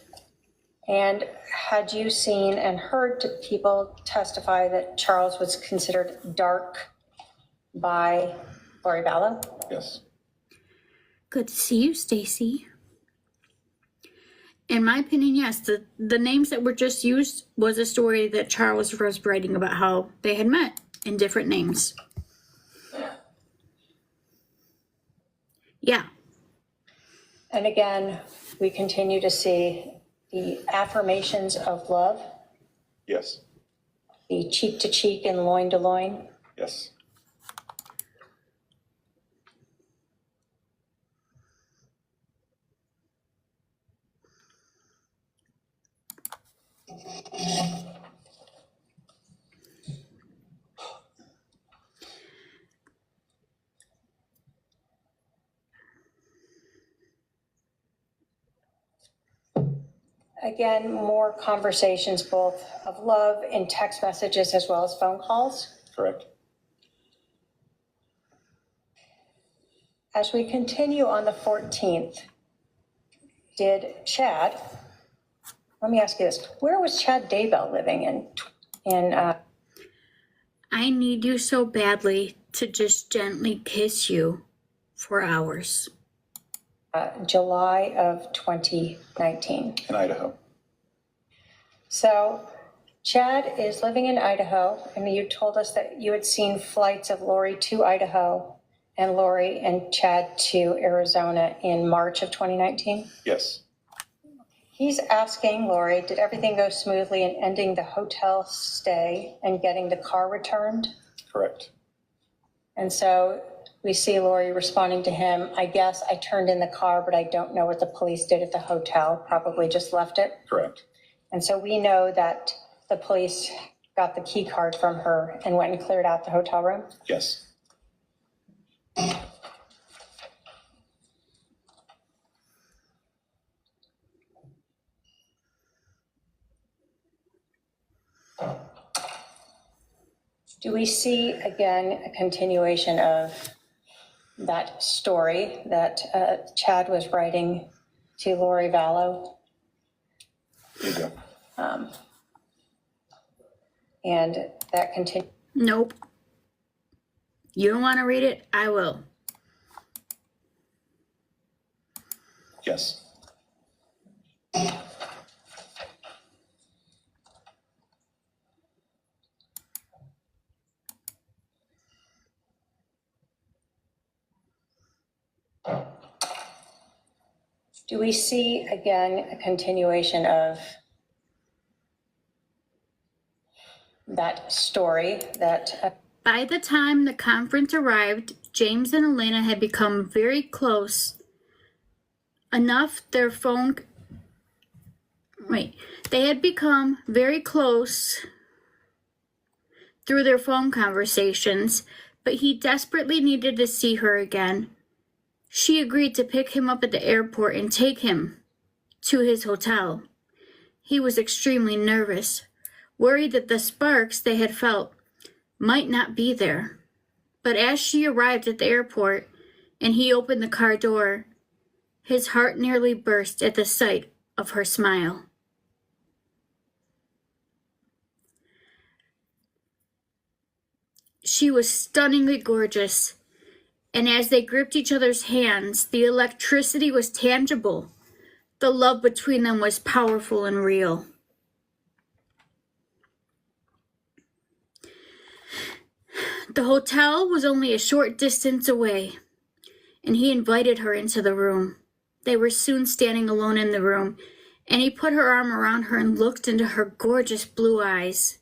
And had you seen and heard people testify that Charles was considered dark by Lori Vallow? Yes. Good to see you, Stacy. In my opinion, yes, the names that were just used was a story that Charles was writing about how they had met in different names. Yeah. And again, we continue to see the affirmations of love, Yes. the cheek to cheek and loin to loin. Yes. Again, more conversations, both of love in text messages as well as phone calls. Correct. As we continue on the 14th, did Chad, let me ask you this, where was Chad Daybell living in I need you so badly to just gently kiss you for hours. July of 2019? In Idaho. So Chad is living in Idaho, and you told us that you had seen flights of Lori to Idaho and Lori and Chad to Arizona in March of 2019. Yes. He's asking Lori, did everything go smoothly in ending the hotel stay and getting the car returned? Correct. And so we see Lori responding to him, I guess I turned in the car, but I don't know what the police did at the hotel, probably just left it. Correct. And so we know that the police got the key card from her and went and cleared out the hotel room. Yes. Do we see, again, a continuation of that story that Chad was writing to Lori Vallow? You go. And that continues. Nope. You don't want to read it? I will. Yes. Do we see, again, a continuation of that story that By the time the conference arrived, James and Elena had become very close enough they had become very close through their phone conversations, but he desperately needed to see her again. She agreed to pick him up at the airport and take him to his hotel. He was extremely nervous, worried that the sparks they had felt might not be there. But as she arrived at the airport and he opened the car door, his heart nearly burst at the sight of her smile. She was stunningly gorgeous, and as they gripped each other's hands, the electricity was tangible. The love between them was powerful and real. The hotel was only a short distance away, and he invited her into the room. They were soon standing alone in the room, and he put her arm around her and looked into her gorgeous blue eyes.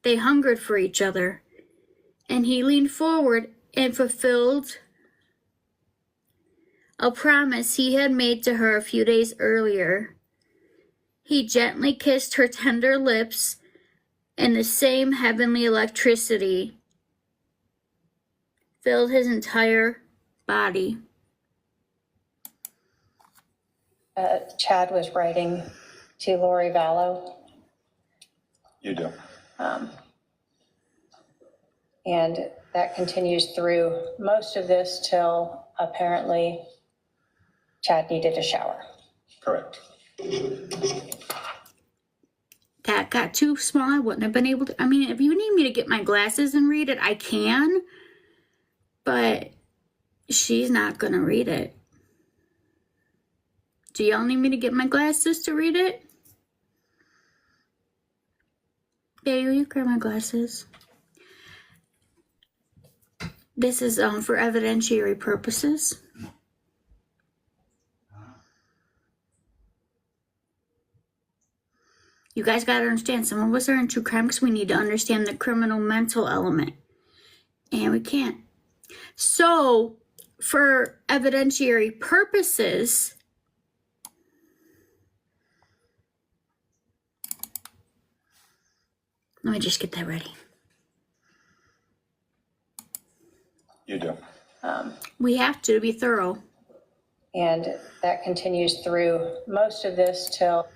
They hungered for each other, and he leaned forward and fulfilled a promise he had made to her a few days earlier. He gently kissed her tender lips, and the same heavenly electricity filled his entire body. Chad was writing to Lori Vallow. You do. And that continues through most of this till apparently Chad needed a shower. Correct. That got too small. I wouldn't have been able to. I mean, if you need me to get my glasses and read it, I can. But she's not going to read it. Do y'all need me to get my glasses to read it? Babe, will you grab my glasses? This is for evidentiary purposes. You guys gotta understand, some of us are in true crime because we need to understand the criminal mental element. And we can't. So, for evidentiary purposes, let me just get that ready. You do. We have to be thorough. And that continues through most of this till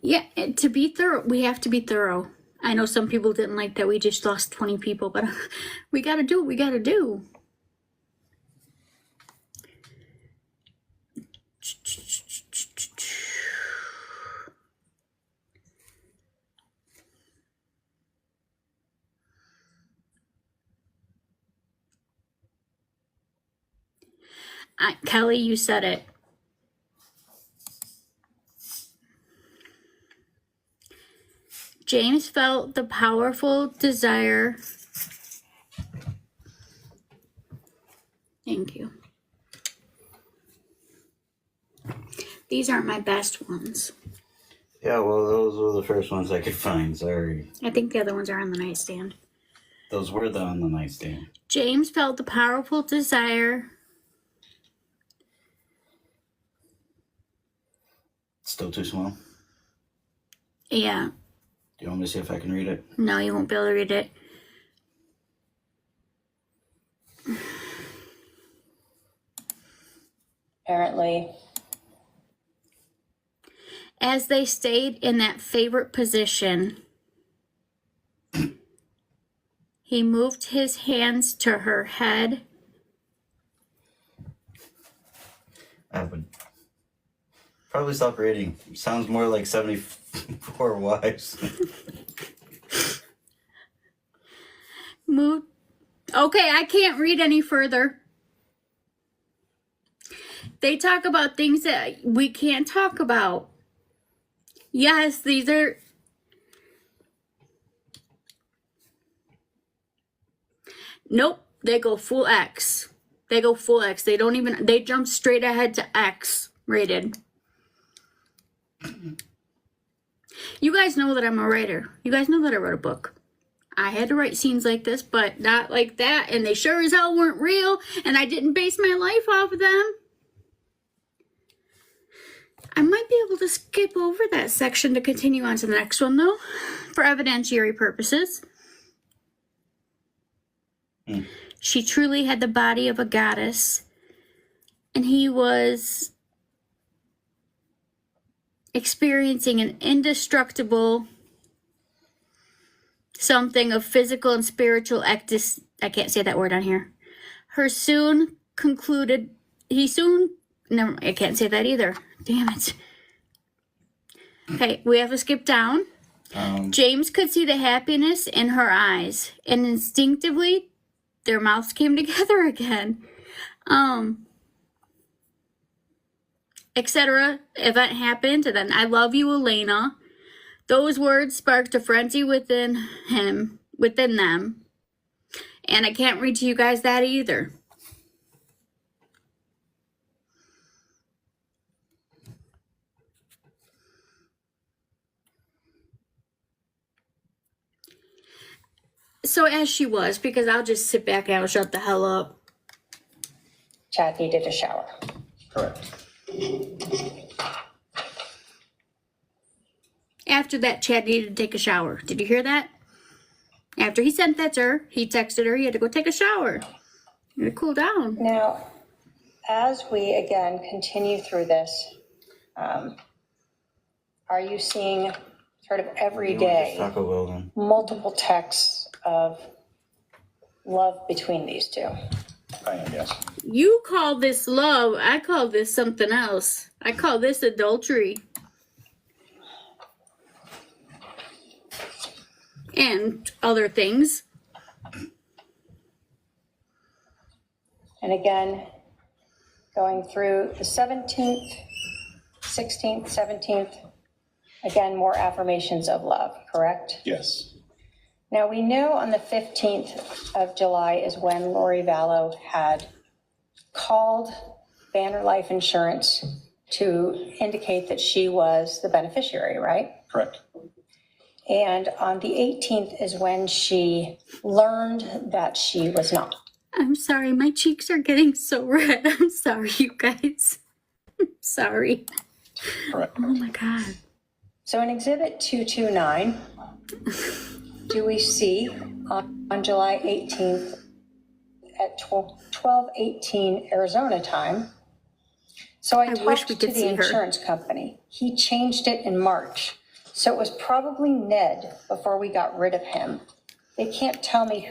Yeah, to be thorough, we have to be thorough. I know some people didn't like that we just lost 20 people, but we gotta do what we gotta do. Kelly, you said it. James felt the powerful desire. Thank you. These aren't my best ones. Yeah, well, those were the first ones I could find. Sorry. I think the other ones are on the nightstand. Those were on the nightstand. James felt the powerful desire. Still too small? Yeah. Do you want me to see if I can read it? No, you won't be able to read it. apparently. As they stayed in that favorite position, he moved his hands to her head. I would probably stop reading. Sounds more like 74 Wives. Moved. Okay, I can't read any further. They talk about things that we can't talk about. Yes, these are... Nope, they go full X. They go full X. They don't even... They jump straight ahead to X rated. You guys know that I'm a writer. You guys know that I wrote a book. I had to write scenes like this, but not like that. And they sure as hell weren't real. And I didn't base my life off of them. I might be able to skip over that section to continue on to the next one, though, for evidentiary purposes. She truly had the body of a goddess, and he was experiencing an indestructible something of physical and spiritual I can't say that word on here. I can't say that either. Damn it. Okay, we have to skip down. James could see the happiness in her eyes, and instinctively, their mouths came together again. Etc. Event happened, and then I love you, Elena. Those words sparked a frenzy within them. And I can't read to you guys that either. So as she was, because I'll just sit back and I'll shut the hell up. Chad needed a shower. Correct. After that, Chad needed to take a shower. Did you hear that? After he sent that to her, he texted her he had to go take a shower. He had to cool down. Now, as we again continue through this, are you seeing sort of every You want this day Taco Bell then? multiple texts of love between these two? I am, yes. You call this love. I call this something else. I call this adultery. And other things. And again, going through the 17th, 16th, 17th, again, more affirmations of love, correct? Yes. Now, we know on the 15th of July is when Lori Vallow had called Banner Life Insurance to indicate that she was the beneficiary, right? Correct. And on the 18th is when she learned that she was not. I'm sorry, my cheeks are getting so red. I'm sorry, you guys. I'm sorry. Correct. Oh my God. So in Exhibit 229, do we see on July 18th at 12:18 Arizona time? So I wish talked we to could the see her. insurance company. He changed it in March. So it was probably Ned before we got rid of him. They can't tell me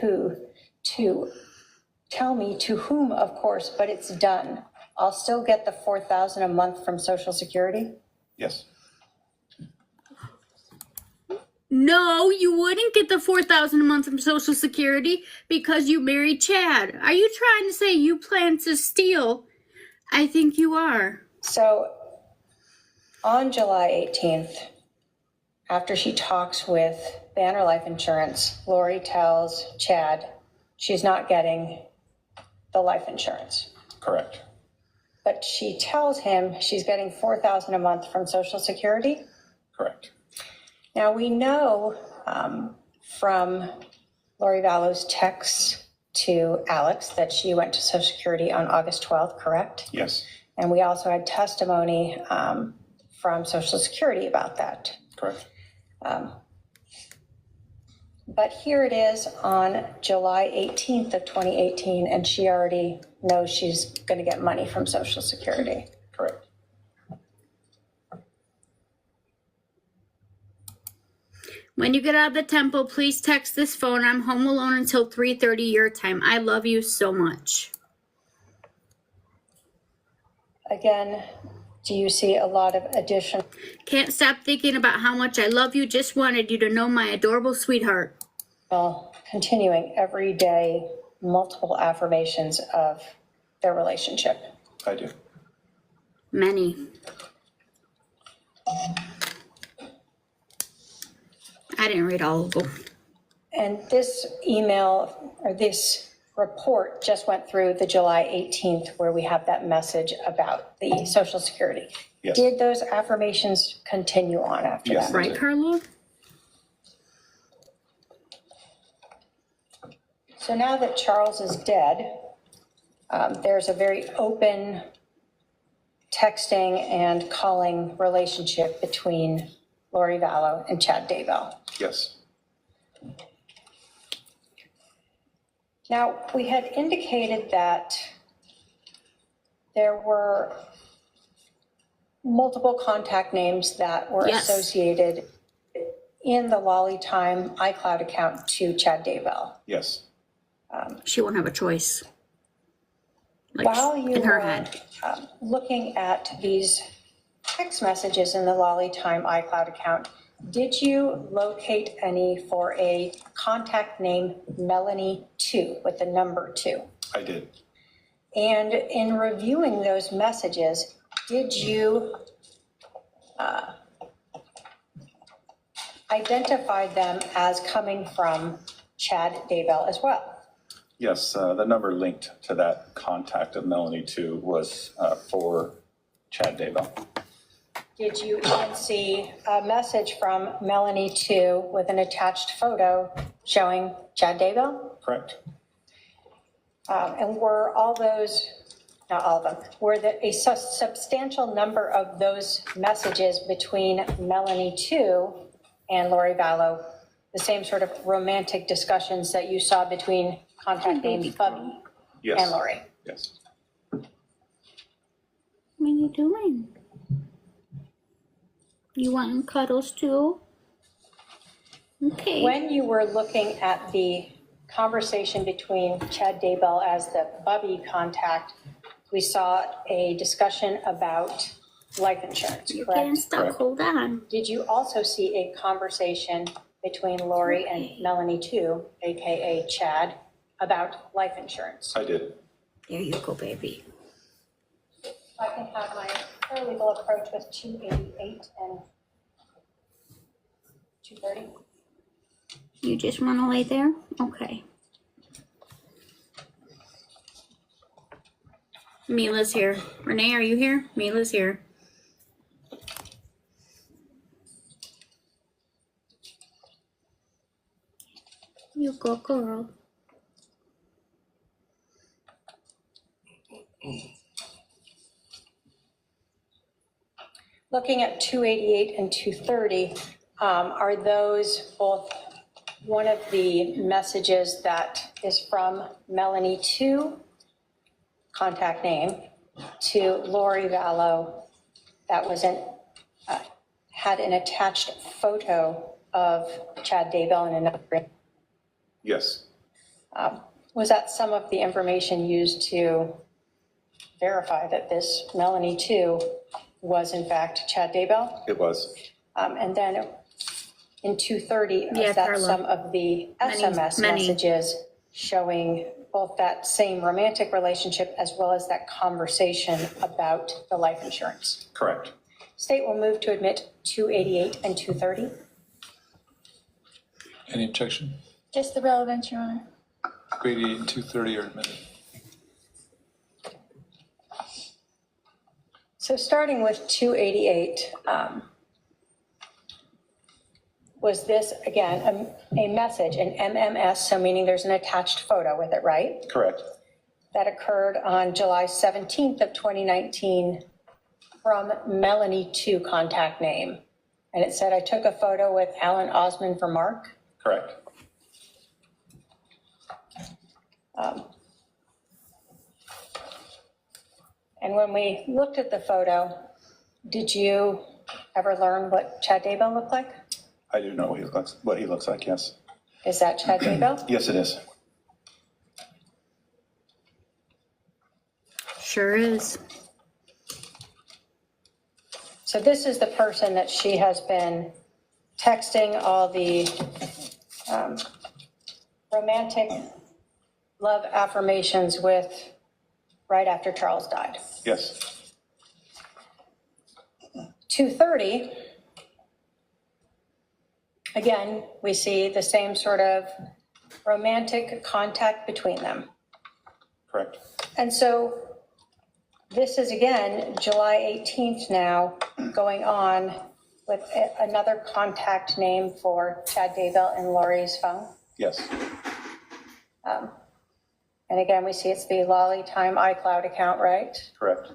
to whom, of course, but it's done. I'll still get the $4,000 a month from Social Security. Yes. No, you wouldn't get the $4,000 a month from Social Security because you married Chad. Are you trying to say you plan to steal? I think you are. So on July 18th, after she talks with Banner Life Insurance, Lori tells Chad she's not getting the life insurance. Correct. But she tells him she's getting $4,000 a month from Social Security. Correct. Now we know from Lori Vallow's text to Alex that she went to Social Security on August 12th, correct? Yes. And we also had testimony from Social Security about that. Correct. But here it is on July 18th of 2018, and she already knows she's going to get money from Social Security. Correct. When you get out of the temple, please text this phone. I'm home alone until 3:30 your time. I love you so much. Again, do you see a lot of additional Can't stop thinking about how much I love you. Just wanted you to know my adorable sweetheart. continuing every day, multiple affirmations of their relationship? I do. Many. I didn't read all of them. And this email or this report just went through the July 18th where we have that message about the Social Security. Yes. Did those affirmations continue on after Yes. that? Right, Carla? So now that Charles is dead, there's a very open texting and calling relationship between Lori Vallow and Chad Daybell. Yes. Now, we had indicated that there were multiple contact names that were Yes. associated in the Lolly Time iCloud account to Chad Daybell. Yes. She won't have a choice. Like, While you in her were head. looking at these text messages in the Lolly Time iCloud account, did you locate any for a contact name Melanie 2 with the number 2? I did. And in reviewing those messages, did you identify them as coming from Chad Daybell as well? Yes, the number linked to that contact of Melanie 2 was for Chad Daybell. Did you even see a message from Melanie 2 with an attached photo showing Chad Daybell? Correct. And were all those, not all of them, were there a substantial number of those messages between Melanie 2 and Lori Vallow the same sort of romantic discussions that you saw between contact names Bubby Yes. and Lori. Yes. What are you doing? You want cuddles too? Okay. When you were looking at the conversation between Chad Daybell as the Bubby contact, we saw a discussion about life insurance, You're getting correct? stuck. Correct. Hold on. Did you also see a conversation between Lori and Melanie too, AKA Chad, about life insurance? I did. There you go, baby. I can have my paralegal approach with 288 and 230. You just want to lay there? Okay. Mila's here. Renee, are you here? Mila's here. You go, girl. Looking at 288 and 230, are those both one of the messages that is from Melanie to contact name to Lori Vallow that was had an attached photo of Chad Daybell in another? Yes. Was that some of the information used to verify that this Melanie 2 was in fact Chad Daybell? It was. And then in 230, Yeah, is that Carla. some of the Many- SMS many. messages showing both that same romantic relationship as well as that conversation about the life insurance? Correct. State will move to admit 288 and 230. Any objection? Just the relevance, Your Honor. 288 and 230 are admitted. So starting with 288, was this, again, a message, an MMS, so meaning there's an attached photo with it, right? Correct. That occurred on July 17th of 2019 from Melanie 2 contact name. And it said, I took a photo with Alan Osmond for Mark. Correct. And when we looked at the photo, did you ever learn what Chad Daybell looked like? I do know what he looks like, yes. Is that Chad Daybell? Yes, it is. Sure is. So this is the person that she has been texting all the romantic love affirmations with right after Charles died. Yes. 230, again, we see the same sort of romantic contact between them. Correct. And so this is, again, July 18th now, going on with another contact name for Chad Daybell in Lori's phone. Yes. And again, we see it's the Lolly Time iCloud account, right? Correct.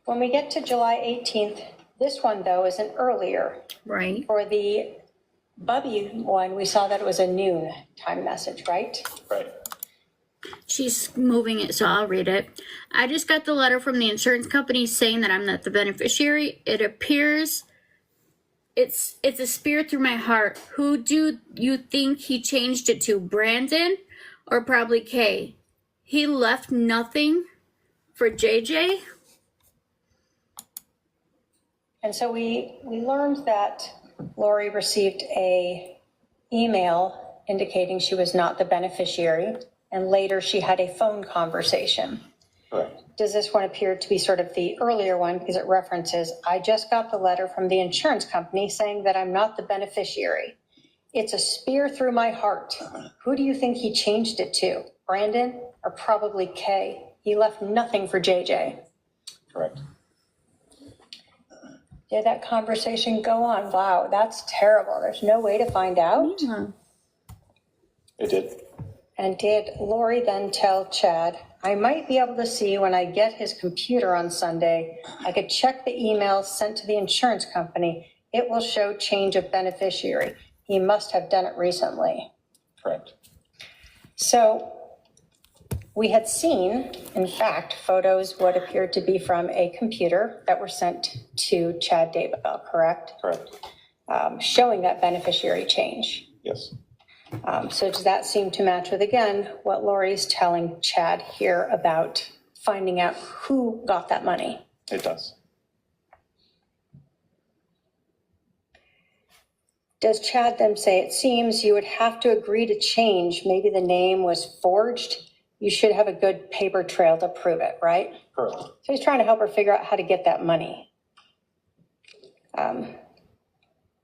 When we get to July 18th, this one, though, is an earlier. Right. For the Bubby one, we saw that it was a noon time message, right? Right. She's moving it, so I'll read it. I just got the letter from the insurance company saying that I'm not the beneficiary. It appears it's a spear through my heart. Who do you think he changed it to? Brandon or probably Kay? He left nothing for JJ? And so we learned that Lori received a email indicating she was not the beneficiary, and later she had a phone conversation. Correct. Does this one appear to be sort of the earlier one because it references, I just got the letter from the insurance company saying that I'm not the beneficiary. It's a spear through my heart. Who do you think he changed it to? Brandon or probably Kay? He left nothing for JJ. Correct. Did that conversation go on? Wow, that's terrible. There's no way to find out. Yeah. It did. And did Lori then tell Chad, I might be able to see when I get his computer on Sunday. I could check the emails sent to the insurance company. It will show change of beneficiary. He must have done it recently. Correct. So we had seen, in fact, photos what appeared to be from a computer that were sent to Chad Daybell, correct? Correct. Showing that beneficiary change. Yes. So does that seem to match with, again, what Lori's telling Chad here about finding out who got that money? It does. Does Chad then say, it seems you would have to agree to change, maybe the name was forged? You should have a good paper trail to prove it, right? Correct. So he's trying to help her figure out how to get that money.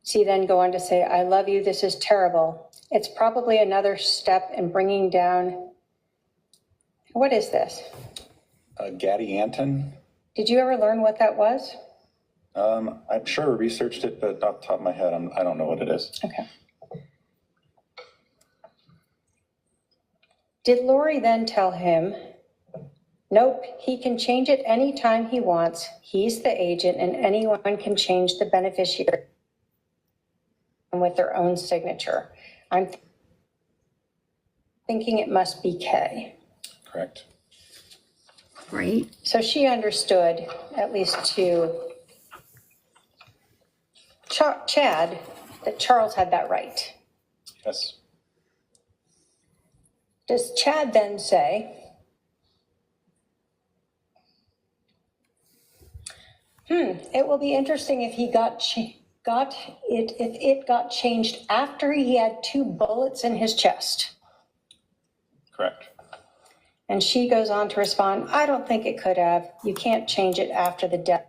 She then go on to say, I love you, this is terrible. It's probably another step in bringing down, what is this? Gaddy Anton. Did you ever learn what that was? I'm sure I researched it, but off the top of my head, I don't know what it is. Okay. Did Lori then tell him, nope, he can change it anytime he wants. He's the agent and anyone can change the beneficiary with their own signature. I'm thinking it must be Kay. Correct. Right? So she understood, at least to Chad, that Charles had that right. Yes. Does Chad then say, it will be interesting if he got changed after he had 2 bullets in his chest. Correct. And she goes on to respond, I don't think it could have. You can't change it after the death.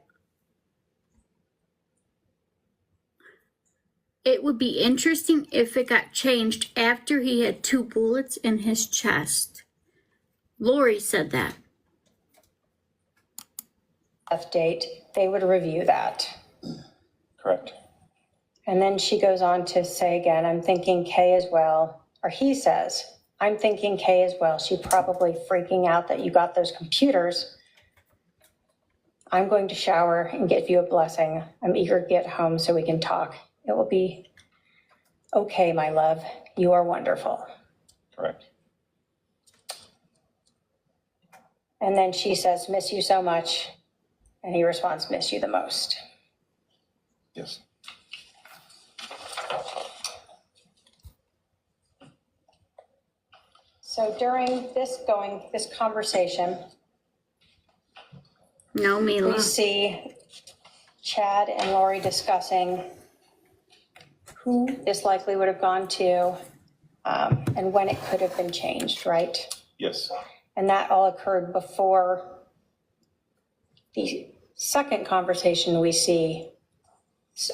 It would be interesting if it got changed after he had 2 bullets in his chest. Lori said that. Death date, they would review that. Correct. And then she goes on to say again, I'm thinking Kay as well. Or he says, I'm thinking Kay as well. She probably freaking out that you got those computers. I'm going to shower and give you a blessing. I'm eager to get home so we can talk. It will be okay, my love. You are wonderful. Correct. And then she says, miss you so much. And he responds, miss you the most. Yes. So during this conversation, No, Mila. we see Chad and Lori discussing who this likely would have gone to and when it could have been changed, right? Yes. And that all occurred before the second conversation we see,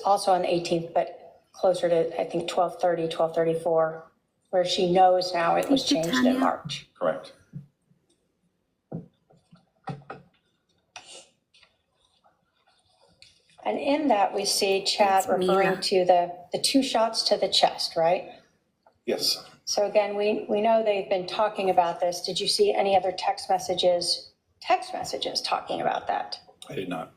also on the 18th, but closer to, I think, 12:30, 12:34, where she knows now it was Thank you, changed Tanya. in March. Correct. And in that, we see Chad That's Mia. referring to the 2 shots to the chest, right? Yes. So again, we know they've been talking about this. Did you see any other text messages talking about that? I did not.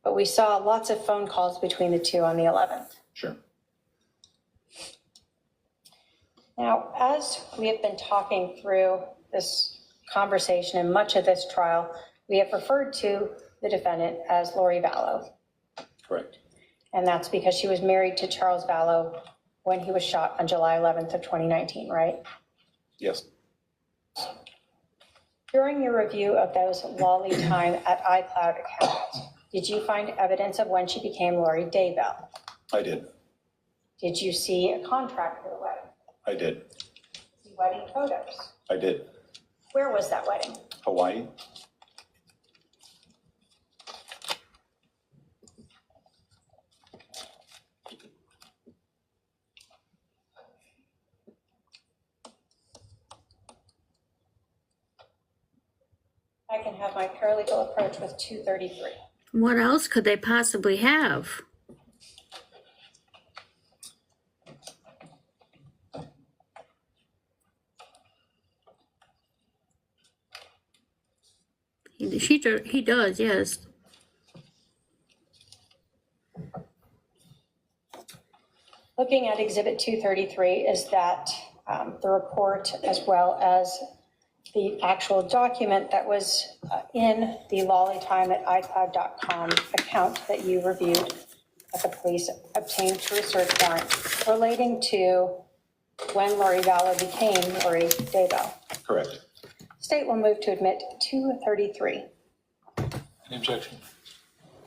But we saw lots of phone calls between the 2 on the 11th. Sure. Now, as we have been talking through this conversation and much of this trial, we have referred to the defendant as Lori Vallow. Correct. And that's because she was married to Charles Vallow when he was shot on July 11th of 2019, right? Yes. During your review of those Lolly time at iCloud accounts, did you find evidence of when she became Lori Daybell? I did. Did you see a contract for the wedding? I did. See wedding photos? I did. Where was that wedding? Hawaii. I can have my paralegal approach with 233. What else could they possibly have? He does, yes. Looking at Exhibit 233 is that the report as well as the actual document that was in the lollytime@icloud.com account that you reviewed that the police obtained through a search warrant relating to when Lori Vallow became Lori Daybell. Correct. State will move to admit 233. Any objection?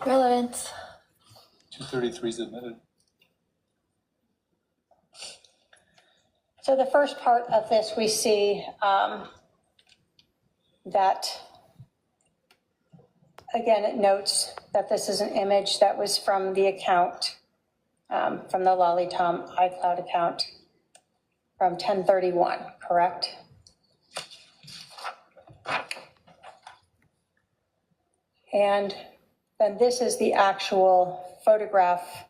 Relevance. 233 is admitted. So the first part of this, we see that, again, it notes that this is an image that was from the account, from the Lollytom iCloud account from 10/31, correct? And then this is the actual photograph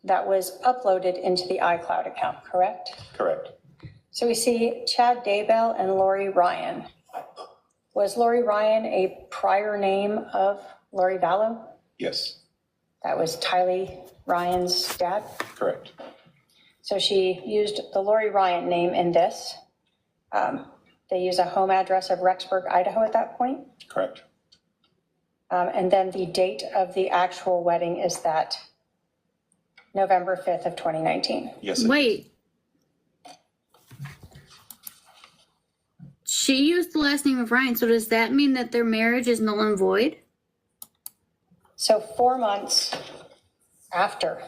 that was uploaded into the iCloud account, correct? Correct. So we see Chad Daybell and Lori Ryan. Was Lori Ryan a prior name of Lori Vallow? Yes. That was Tylee Ryan's dad? Correct. So she used the Lori Ryan name in this. They use a home address of Rexburg, Idaho at that point. Correct. And then the date of the actual wedding is that November 5th of 2019. Yes. it is. Wait. She used the last name of Ryan, so does that mean that their marriage is null and void? So 4 months after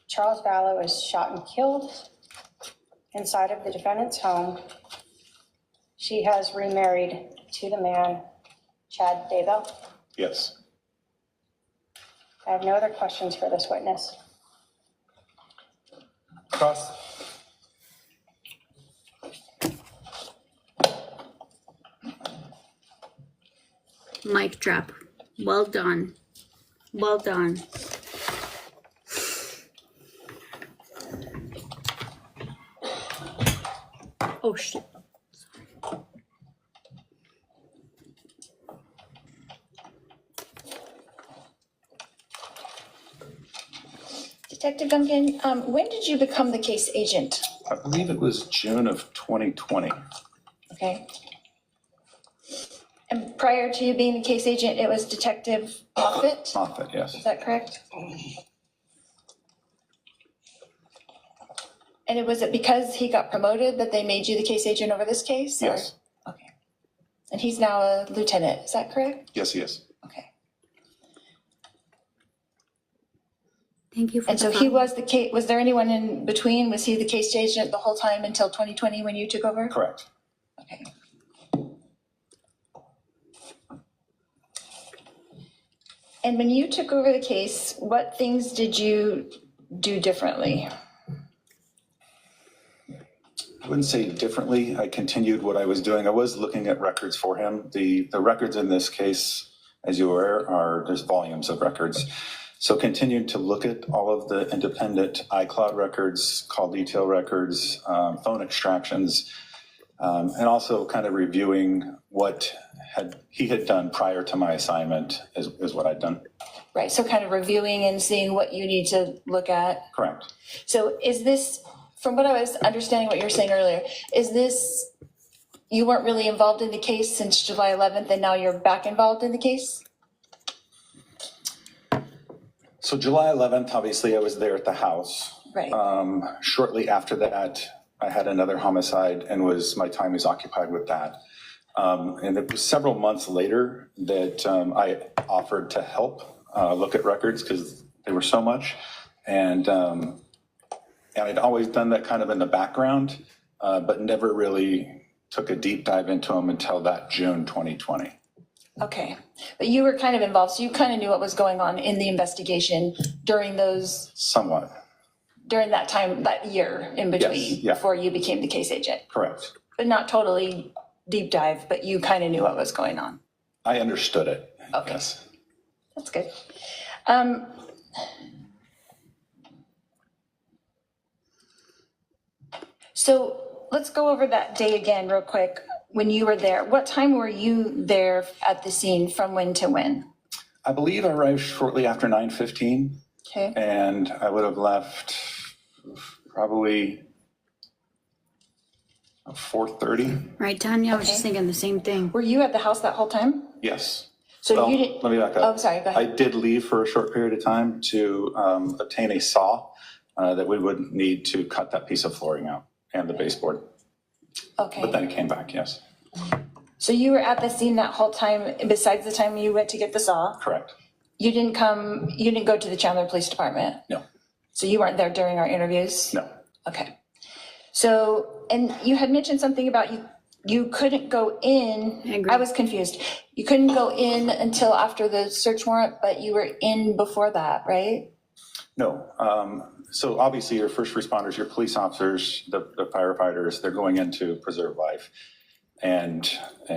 Charles Vallow is shot and killed inside of the defendant's home, she has remarried to the man, Chad Daybell. Yes. I have no other questions for this witness. Cross. Mic drop. Well done. Well done. Oh, shit. Detective Duncan, when did you become the case agent? I believe it was June of 2020. Okay. And prior to you being the case agent, it was Detective Moffett? Moffett, yes. Is that correct? And was it because he got promoted that they made you the case agent over this case? or- Yes. Okay. And he's now a lieutenant, is that correct? Yes, he is. Okay. Thank you for And the so he follow. was the case, was there anyone in between? Was he the case agent the whole time until 2020 when you took over? Correct. Okay. And when you took over the case, what things did you do differently? I wouldn't say differently. I continued what I was doing. I was looking at records for him. The records in this case, as you are, there's volumes of records. So continued to look at all of the independent iCloud records, call detail records, phone extractions, and also kind of reviewing what he had done prior to my assignment is what I'd done. Right, so kind of reviewing and seeing what you need to look at. Correct. So is this, from what I was understanding what you were saying earlier, is this, you weren't really involved in the case since July 11th and now you're back involved in the case? So July 11th, obviously I was there at the house. Right. Shortly after that, I had another homicide and my time was occupied with that. And it was several months later that I offered to help look at records because they were so much. And I'd always done that kind of in the background, but never really took a deep dive into them until that June 2020. Okay, but you were kind of involved, so you kind of knew what was going on in the investigation during Somewhat. during that time, that year in between, Yes, yeah. before you became the case agent. Correct. But not totally deep dive, but you kind of knew what was going on. I understood it. Okay. Yes. That's good. So let's go over that day again real quick. when you were there, what time were you there at the scene, from when to when? I believe I arrived shortly after 9:15, Okay. and I would have left probably 4:30. Right, Tanya? I was Okay. just thinking the same thing. Were you at the house that whole time? Yes. So Well, you didn't, let me back up. oh, sorry, go I ahead. did leave for a short period of time to obtain a saw that we would need to cut that piece of flooring out and the baseboard. But Okay. then it came back, yes. So you were at the scene that whole time, besides the time you went to get the saw? Correct. You didn't go to the Chandler Police Department? No. So you weren't there during our interviews? No. Okay. So, and you had mentioned something about you couldn't go in. I agree. I was confused. You couldn't go in until after the search warrant, but you were in before that, right? No. So obviously your first responders, your police officers, the firefighters, they're going in to preserve life and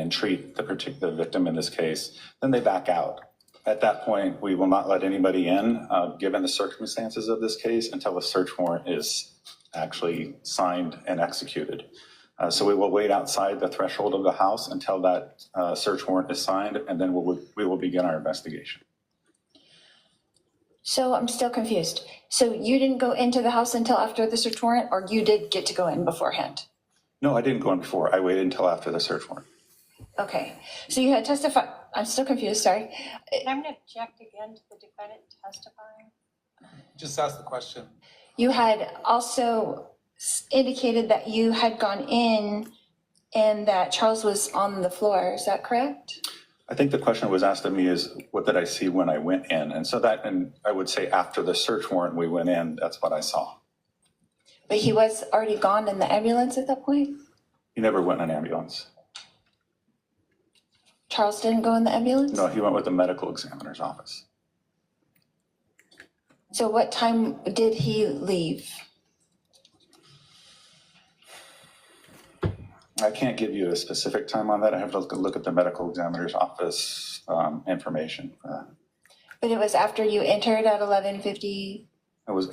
treat the particular victim in this case. Then they back out. At that point, we will not let anybody in, given the circumstances of this case, until the search warrant is actually signed and executed. So we will wait outside the threshold of the house until that search warrant is signed, and then we will begin our investigation. So I'm still confused. So you didn't go into the house until after the search warrant, or you did get to go in beforehand? No, I didn't go in before. I waited until after the search warrant. Okay. So you had testified, I'm still confused, sorry. I'm going to object again to the defendant testifying. Just ask the question. You had also indicated that you had gone in and that Charles was on the floor. Is that correct? I think the question was asked of me is, what did I see when I went in? And so that, and I would say after the search warrant we went in, that's what I saw. But he was already gone in the ambulance at that point? He never went in an ambulance. Charles didn't go in the ambulance? No, he went with the medical examiner's office. So what time did he leave? I can't give you a specific time on that. I have to look at the medical examiner's office information. But it was after you entered at 11:50?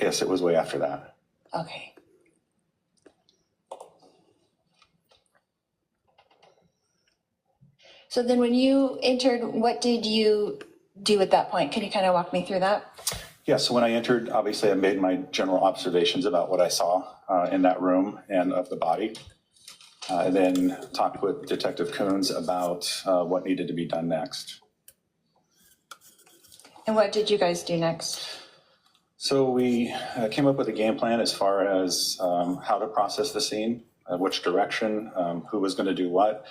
Yes, it was way after that. Okay. So then when you entered, what did you do at that point? Can you kind of walk me through that? Yeah, so when I entered, obviously I made my general observations about what I saw in that room and of the body. And then talked with Detective Coons about what needed to be done next. And what did you guys do next? So we came up with a game plan as far as how to process the scene, which direction, who was going to do what.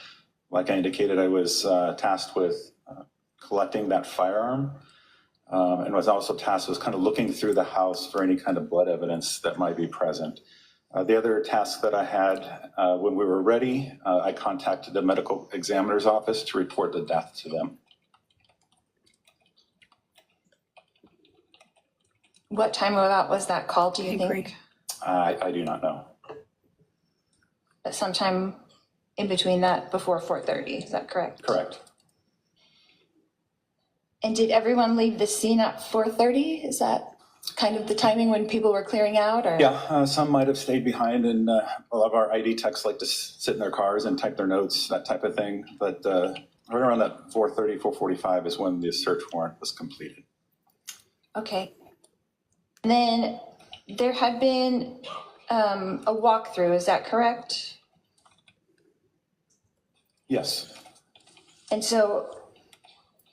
Like I indicated, I was tasked with collecting that firearm and was also tasked with kind of looking through the house for any kind of blood evidence that might be present. The other task that I had, when we were ready, I contacted the medical examiner's office to report the death to them. What time about was that call, do you think? I do not know. At sometime in between that, before 4:30, is that correct? Correct. And did everyone leave the scene at 4:30? Is that kind of the timing when people were clearing out, or? Yeah, some might have stayed behind, and a lot of our ID techs like to sit in their cars and type their notes, that type of thing. But right around that 4:30, 4:45 is when the search warrant was completed. Okay. And then there had been a walkthrough, is that correct? Yes. And so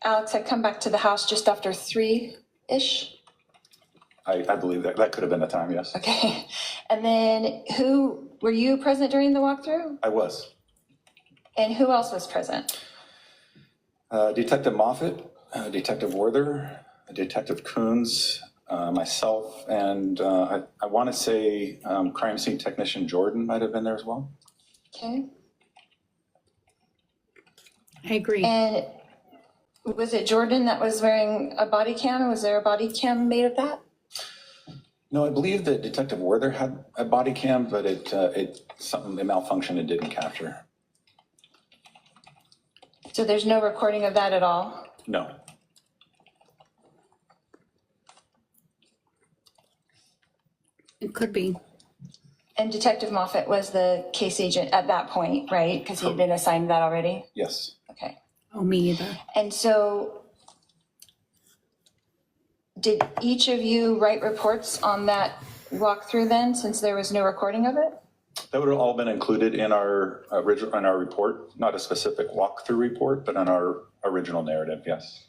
Alex had come back to the house just after 3-ish? I believe that could have been the time, yes. Okay. And then were you present during the walkthrough? I was. And who else was present? Detective Moffitt, Detective Werther, Detective Coons, myself, and I want to say crime scene technician Jordan might have been there as well. Okay. I agree. And was it Jordan that was wearing a body cam? Or was there a body cam made of that? No, I believe that Detective Werther had a body cam, but it malfunctioned and didn't capture. So there's no recording of that at all? No. It could be. And Detective Moffat was the case agent at that point, right? Because he had been assigned that already? Yes. Okay. Oh, me either. And so did each of you write reports on that walkthrough then, since there was no recording of it? That would have all been included in our original, in our report, not a specific walkthrough report, but on our original narrative, yes.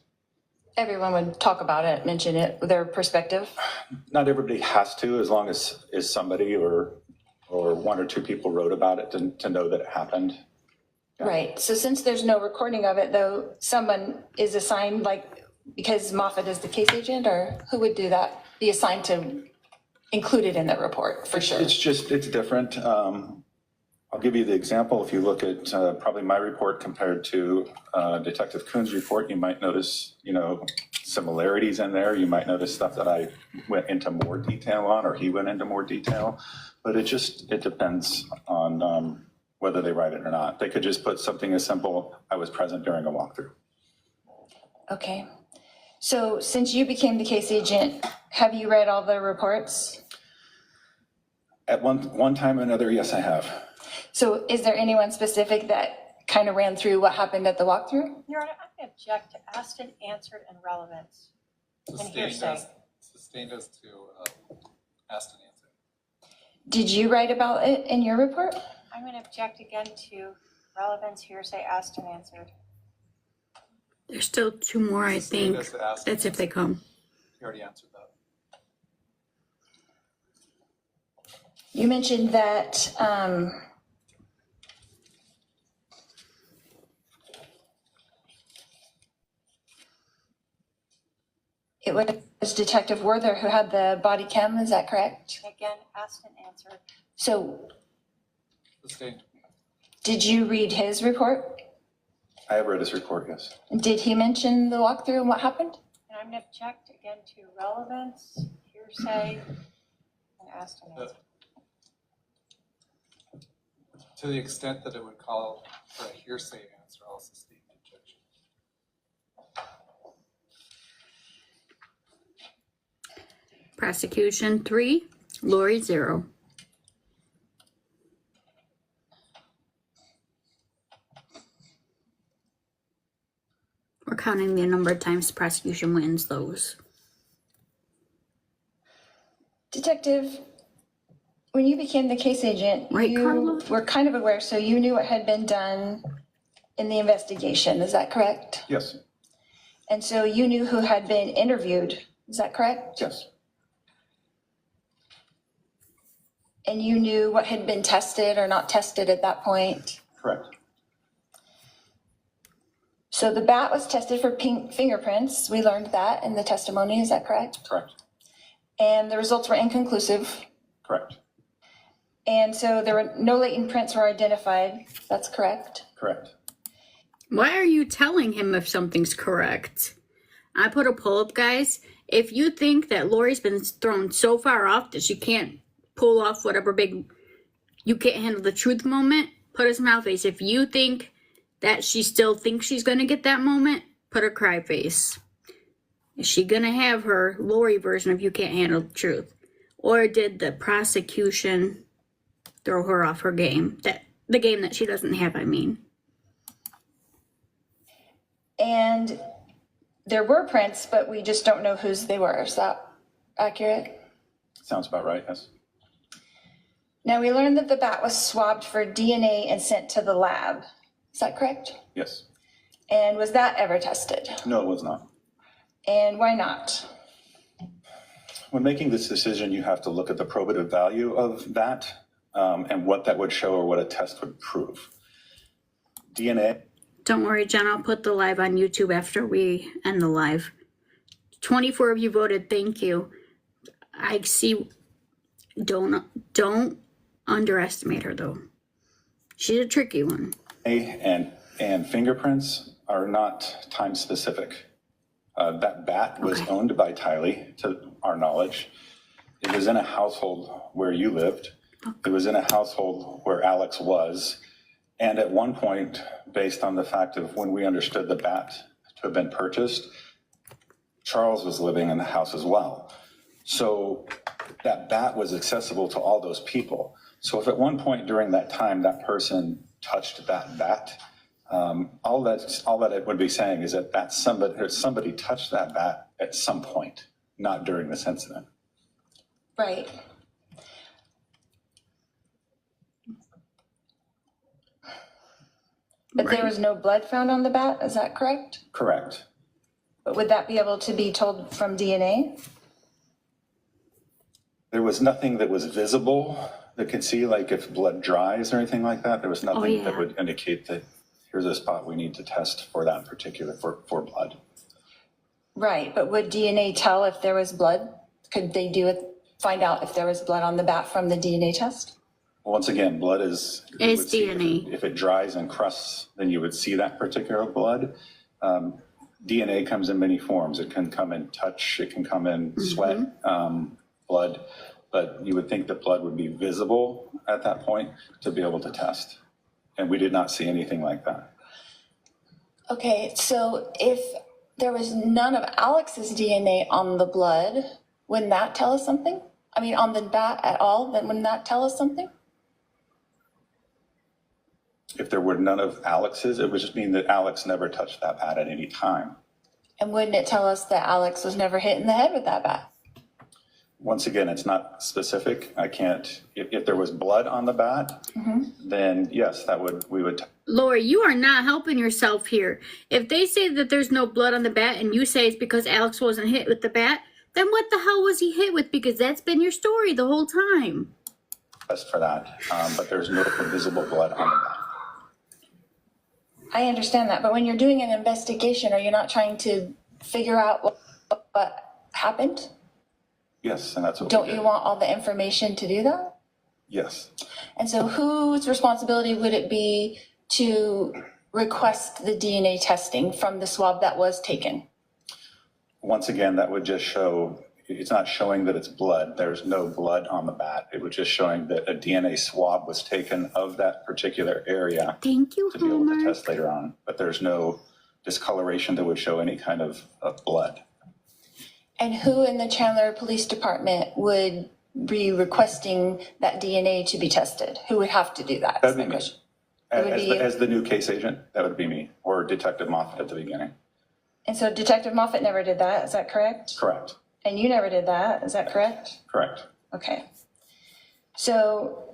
Everyone would talk about it, mention it, their perspective? Not everybody has to, as long as somebody or one or two people wrote about it to know that it happened. Yeah. Right, so since there's no recording of it, though, someone is assigned, like, because Moffat is the case agent, or who would do that? Be assigned to include it in the report, for sure? It's different. I'll give you the example. If you look at probably my report compared to Detective Kuhn's report, you might notice, similarities in there. You might notice stuff that I went into more detail on, or he went into more detail. But it depends on whether they write it or not. They could just put something as simple, I was present during a walkthrough. Okay. So since you became the case agent, have you read all the reports? At one time or another, yes, I have. So is there anyone specific that kind of ran through what happened at the walkthrough? Your Honor, I object to asked and answered and relevance. Sustained as to asked and answered. Did you write about it in your report? I'm going to object again to relevance, hearsay, asked and answered. There's still two more, I Sustained think. as to asked That's and if they come. You already answered that. You mentioned that it was Detective Werther who had the body cam, is that correct? Again, asked and answered. So Sustained. did you read his report? I have read his report, yes. Did he mention the walkthrough and what happened? And I'm going to object again to relevance, hearsay, and asked and answered. To the extent that it would call for a hearsay answer, I'll sustain the objection. Prosecution 3, Lori 0. We're counting the number of times prosecution wins those. Detective, when you became the case agent, Right, you Carla? were kind of aware, so you knew what had been done in the investigation, is that correct? Yes, And so you knew who had been interviewed, is that correct? yes, And you knew what had been tested or not tested at that point? correct. So the bat was tested for pink fingerprints, we learned that in the testimony, is that correct? Correct. And the results were inconclusive, Correct. and so there were no latent prints were identified, that's correct? Correct. Why are you telling him if something's correct? I put a poll up, guys. If you think that Lori's been thrown so far off that she can't pull off whatever big you can't handle the truth moment, put a smile face. If you think that she still thinks she's going to get that moment, put a cry face. Is she going to have her Lori version of you can't handle the truth? Or did the prosecution throw her off her game? The game that she doesn't have, I mean. And there were prints, but we just don't know whose they were, is that accurate? Sounds about right, yes. Now, we learned that the bat was swabbed for DNA and sent to the lab. Is that correct? Yes. And was that ever tested? No, it was not. And why not? When making this decision, you have to look at the probative value of that and what that would show or what a test would prove. DNA. Don't worry, Jen, I'll put the live on YouTube after we end the live. 24 of you voted, thank you. I see, don't underestimate her though. She's a tricky one. And fingerprints are not time specific. That bat was owned by Tylee, to our knowledge. It was in a household where you lived. It was in a household where Alex was. And at one point, based on the fact of when we understood the bat to have been purchased, Charles was living in the house as well. So that bat was accessible to all those people. So if at one point during that time that person touched that bat, all that it would be saying is that somebody touched that bat at some point, not during this incident. Right. But there was no blood found on the bat, is that correct? Correct. But would that be able to be told from DNA? There was nothing that was visible that could see, like if blood dries or anything like that. There was nothing that would indicate that here's a spot we need to test for that particular, for blood. Right, but would DNA tell if there was blood? Could they find out if there was blood on the bat from the DNA test? Once again, blood is DNA. If it dries and crusts, then you would see that particular blood. DNA comes in many forms. It can come in touch, it can come in sweat, blood, but you would think that blood would be visible at that point to be able to test. And we did not see anything like that. Okay, so if there was none of Alex's DNA on the blood, wouldn't that tell us something? I mean, on the bat at all, then wouldn't that tell us something? If there were none of Alex's, it would just mean that Alex never touched that bat at any time. And wouldn't it tell us that Alex was never hit in the head with that bat? Once again, it's not specific. I can't, if there was blood on the bat, then yes, we would. Lori, you are not helping yourself here. If they say that there's no blood on the bat and you say it's because Alex wasn't hit with the bat, then what the hell was he hit with? Because that's been your story the whole time. Test for that, but there's no visible blood on the bat. I understand that, but when you're doing an investigation, are you not trying to figure out what happened? Yes, and that's what Don't we did. you want all the information to do that? Yes. And so whose responsibility would it be to request the DNA testing from the swab that was taken? Once again, that would just show, it's not showing that it's blood. There's no blood on the bat. It was just showing that a DNA swab was taken of that particular area Thank you, to be able to Homer. test later on. But there's no discoloration that would show any kind of blood. And who in the Chandler Police Department would be requesting that DNA to be tested? Who would have to do that? That'd be me. Question. It would be you. As the new case agent, that would be me, or Detective Moffat at the beginning. And so Detective Moffat never did that, is that correct? Correct. And you never did that, is that correct? Correct. Okay. So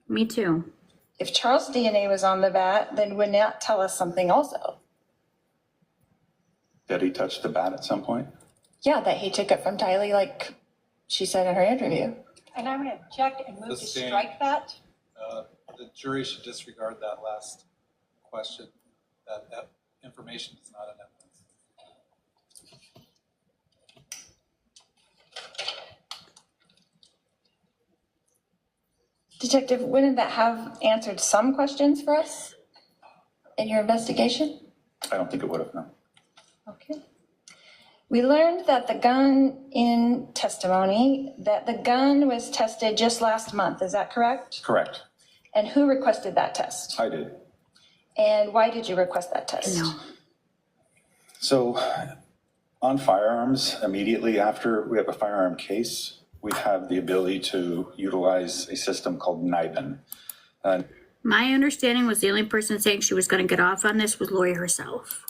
Me too. if Charles' DNA was on the bat, then wouldn't that tell us something also? Did he touch the bat at some point? Yeah, that he took it from Tylee, like she said in her interview. And I'm going to object and move to Sustained. strike that. The jury should disregard that last question, that information is not an evidence. Detective, wouldn't that have answered some questions for us in your investigation? I don't think it would have, no. Okay. We learned that the gun in testimony, that the gun was tested just last month, is that correct? Correct. And who requested that test? I did. And why did you request that test? No. So on firearms, immediately after we have a firearm case, we have the ability to utilize a system called NIBIN. My understanding was the only person saying she was going to get off on this was Lori herself.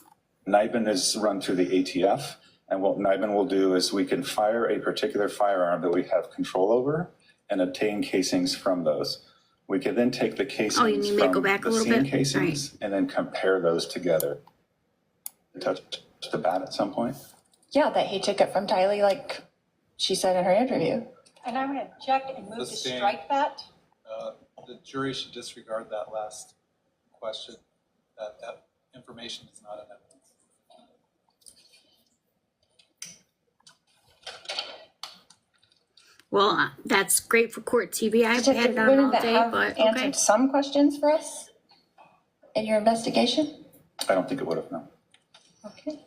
NIBIN is run through the ATF, and what NIBIN will do is we can fire a particular firearm that we have control over and obtain casings from those. We can then take the casings Oh, you need me to go from back a the little scene bit? casings and then compare those together. Touch the bat at some point? Yeah, that he took it from Tylee, like she said in her interview. And I'm going to object and move to Sustained. strike that. The jury should disregard that last question, that information is not an evidence. Well, that's great for court TV. I've had Detective, it on wouldn't all that day, have but answered okay. some questions for us in your investigation? I don't think it would have, no. Okay.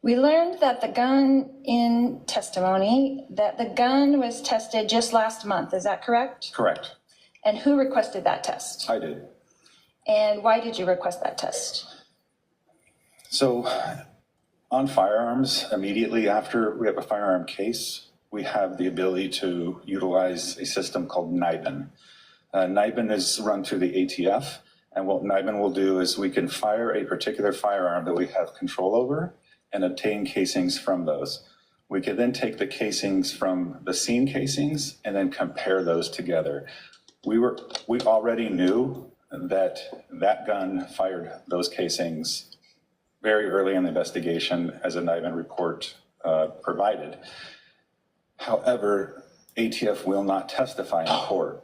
We learned that the gun in testimony, that the gun was tested just last month, is that correct? Correct. And who requested that test? I did. And why did you request that test? So on firearms, immediately after we have a firearm case, we have the ability to utilize a system called NIBIN. NIBIN is run through the ATF, and what NIBIN will do is we can fire a particular firearm that we have control over and obtain casings from those. We could then take the casings from the scene casings and then compare those together. We already knew that that gun fired those casings very early in the investigation, as a NIBIN report provided. However, ATF will not testify in court.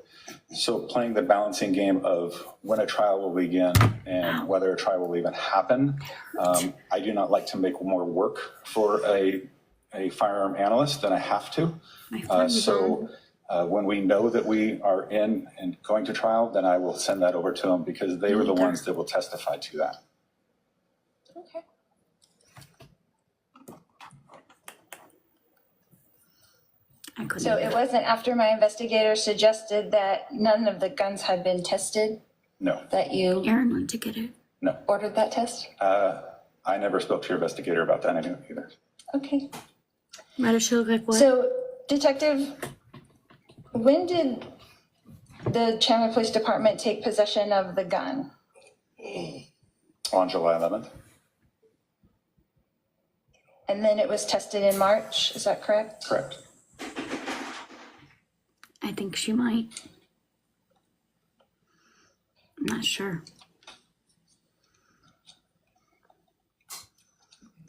So playing the balancing game of when a trial will begin and whether a trial will even happen, I do not like to make more work for a firearm analyst than I have to. When we know that we are in and going to trial, then I will send that over to them, because they were the ones that will testify to that. Okay. So it wasn't after my investigator suggested that none of the guns had been tested No, that you Aaron went to get it. no. ordered that test? I never spoke to your investigator about that either. Okay. Why does she look like what? So, Detective, when did the Chandler Police Department take possession of the gun? On July 11th? And then it was tested in March, is that correct? Correct. I think she might. I'm not sure.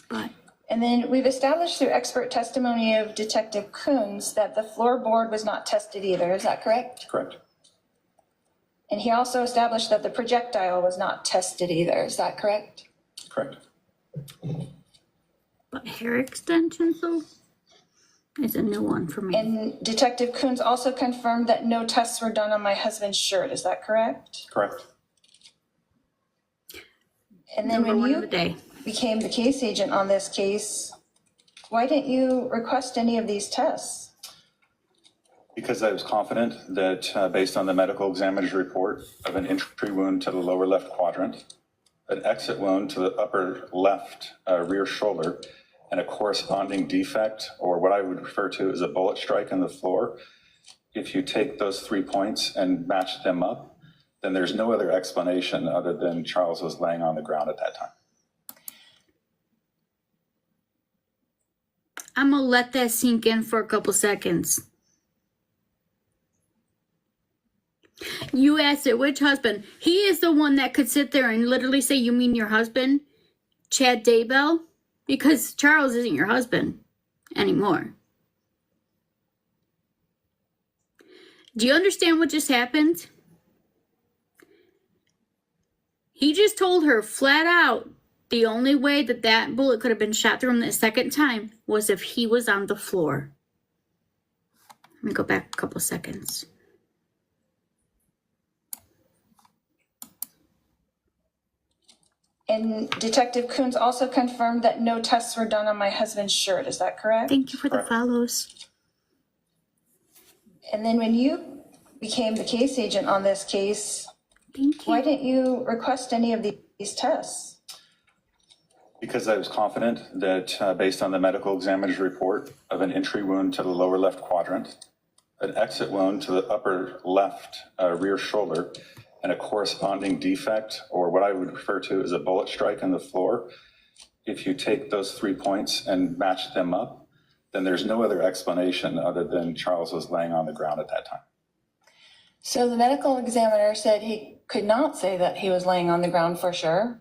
But And then we've established through expert testimony of Detective Coons that the floorboard was not tested either, is that correct? Correct. And he also established that the projectile was not tested either, is that correct? Correct. But hair extensions though is a new one for me. And Detective Coons also confirmed that no tests were done on my husband's shirt, is that correct? Correct. And then Number when one of the you day. became the case agent on this case, why didn't you request any of these tests? Because I was confident that based on the medical examiner's report of an entry wound to the lower left quadrant, an exit wound to the upper left rear shoulder, and a corresponding defect, or what I would refer to as a bullet strike in the floor, if you take those 3 points and match them up, then there's no other explanation other than Charles was laying on the ground at that time. I'm gonna let that sink in for a couple seconds. You asked it, which husband? He is the one that could sit there and literally say, you mean your husband, Chad Daybell? Because Charles isn't your husband anymore. Do you understand what just happened? He just told her flat out the only way that that bullet could have been shot through him the second time was if he was on the floor. Let me go back a couple seconds. And Detective Coons also confirmed that no tests were done on my husband's shirt, is that correct? Thank you for the Correct. follows. And then when you became the case agent on this case, Thank why you. didn't you request any of these tests? Because I was confident that based on the medical examiner's report of an entry wound to the lower left quadrant, an exit wound to the upper left rear shoulder, and a corresponding defect, or what I would refer to as a bullet strike in the floor, if you take those 3 points and match them up, then there's no other explanation other than Charles was laying on the ground at that time. So the medical examiner said he could not say that he was laying on the ground for sure,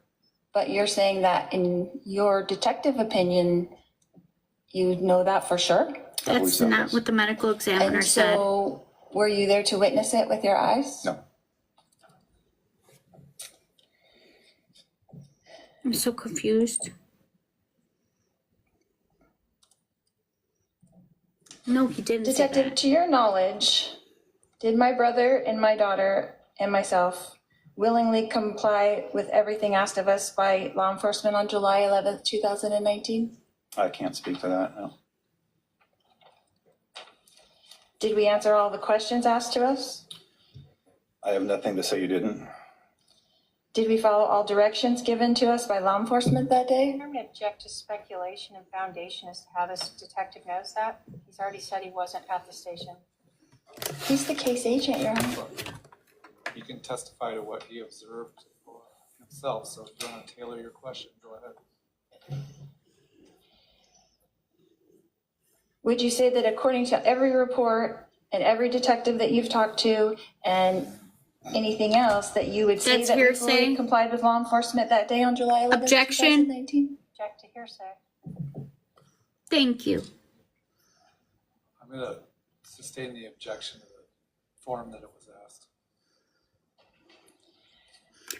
but you're saying that in your detective opinion, you know that for sure? I believe That's so, not yes. what the medical examiner And said. so were you there to witness it with your eyes? No. I'm so confused. No, he didn't say Detective, that. to your knowledge, did my brother and my daughter and myself willingly comply with everything asked of us by law enforcement on July 11th, 2019? I can't speak to that, no. Did we answer all the questions asked to us? I have nothing to say you didn't. Did we follow all directions given to us by law enforcement that day? I'm going to object to speculation and foundation as to how this detective knows that. He's already said he wasn't at the station. He's the case agent, Your Honor. You can testify to what he observed for himself, so if you want to tailor your question, go ahead. Would you say that according to every report and every detective that you've talked to and anything else, that you would say That's that we hearsay. fully complied with law enforcement that day on July 11th, Objection. 2019? Object to hearsay. Thank you. I'm going to sustain the objection to the form that it was asked.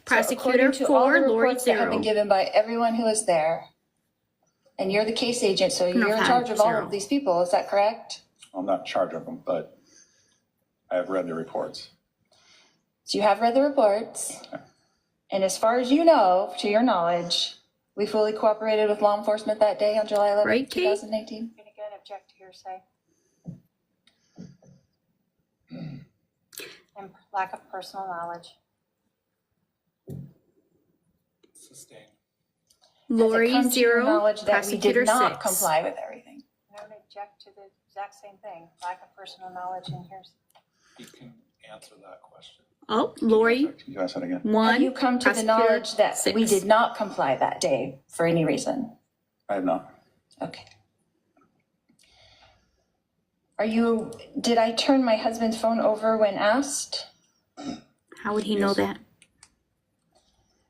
Prosecutor According to all the 4, Lori reports that have been 0. given by everyone who was there, and you're the case agent, so No, you're in 5, charge of all 0. of these people, is that correct? I'm not in charge of them, but I have read the reports. So you have read the reports, and as far as you know, to your knowledge, we fully cooperated with law enforcement that day on July 11th, Right, Kate? 2019? I'm going to again object to hearsay. And lack of personal knowledge. Sustained. Lori Has it come to your 0, knowledge that we prosecutor did not 6. comply with everything? And I'm going to object to the exact same thing, lack of personal knowledge and hearsay. He can answer that question. Oh, Lori Can you ask that again? 1, Have you come to the prosecutor knowledge that 6. we did not comply that day for any reason? I have not. Okay. Did I turn my husband's phone over when asked? How would he know Yes. that?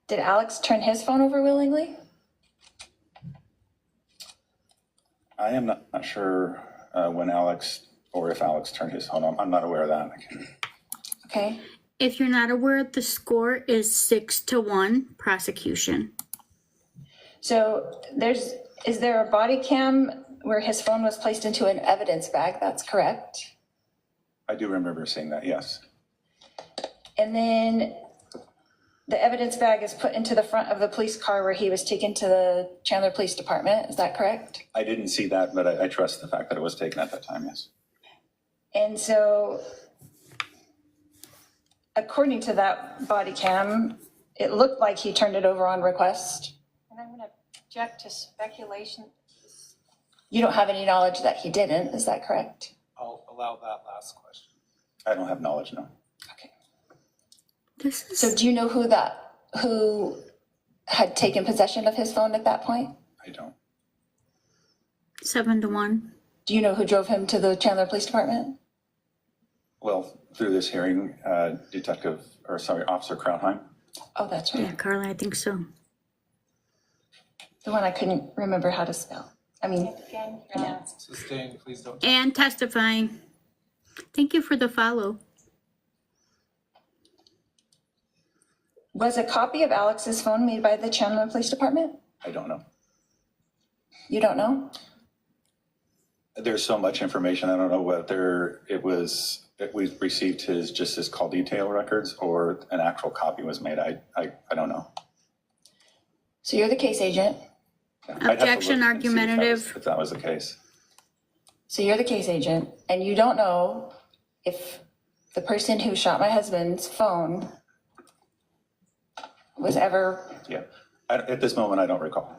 Did Alex turn his phone over willingly? I am not sure when Alex, or if Alex turned his phone on. I'm not aware of that. Okay. If you're not aware, the score is 6-1 prosecution. So is there a body cam where his phone was placed into an evidence bag? That's correct. I do remember seeing that, yes. And then the evidence bag is put into the front of the police car where he was taken to the Chandler Police Department. Is that correct? I didn't see that, but I trust the fact that it was taken at that time, yes. And so according to that body cam, it looked like he turned it over on request. And I'm going to object to speculation. You don't have any knowledge that he didn't, is that correct? I'll allow that last question. I don't have knowledge, no. Okay. This is So do you know who had taken possession of his phone at that point? I don't. 7-1. Do you know who drove him to the Chandler Police Department? Well, through this hearing, Officer Krautheim. Oh, that's Yeah, right. Carla, I think so. The one I couldn't remember how to spell. I mean, Again, Sustained, please don't. And testifying. Thank you for the follow. was a copy of Alex's phone made by the Chandler Police Department? I don't know. You don't know? There's so much information. I don't know whether we received his call detail records or an actual copy was made. I don't know. So you're the case agent. I'd have to look Objection, and see argumentative. if that was the case. So you're the case agent, and you don't know if the person who shot my husband's phone was ever, Yeah. At this moment, I don't recall.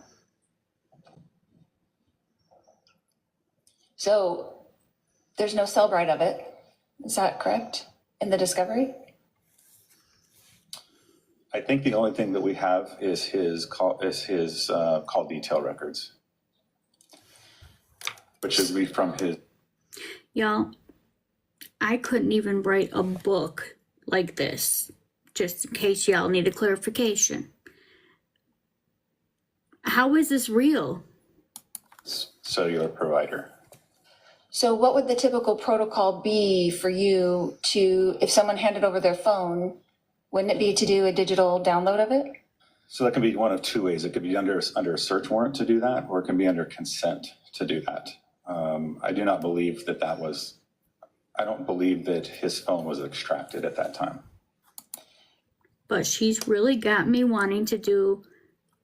so there's no Cellbrite of it. Is that correct? In the discovery? I think the only thing that we have is his call detail records, which is from his. Y'all, I couldn't even write a book like this, just in case y'all need a clarification. How is this real? cellular provider. So what would the typical protocol be for you to, if someone handed over their phone, wouldn't it be to do a digital download of it? So that can be one of two ways. It could be under a search warrant to do that, or it can be under consent to do that. I do not believe I don't believe that his phone was extracted at that time. But she's really got me wanting to do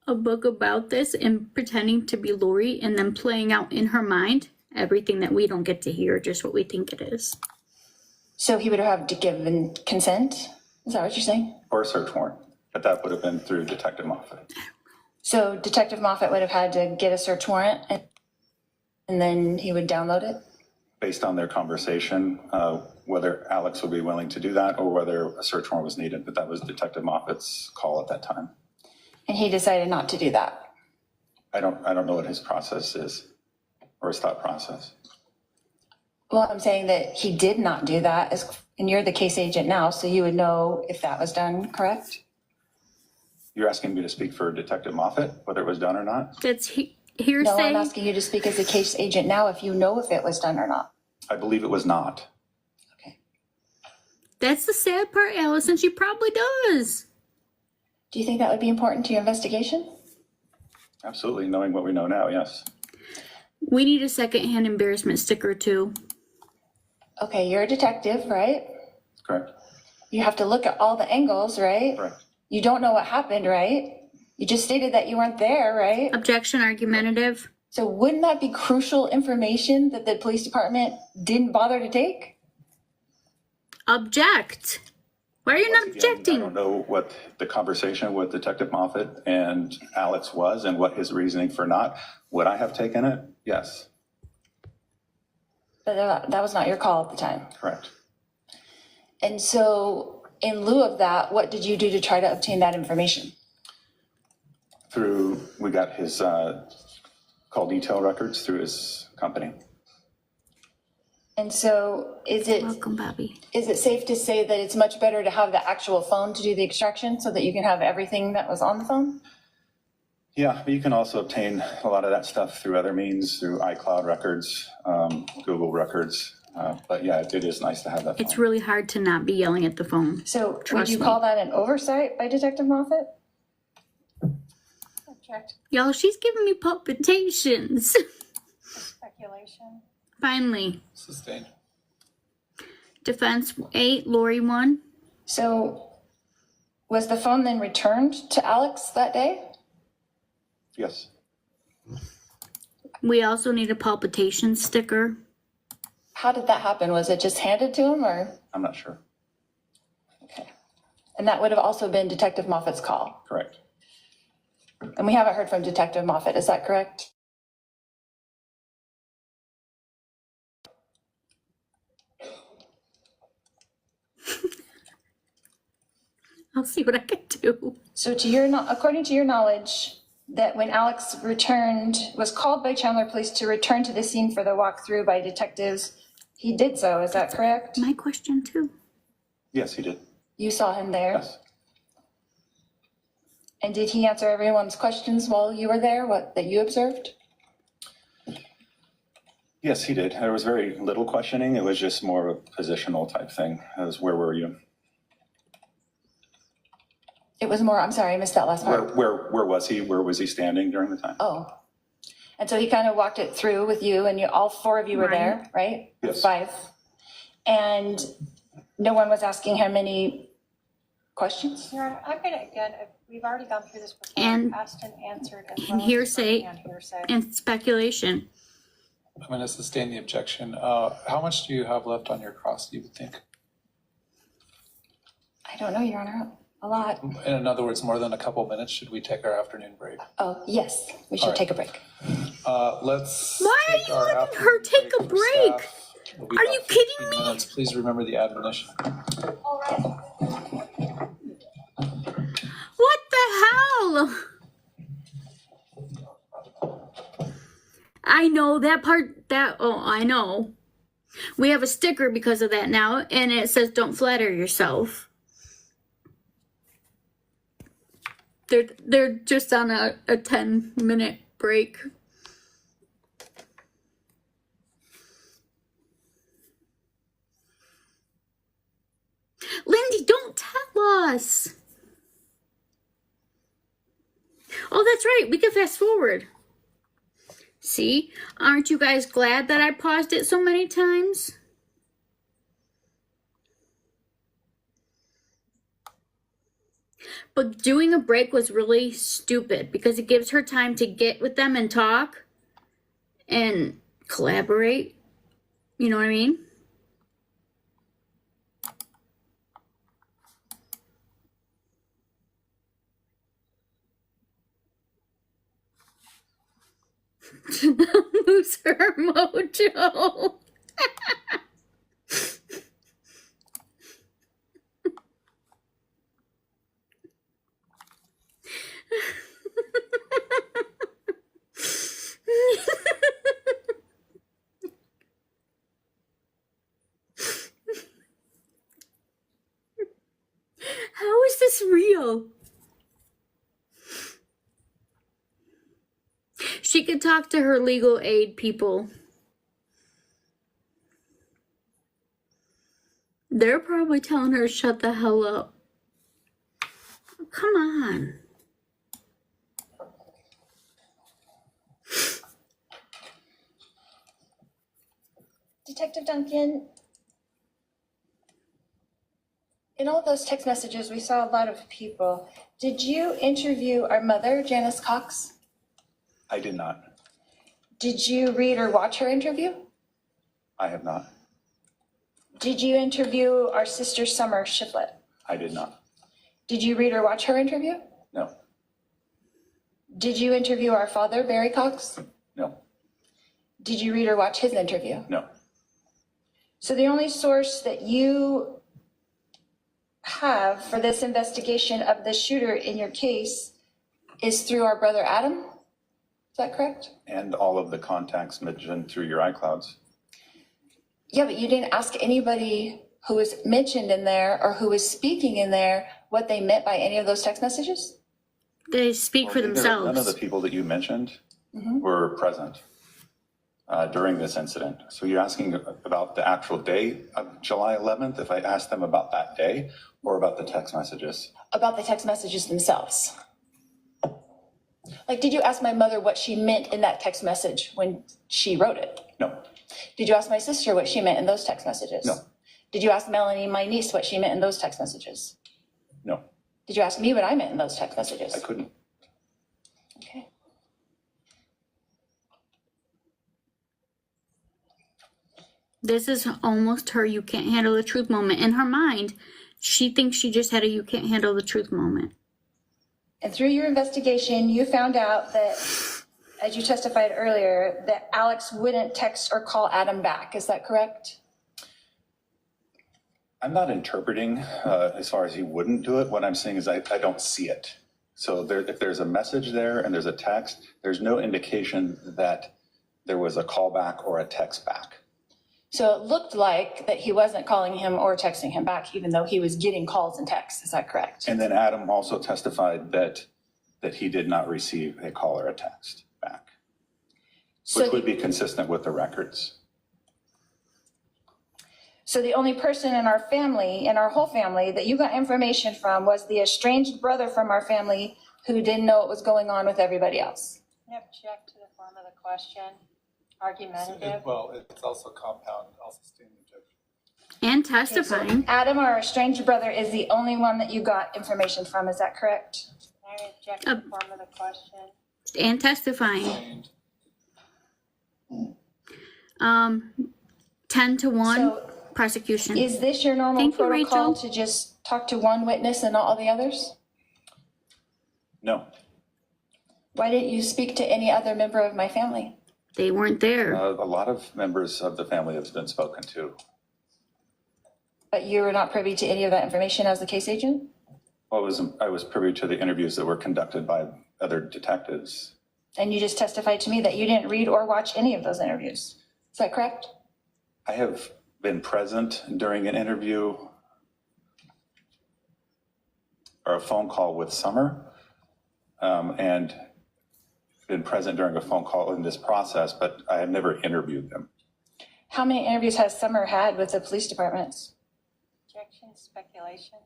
a book about this and pretending to be Lori and then playing out in her mind everything that we don't get to hear, just what we think it is. So he would have to give consent? Is that what you're saying? Or a search warrant. but that would have been through Detective Moffat. So Detective Moffat would have had to get a search warrant and then he would download it? Based on their conversation, whether Alex would be willing to do that or whether a search warrant was needed, but that was Detective Moffat's call at that time. And he decided not to do that? I don't know what his process is or his thought process. Well, I'm saying that he did not do that, and you're the case agent now, so you would know if that was done, correct? You're asking me to speak for Detective Moffat, whether it was done or not? That's No, hearsay. I'm asking you to speak as a case agent now if you know if it was done or not. I believe it was not. Okay. That's the sad part, Allison. She probably does. Do you think that would be important to your investigation? Absolutely, knowing what we know now, yes. We need a secondhand embarrassment sticker too. Okay, you're a detective, right? Correct. You have to look at all the angles, right? Correct. You don't know what happened, right? You just stated that you weren't there, right? Objection, argumentative. So wouldn't that be crucial information that the police department didn't bother to take? Object. Why are you not Once again, objecting? I don't know what the conversation with Detective Moffat and Alex was and what his reasoning for not. Would I have taken it? Yes, But that was not your call at the time. correct. And so in lieu of that, what did you do to try to obtain that information? We got his call detail records through his company. And so is it Welcome, Bobby. safe to say that it's much better to have the actual phone to do the extraction so that you can have everything that was on the phone? Yeah, but you can also obtain a lot of that stuff through other means, through iCloud records, Google records. But yeah, it is nice to have that phone. It's really hard to not be yelling at the phone. So would Trust you me. call that an oversight by Detective Moffat? Object, Y'all, she's giving me palpitations. speculation. Finally. Sustained. Defense 8, Lori 1. So was the phone then returned to Alex that day? Yes, We also need a palpitation sticker. How did that happen? Was it just handed to him or? I'm not sure. Okay. And that would have also been Detective Moffat's call. Correct. And we haven't heard from Detective Moffat, is that correct? I'll see what I can do. So according to your knowledge, that when Alex was called by Chandler Police to return to the scene for the walkthrough by detectives, he did so, is that correct? My question too. Yes, he did. You saw him there? Yes. And did he answer everyone's questions while you were there, that you observed? Yes, he did. There was very little questioning. It was just more of a positional type thing. It was, where were you? It was more, I'm sorry, I missed that last part. Where was he? Where was he standing during the time? Oh. And so he kind of walked it through with you and all four of you were Right. there, right? Yes. 5. And no one was asking him any questions? Your Honor, I'm gonna, again, we've already gone through this before, And- asked and answered. As and well as hearsay. and hearsay. And speculation. I'm going to sustain the objection. How much do you have left on your cross, you would think? I don't know, Your Honor, a lot. In other words, more than a couple minutes, should we take our afternoon break? Oh, yes, we should All right. take a break. Let's. Why are take you our letting afternoon her take a for break? staff. It'll be Are about you kidding 15 me? minutes. Please remember the admonition. All right. What the hell? I know that part, I know. We have a sticker because of that now, and it says don't flatter yourself. They're just on a 10-minute break. Lindy, don't tell us. Oh, that's right. We can fast forward. See? Aren't you guys glad that I paused it so many times? But doing a break was really stupid because it gives her time to get with them and talk and collaborate. You know what I mean? to not lose her mojo. How is this real? She could talk to her legal aid people. They're probably telling her to shut the hell up. Come on. Detective Duncan, in all those text messages, we saw a lot of people. Did you interview our mother, Janice Cox? I did not. Did you read or watch her interview? I have not. Did you interview our sister, Summer Shiflett? I did not. Did you read or watch her interview? No. Did you interview our father, Barry Cox? No. Did you read or watch his interview? No. So the only source that you have for this investigation of the shooter in your case is through our brother Adam? Is that correct? And all of the contacts mentioned through your iClouds. Yeah, but you didn't ask anybody who was mentioned in there or who was speaking in there what they meant by any of those text messages? They speak for None of themselves. the people that you mentioned were present during this incident. So you're asking about the actual day of July 11th, if I asked them about that day, or about the text messages? About the text messages themselves. Like, did you ask my mother what she meant in that text message when she wrote it? No. Did you ask my sister what she meant in those text messages? No. Did you ask Melanie, my niece, what she meant in those text messages? No. Did you ask me what I meant in those text messages? I couldn't. Okay. This is almost her you can't handle the truth moment. In her mind, she thinks she just had a you can't handle the truth moment. And through your investigation, you found out that, as you testified earlier, that Alex wouldn't text or call Adam back. Is that correct? I'm not interpreting as far as he wouldn't do it. What I'm saying is I don't see it. So if there's a message there and there's a text, there's no indication that there was a call back or a text back. So it looked like that he wasn't calling him or texting him back, even though he was getting calls and texts. Is that correct? And then Adam also testified that he did not receive a call or a text back, which would be consistent with the records. So the only person in our family, in our whole family, that you got information from was the estranged brother from our family who didn't know what was going on with everybody else. Can I object to the form of the question? Argumentative? Well, it's also compound, also stating objection. And testifying. Adam, our estranged brother, is the only one that you got information from. Is that correct? Can I object to the form of the question? And testifying. And 10 to 1 So prosecution. is this your normal Thank you, protocol Rachel. to just talk to one witness and not all the others? No. Why didn't you speak to any other member of my family? They weren't there. A lot of members of the family have been spoken to. But you were not privy to any of that information as the case agent? Well, I was privy to the interviews that were conducted by other detectives. And you just testified to me that you didn't read or watch any of those interviews. Is that correct? I have been present during an interview or a phone call with Summer, and been present during a phone call in this process, but I have never interviewed them. How many interviews has Summer had with the police departments? Objection, speculation?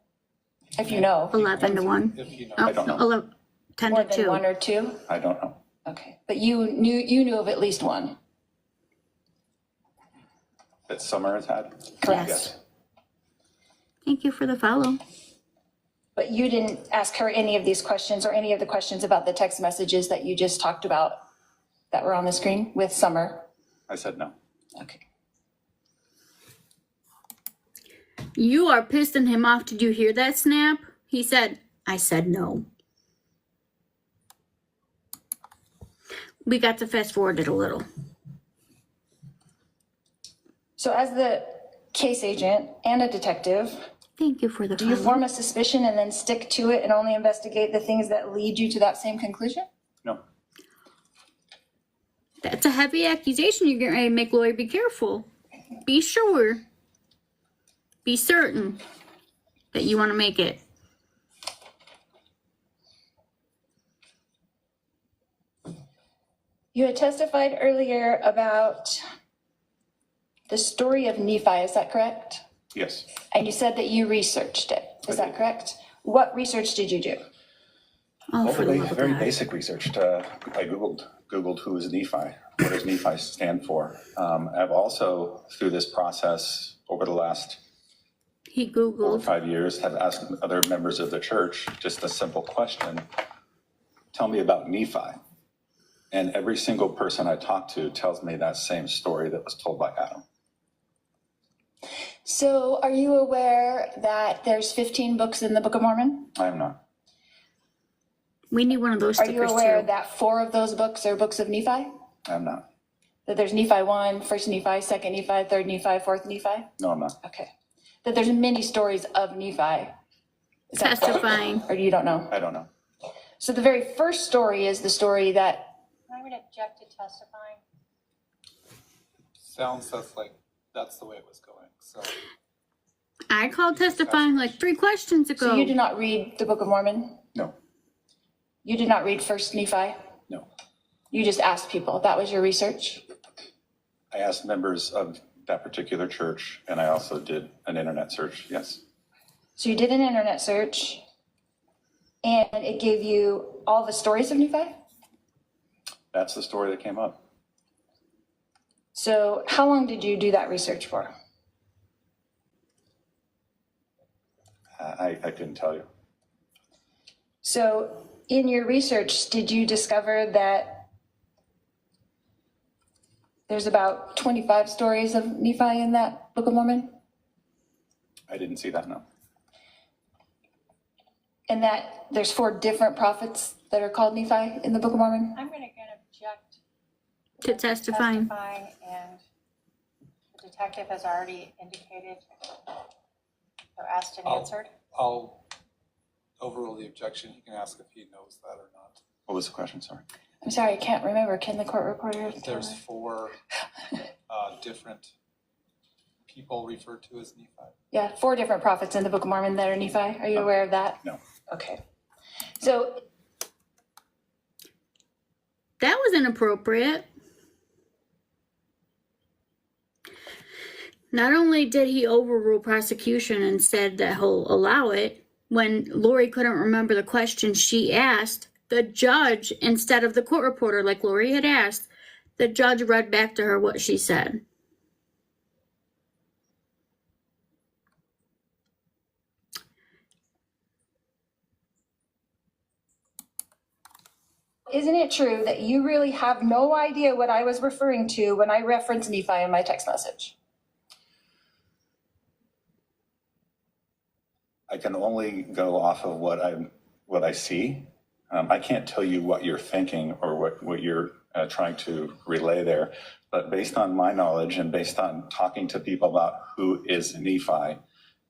If you know. 11 to 1. if you know. Oh, I don't know. 11, 10 More to than 2. one or two? I don't know. Okay, but you knew of at least one? That Summer has had? Correct. Yes. Thank you for the follow. But you didn't ask her any of these questions or any of the questions about the text messages that you just talked about that were on the screen with Summer? I said no. Okay. You are pissing him off. Did you hear that, Snap? He said, I said no. we got to fast forward it a little. So as the case agent and a detective, Thank you for the do you follow. form a suspicion and then stick to it and only investigate the things that lead you to that same conclusion? No. That's a heavy accusation you're getting ready to make, Lori. Be careful. Be sure. Be certain that you want to make it. You had testified earlier about the story of Nephi, is that correct? Yes. And you said that you researched it, is that correct? What research did you do? Oh, for the love of Very God. basic research. I Googled who is Nephi, what does Nephi stand for? I've also, through this process over the last He 4 or Googled. 5 years, have asked other members of the church just a simple question. Tell me about Nephi. And every single person I talk to tells me that same story that was told by Adam. So are you aware that there's 15 books in the Book of Mormon? I am not. We need one of those Are you stickers aware too. that 4 of those books are books of Nephi? I am not. That there's Nephi 1, 1st Nephi, 2nd Nephi, 3rd Nephi, 4th Nephi? No, I'm not. Okay. That there's many stories of Nephi. Is that correct? Testifying. Or you don't know? I don't know. So the very first story is the story that, I'm going to object to testifying. Sounds like that's the way it was going, so. I called testifying like 3 questions ago. so you did not read the Book of Mormon? No. You did not read 1st Nephi? No. You just asked people. That was your research? I asked members of that particular church, and I also did an internet search, yes. So you did an internet search, and it gave you all the stories of Nephi? That's the story that came up. So how long did you do that research for? I couldn't tell you. So in your research, did you discover that there's about 25 stories of Nephi in that Book of Mormon? I didn't see that, no. And that there's 4 different prophets that are called Nephi in the Book of Mormon? I'm going to object to testifying. and the detective has already indicated or asked and answered. I'll overrule the objection. He can ask if he knows that or not. What was the question, sorry? I'm sorry, I can't remember. Can the court reporter tell There's us? 4 different people referred to as Nephi. Yeah, 4 different prophets in the Book of Mormon that are Nephi. Are you aware of that? No. Okay. So That was inappropriate. Not only did he overrule prosecution and said that he'll allow it, when Lori couldn't remember the question she asked, the judge, instead of the court reporter like Lori had asked, the judge read back to her what she said. isn't it true that you really have no idea what I was referring to when I referenced Nephi in my text message? I can only go off of what I see. I can't tell you what you're thinking or what you're trying to relay there. But based on my knowledge and based on talking to people about who is Nephi,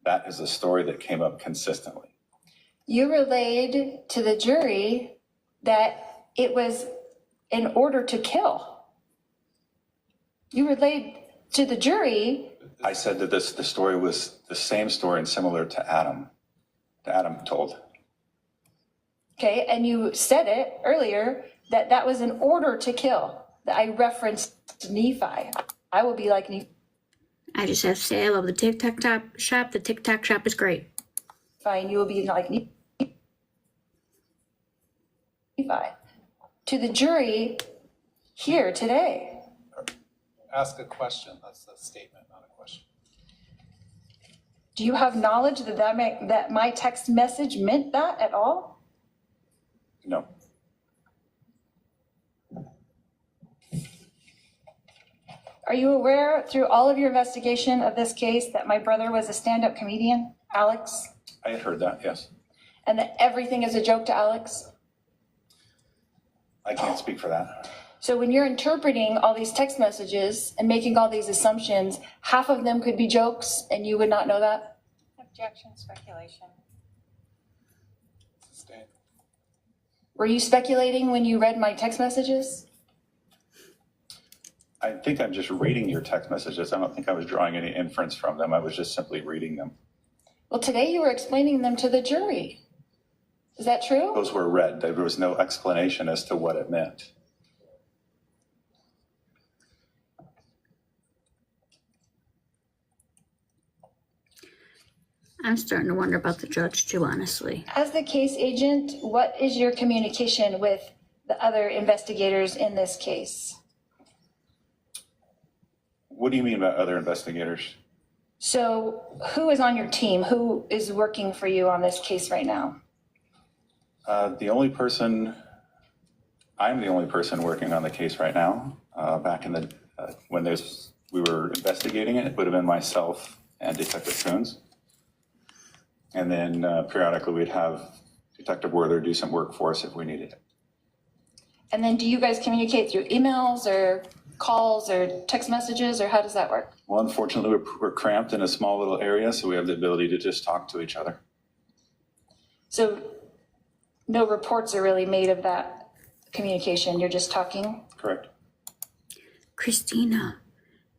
that is a story that came up consistently. You relayed to the jury that it was in order to kill. You relayed to the jury. I said that the story was the same story and similar to Adam told. Okay, and you said it earlier that that was in order to kill. That I referenced Nephi. I will be like Nephi, I just have to say I love the TikTok shop. The TikTok shop is great. and you will be like Nephi. To the jury here today. Ask a question. That's a statement, not a question. Do you have knowledge that my text message meant that at all? No. Are you aware through all of your investigation of this case that my brother was a stand-up comedian, Alex? I had heard that, yes. And that everything is a joke to Alex? I can't speak for that. So when you're interpreting all these text messages and making all these assumptions, half of them could be jokes and you would not know that? Objection, speculation. Sustained. Were you speculating when you read my text messages? I think I'm just reading your text messages. I don't think I was drawing any inference from them. I was just simply reading them. Well, today you were explaining them to the jury. Is that true? Those were read. There was no explanation as to what it meant. I'm starting to wonder about the judge too, honestly. As the case agent, what is your communication with the other investigators in this case? What do you mean by other investigators? So who is on your team? Who is working for you on this case right now? I'm the only person working on the case right now. Back in the, when we were investigating it, it would have been myself and Detective Coons. And then periodically we'd have Detective Werther do some work for us if we needed it. And then do you guys communicate through emails or calls or text messages, or how does that work? Well, unfortunately, we're cramped in a small little area, so we have the ability to just talk to each other. So no reports are really made of that communication, you're just talking? Correct. Christina,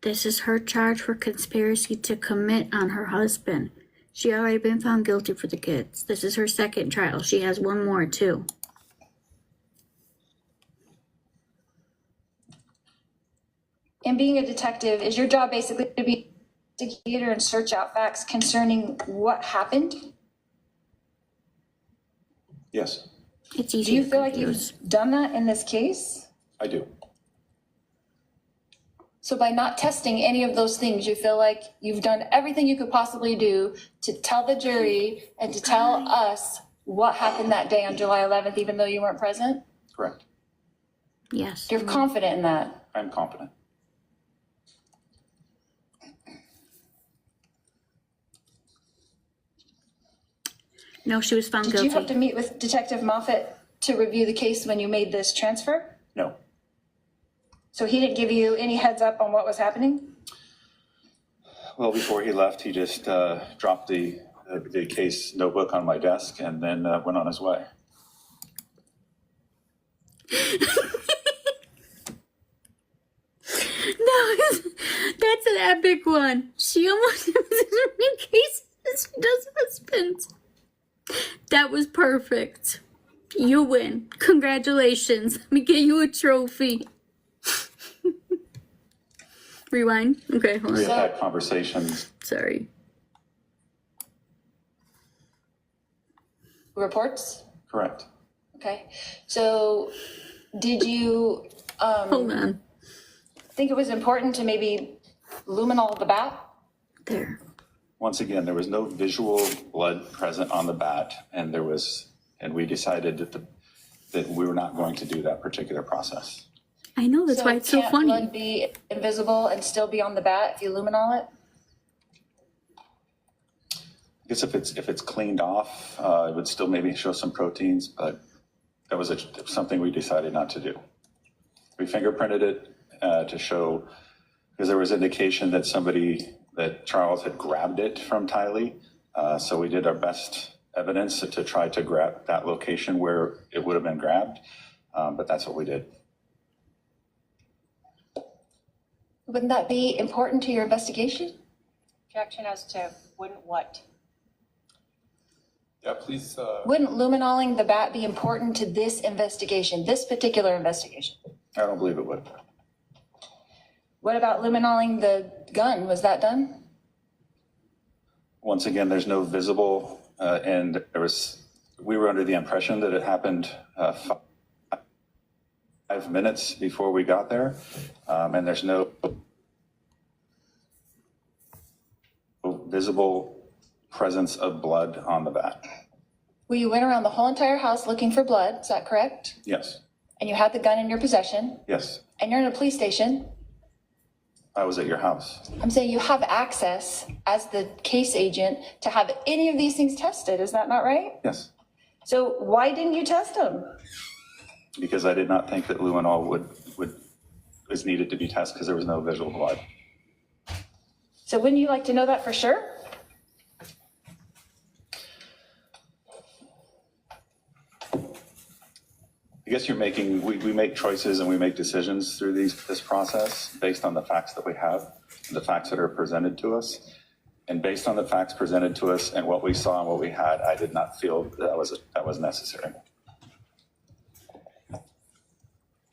this is her charge for conspiracy to commit on her husband. She already been found guilty for the kids. This is her second trial. She has one more too. And being a detective, is your job basically to be an investigator and search out facts concerning what happened? Yes, It's easy Do you to feel like confuse. you've done that in this case? I do. So by not testing any of those things, you feel like you've done everything you could possibly do to tell the jury and to tell us what happened that day on July 11th, even though you weren't present? Correct. Yes. You're confident in that? I'm confident. No, she was found Did you have to guilty. meet with Detective Moffett to review the case when you made this transfer? No. So he didn't give you any heads up on what was happening? Well, before he left, he just dropped the case notebook on my desk and then went on his way. No, that's an epic one. She almost was in case she does husbands. That was perfect. You win. Congratulations. Let me get you a trophy. Rewind. Okay, hold We on. have had conversations. Sorry. Reports? Correct. Okay. So did you Hold on. think it was important to maybe luminol the bat? There. Once again, there was no visual blood present on the bat, and we decided that we were not going to do that particular process. I know, that's why it's so can't funny. blood be invisible and still be on the bat if you luminol it? I guess if it's cleaned off, it would still maybe show some proteins, but that was something we decided not to do. We fingerprinted it to show, because there was indication that Charles had grabbed it from Tylee. So we did our best evidence to try to grab that location where it would have been grabbed, but that's what we did. Wouldn't that be important to your investigation? Objection as to wouldn't what? Yeah, please, Wouldn't luminoling the bat be important to this investigation, this particular investigation? I don't believe it would. What about luminoling the gun? Was that done? Once again, there's no visible, and we were under the impression that it happened 5 minutes before we got there, and there's no visible presence of blood on the bat. Well, you went around the whole entire house looking for blood, is that correct? Yes, And you had the gun in your possession, yes, and you're in a police station. I was at your house. I'm saying you have access as the case agent to have any of these things tested, is that not right? Yes, So why didn't you test them? because I did not think that luminol would is needed to be tested because there was no visual blood. So wouldn't you like to know that for sure? I guess you're making, we make choices and we make decisions through this process based on the facts that we have, the facts that are presented to us. And based on the facts presented to us and what we saw and what we had, I did not feel that was necessary.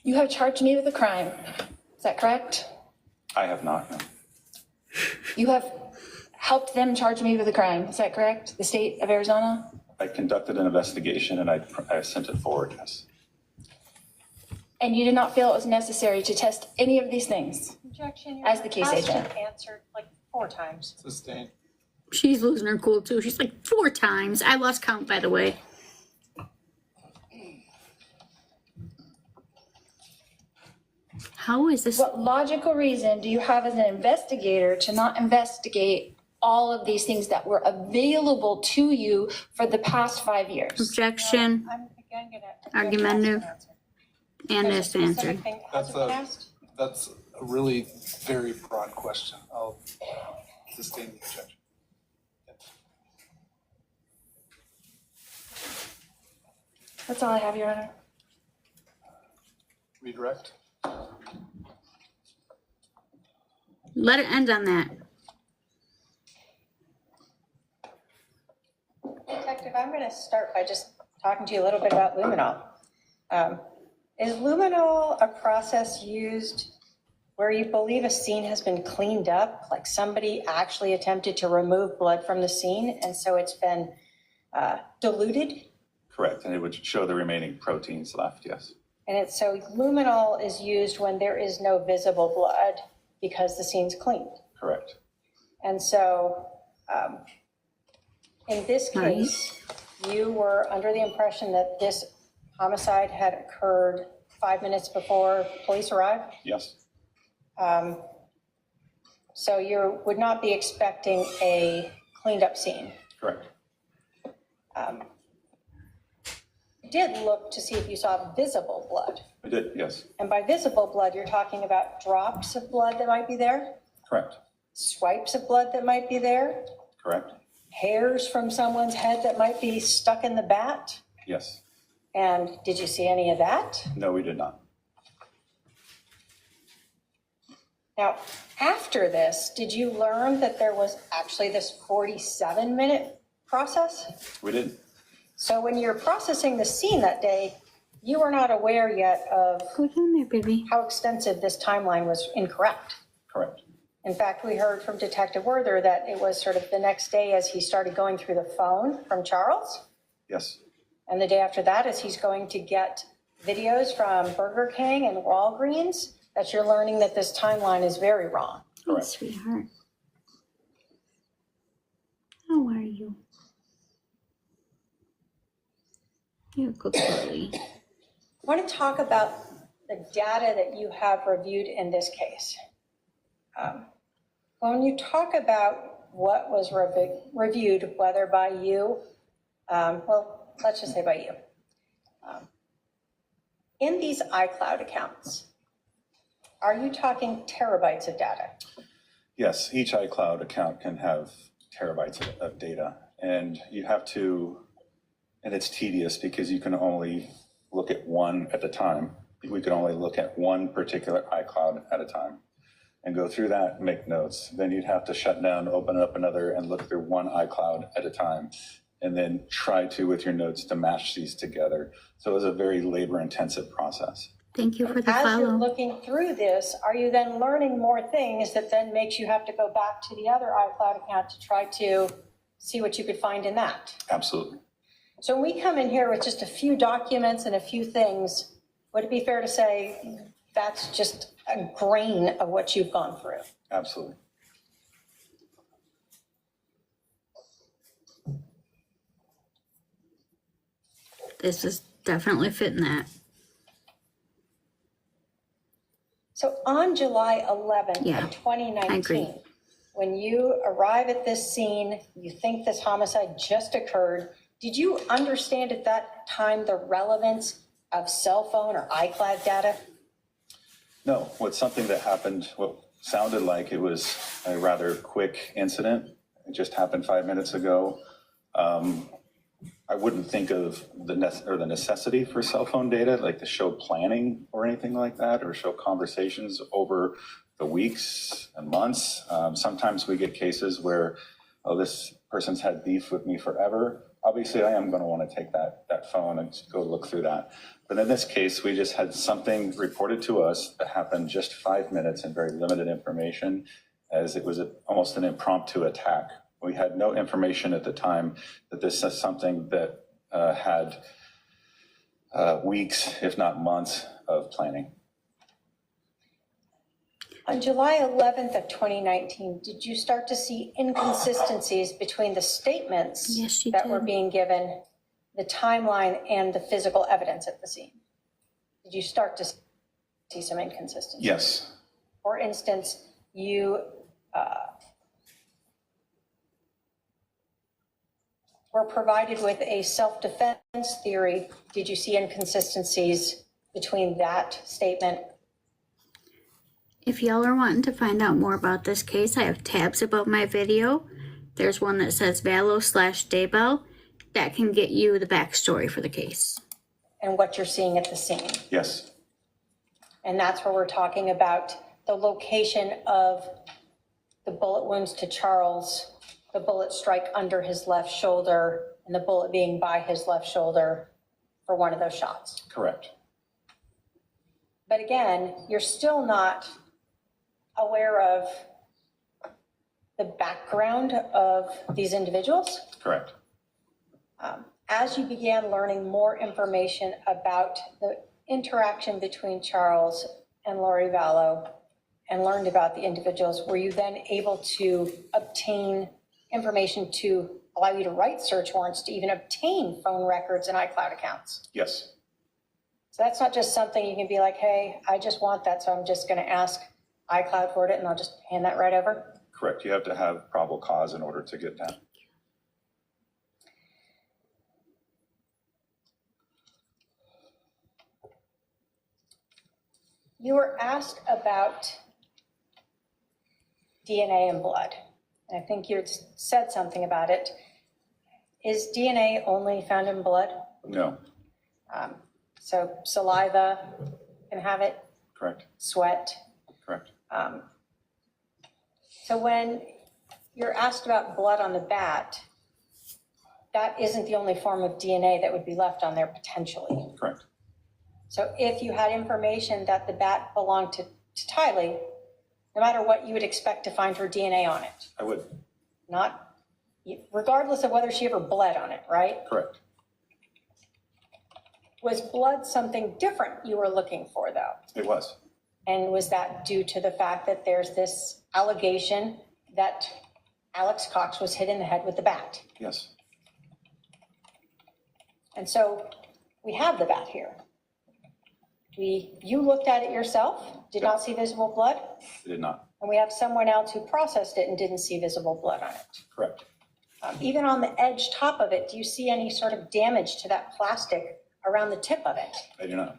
You have charged me with a crime. Is that correct? I have not, no. You have helped them charge me with a crime. Is that correct? The state of Arizona? I conducted an investigation and I sent it forward, yes. And you did not feel it was necessary to test any of these things? Objection. Your As the case question agent. Answered like 4 times. Sustained. She's losing her cool too. She's like 4 times. I lost count, by the way. How is this? What logical reason do you have as an investigator to not investigate all of these things that were available to you for the past 5 years? Objection I'm again gonna. Argumentative. and There's a this specific answered. thing That's hasn't been a- asked? That's a really very broad question. I'll sustain the objection. That's all I have, Your Honor. Redirect. Let it end on that. Detective, I'm going to start by just talking to you a little bit about luminol. Is luminol a process used where you believe a scene has been cleaned up, like somebody actually attempted to remove blood from the scene, and so it's been diluted? Correct, and it would show the remaining proteins left, yes. And it's so luminol is used when there is no visible blood because the scene's cleaned. Correct. And so, in this case, you were under the impression that this homicide had occurred 5 minutes before police arrived? Yes, So you would not be expecting a cleaned up scene? correct. You did look to see if you saw visible blood. I did, yes, And by visible blood, you're talking about drops of blood that might be there, correct, swipes of blood that might be there, correct, hairs from someone's head that might be stuck in the bat. yes. And did you see any of that? No, we did not. Now, after this, did you learn that there was actually this 47-minute process? We didn't, So when you're processing the scene that day, you were not aware yet of Go down there, baby. how extensive this timeline was incorrect. correct, In fact, we heard from Detective Werther that it was sort of the next day as he started going through the phone from Charles. yes, And the day after that, as he's going to get videos from Burger King and Walgreens, that you're learning that this timeline is very wrong. Hey, correct. sweetheart. How are you? You're a good girlie. I want to talk about the data that you have reviewed in this case. When you talk about what was reviewed, whether by you, well, let's just say by you. In these iCloud accounts, are you talking terabytes of data? Yes, each iCloud account can have terabytes of data, and you have to, and it's tedious because you can only look at one at a time. We can only look at one particular iCloud at a time and go through that and make notes. Then you'd have to shut down, open up another, and look through one iCloud at a time, and then try to, with your notes, to match these together. So it was a very labor-intensive process. Thank you for the As you're follow. looking through this, are you then learning more things that then makes you have to go back to the other iCloud account to try to see what you could find in that? Absolutely. So when we come in here with just a few documents and a few things, would it be fair to say that's just a grain of what you've gone through? Absolutely. This is definitely fitting that. So on July 11th Yeah, of 2019, I agree. when you arrive at this scene, you think this homicide just occurred, did you understand at that time the relevance of cell phone or iCloud data? No, what's something that happened, what sounded like it was a rather quick incident. It just happened 5 minutes ago. I wouldn't think of the necessity for cell phone data, like to show planning or anything like that, or show conversations over the weeks and months. Sometimes we get cases where, oh, this person's had beef with me forever. Obviously, I am going to want to take that phone and go look through that. But in this case, we just had something reported to us that happened just 5 minutes and very limited information, as it was almost an impromptu attack. We had no information at the time that this is something that had weeks, if not months, of planning. On July 11th of 2019, did you start to see inconsistencies between the statements Yes, you that did. were being given, the timeline, and the physical evidence at the scene? Did you start to see some inconsistencies? Yes, For instance, you were provided with a self-defense theory. Did you see inconsistencies between that statement? If y'all are wanting to find out more about this case, I have tabs above my video. There's one that says Valo/Daybell. That can get you the backstory for the case. And what you're seeing at the scene? yes, And that's where we're talking about the location of the bullet wounds to Charles, the bullet strike under his left shoulder, and the bullet being by his left shoulder for one of those shots. correct. But again, you're still not aware of the background of these individuals. Correct. As you began learning more information about the interaction between Charles and Lori Vallow and learned about the individuals, were you then able to obtain information to allow you to write search warrants to even obtain phone records and iCloud accounts? Yes, So that's not just something you can be like, hey, I just want that, so I'm just going to ask iCloud for it and I'll just hand that right over? correct. You have to have probable cause in order to get that. You were asked about DNA and blood, and I think you had said something about it. Is DNA only found in blood? No, So saliva can have it, correct, sweat. correct. So when you're asked about blood on the bat, that isn't the only form of DNA that would be left on there potentially. Correct. So if you had information that the bat belonged to Tylee, no matter what, you would expect to find her DNA on it, I would. not, regardless of whether she ever bled on it, right? Correct. Was blood something different you were looking for, though? It was. And was that due to the fact that there's this allegation that Alex Cox was hit in the head with the bat? Yes. And so we have the bat here. You looked at it yourself, did not see visible blood, It did not. and we have someone else who processed it and didn't see visible blood on it. Correct. Even on the edge top of it, do you see any sort of damage to that plastic around the tip of it? I do not.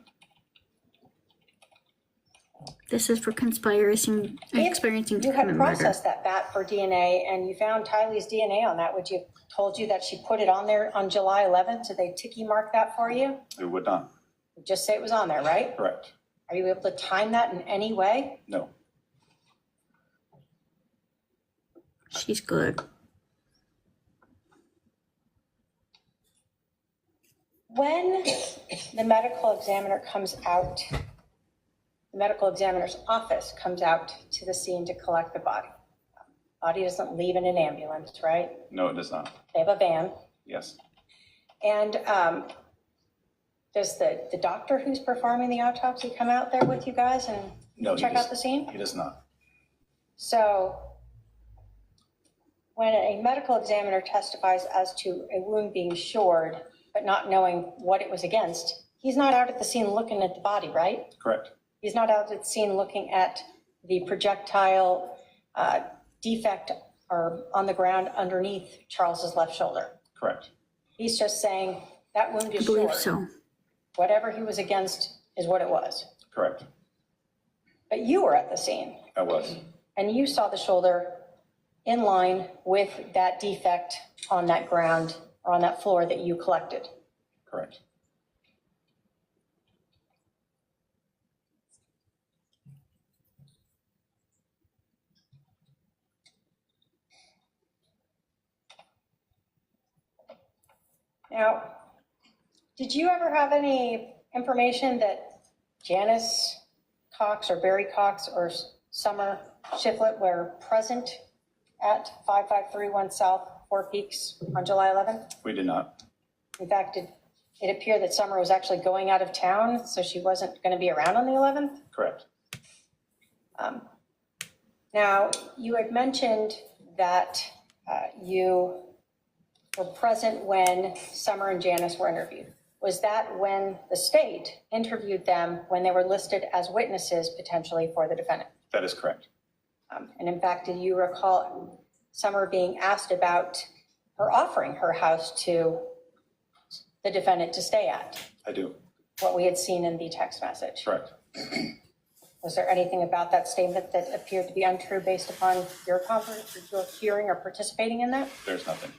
This is for experiencing If you had common murder. processed that bat for DNA and you found Tylee's DNA on that, would you have told you that she put it on there on July 11th? Did they ticky mark that for you? It would not. Just say it was on there, right? Correct. Are you able to time that in any way? No. She's good. When the medical examiner comes out, the medical examiner's office comes out to the scene to collect the body. Body doesn't leave in an ambulance, right? No, it does not. They have a van. Yes. And does the doctor who's performing the autopsy come out there with you guys and No, check out the scene? He does not. So when a medical examiner testifies as to a wound being shored, but not knowing what it was against, he's not out at the scene looking at the body, right? Correct. He's not out at the scene looking at the projectile defect or on the ground underneath Charles's left shoulder. Correct. He's just saying that wound I is believe shored. so. Whatever he was against is what it was. Correct. But you were at the scene, I was. and you saw the shoulder in line with that defect on that ground or on that floor that you collected. Correct. Now, did you ever have any information that Janice Cox or Barry Cox or Summer Shiflett were present at 5531 South Four Peaks on July 11th? We did not. In fact, it appeared that Summer was actually going out of town, so she wasn't going to be around on the 11th. Correct. Now, you had mentioned that you were present when Summer and Janice were interviewed. Was that when the state interviewed them when they were listed as witnesses potentially for the defendant? That is correct. And in fact, do you recall Summer being asked about her offering her house to the defendant to stay at? I do. What we had seen in the text message. Correct. Was there anything about that statement that appeared to be untrue based upon your hearing or participating in that? There's nothing.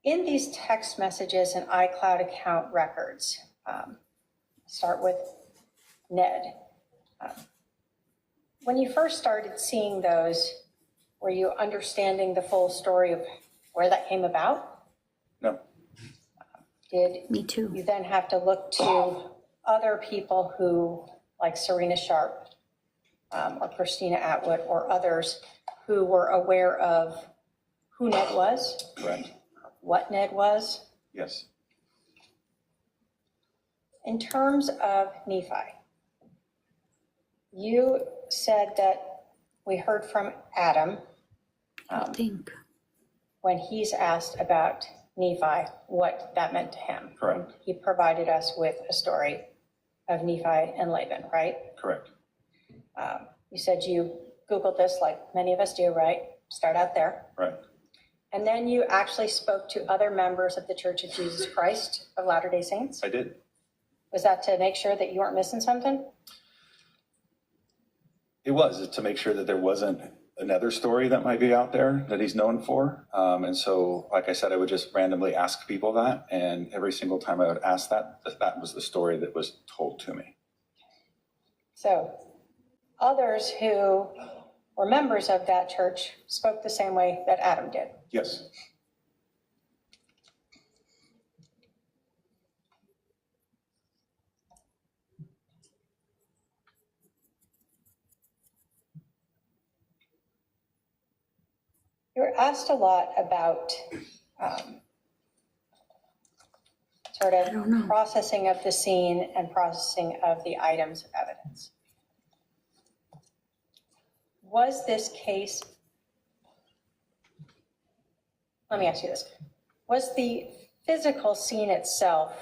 In these text messages and iCloud account records, start with Ned. When you first started seeing those, were you understanding the full story of where that came about? No. Did Me too. you then have to look to other people who, like Serena Sharp or Christina Atwood or others who were aware of who Ned was, Correct. what Ned was? Yes. In terms of Nephi, you said that we heard from Adam I think. when he's asked about Nephi, what that meant to him. Correct. He provided us with a story of Nephi and Laban, right? Correct. You said you Googled this like many of us do, right? Start out there. Right. And then you actually spoke to other members of the Church of Jesus Christ of Latter-day Saints. I did. Was that to make sure that you weren't missing something? It was to make sure that there wasn't another story that might be out there that he's known for. And so, like I said, I would just randomly ask people that. And every single time I would ask that, that was the story that was told to me. So others who were members of that church spoke the same way that Adam did. Yes. You were asked a lot about sort I don't know. of processing of the scene and processing of the items of evidence. Was this case, let me ask you this, was the physical scene itself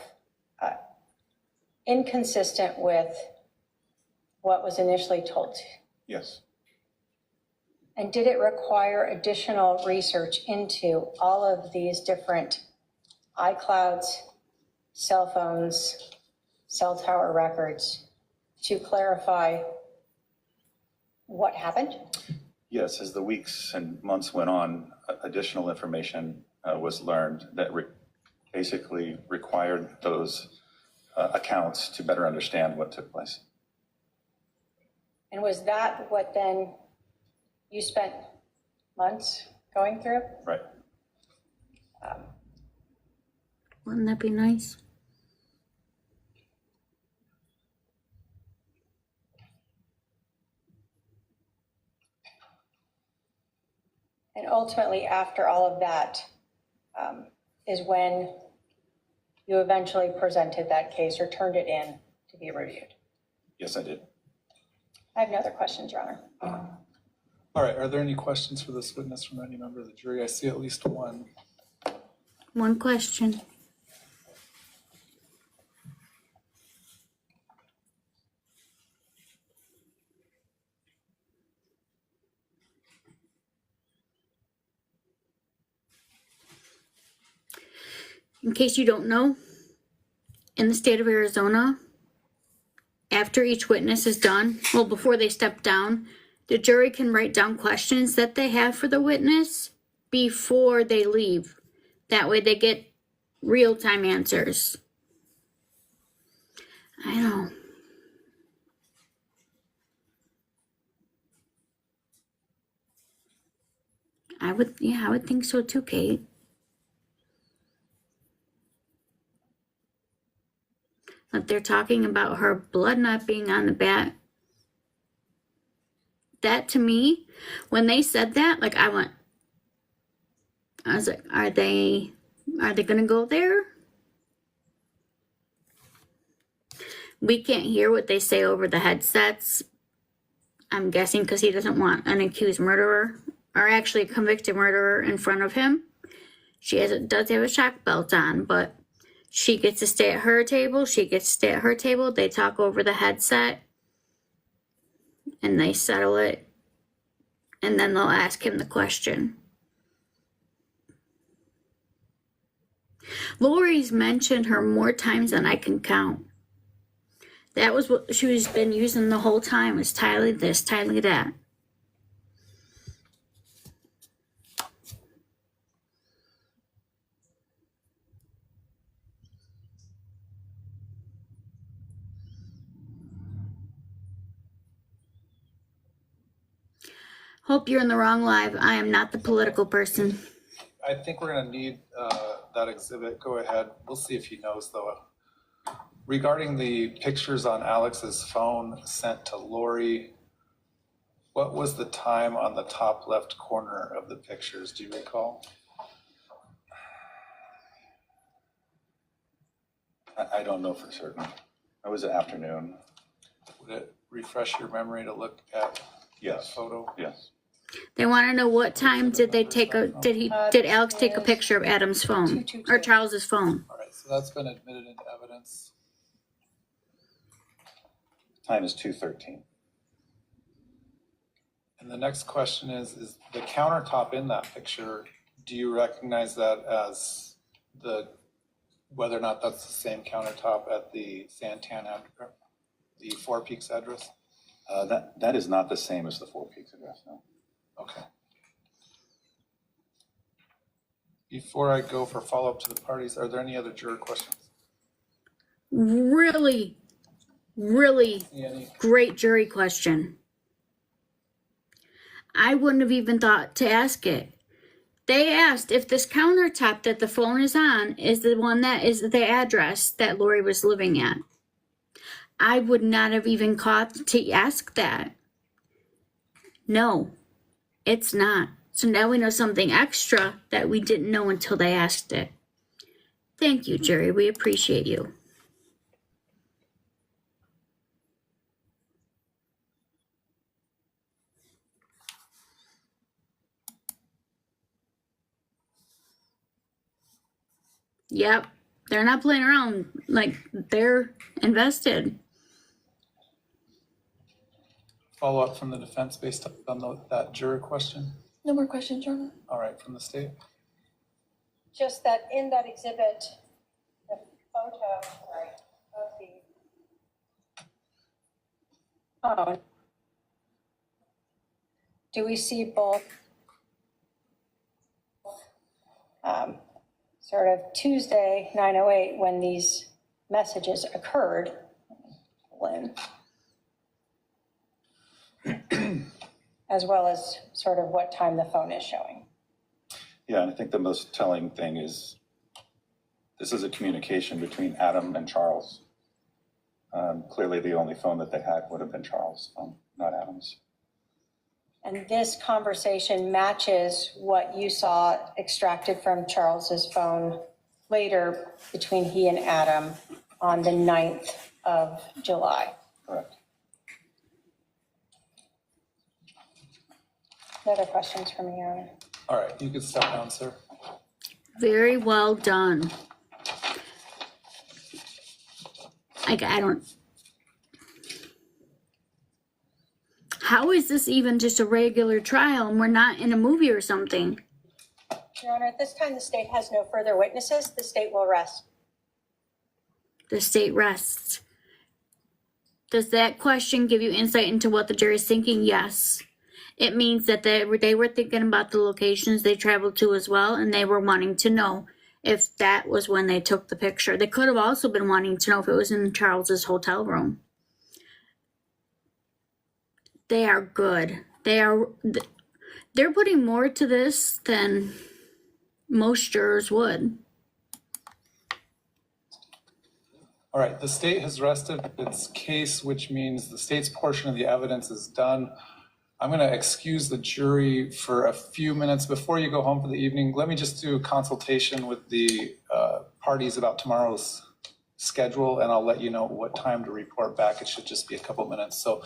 inconsistent with what was initially told? Yes. And did it require additional research into all of these different iClouds, cell phones, cell tower records to clarify what happened? Yes, as the weeks and months went on, additional information was learned that basically required those accounts to better understand what took place. And was that what then you spent months going through? Right. Wouldn't that be nice? And ultimately, after all of that, is when you eventually presented that case or turned it in to be reviewed. Yes, I did. I have no other questions, Your Honor. All right, are there any questions for this witness from any member of the jury? I see at least one. One question. In case you don't know, in the state of Arizona, after each witness is done, well, before they step down, the jury can write down questions that they have for the witness before they leave. That way they get real-time answers. I know. I would think so too, Kate. But they're talking about her blood not being on the bat. That to me, when they said that, like I was like, are they gonna go there? We can't hear what they say over the headsets. I'm guessing because he doesn't want an accused murderer, or actually a convicted murderer, in front of him. She does have a shock belt on, but she gets to stay at her table. She gets to stay at her table. They talk over the headset, and they settle it, and then they'll ask him the question. Lori's mentioned her more times than I can count. That was what she's been using the whole time, is Tyler this, Tyler that. Hope you're in the wrong live. I am not the political person. I think we're gonna need that exhibit. Go ahead. We'll see if he knows though. Regarding the pictures on Alex's phone sent to Lori, what was the time on the top left corner of the pictures? Do you recall? I don't know for certain. It was an afternoon. Would it refresh your memory to look at Yes. that photo? Yes. They want to know what time did Alex take a picture of Adam's phone 222. or Charles's phone? All right, so that's been admitted into evidence. Time is 2:13. And the next question is the countertop in that picture, do you recognize that as whether or not that's the same countertop at the the Four Peaks address? That is not the same as the Four Peaks address, no. Okay. Before I go for follow-up to the parties, are there any other juror questions? Really, really Any? great jury question. I wouldn't have even thought to ask it. They asked if this countertop that the phone is on is the one that is the address that Lori was living at. I would not have even caught to ask that. No, it's not. So now we know something extra that we didn't know until they asked it. Thank you, jury. We appreciate you. Yep, they're not playing around. Like, they're invested. Follow-up from the defense based on that juror question? No more questions, Your Honor. All right, from the state? Just that in that exhibit, the photo, of the phone, do we see both sort of Tuesday, 9:08, when these messages occurred, as well as sort of what time the phone is showing? Yeah, and I think the most telling thing is this is a communication between Adam and Charles. Clearly, the only phone that they had would have been Charles' phone, not Adam's. And this conversation matches what you saw extracted from Charles's phone later between he and Adam on the 9th of July. Correct. No other questions from you, Your Honor? All right, you can step down, sir. Very well done. Like, I don't... How is this even just a regular trial and we're not in a movie or something? Your Honor, at this time, the state has no further witnesses. The state will rest. The state rests. Does that question give you insight into what the jury's thinking? Yes. It means that they were thinking about the locations they traveled to as well, and they were wanting to know if that was when they took the picture. They could have also been wanting to know if it was in Charles's hotel room. They are good. They're putting more to this than most jurors would. All right, the state has rested its case, which means the state's portion of the evidence is done. I'm going to excuse the jury for a few minutes before you go home for the evening. Let me just do a consultation with the parties about tomorrow's schedule, and I'll let you know what time to report back. It should just be a couple minutes. So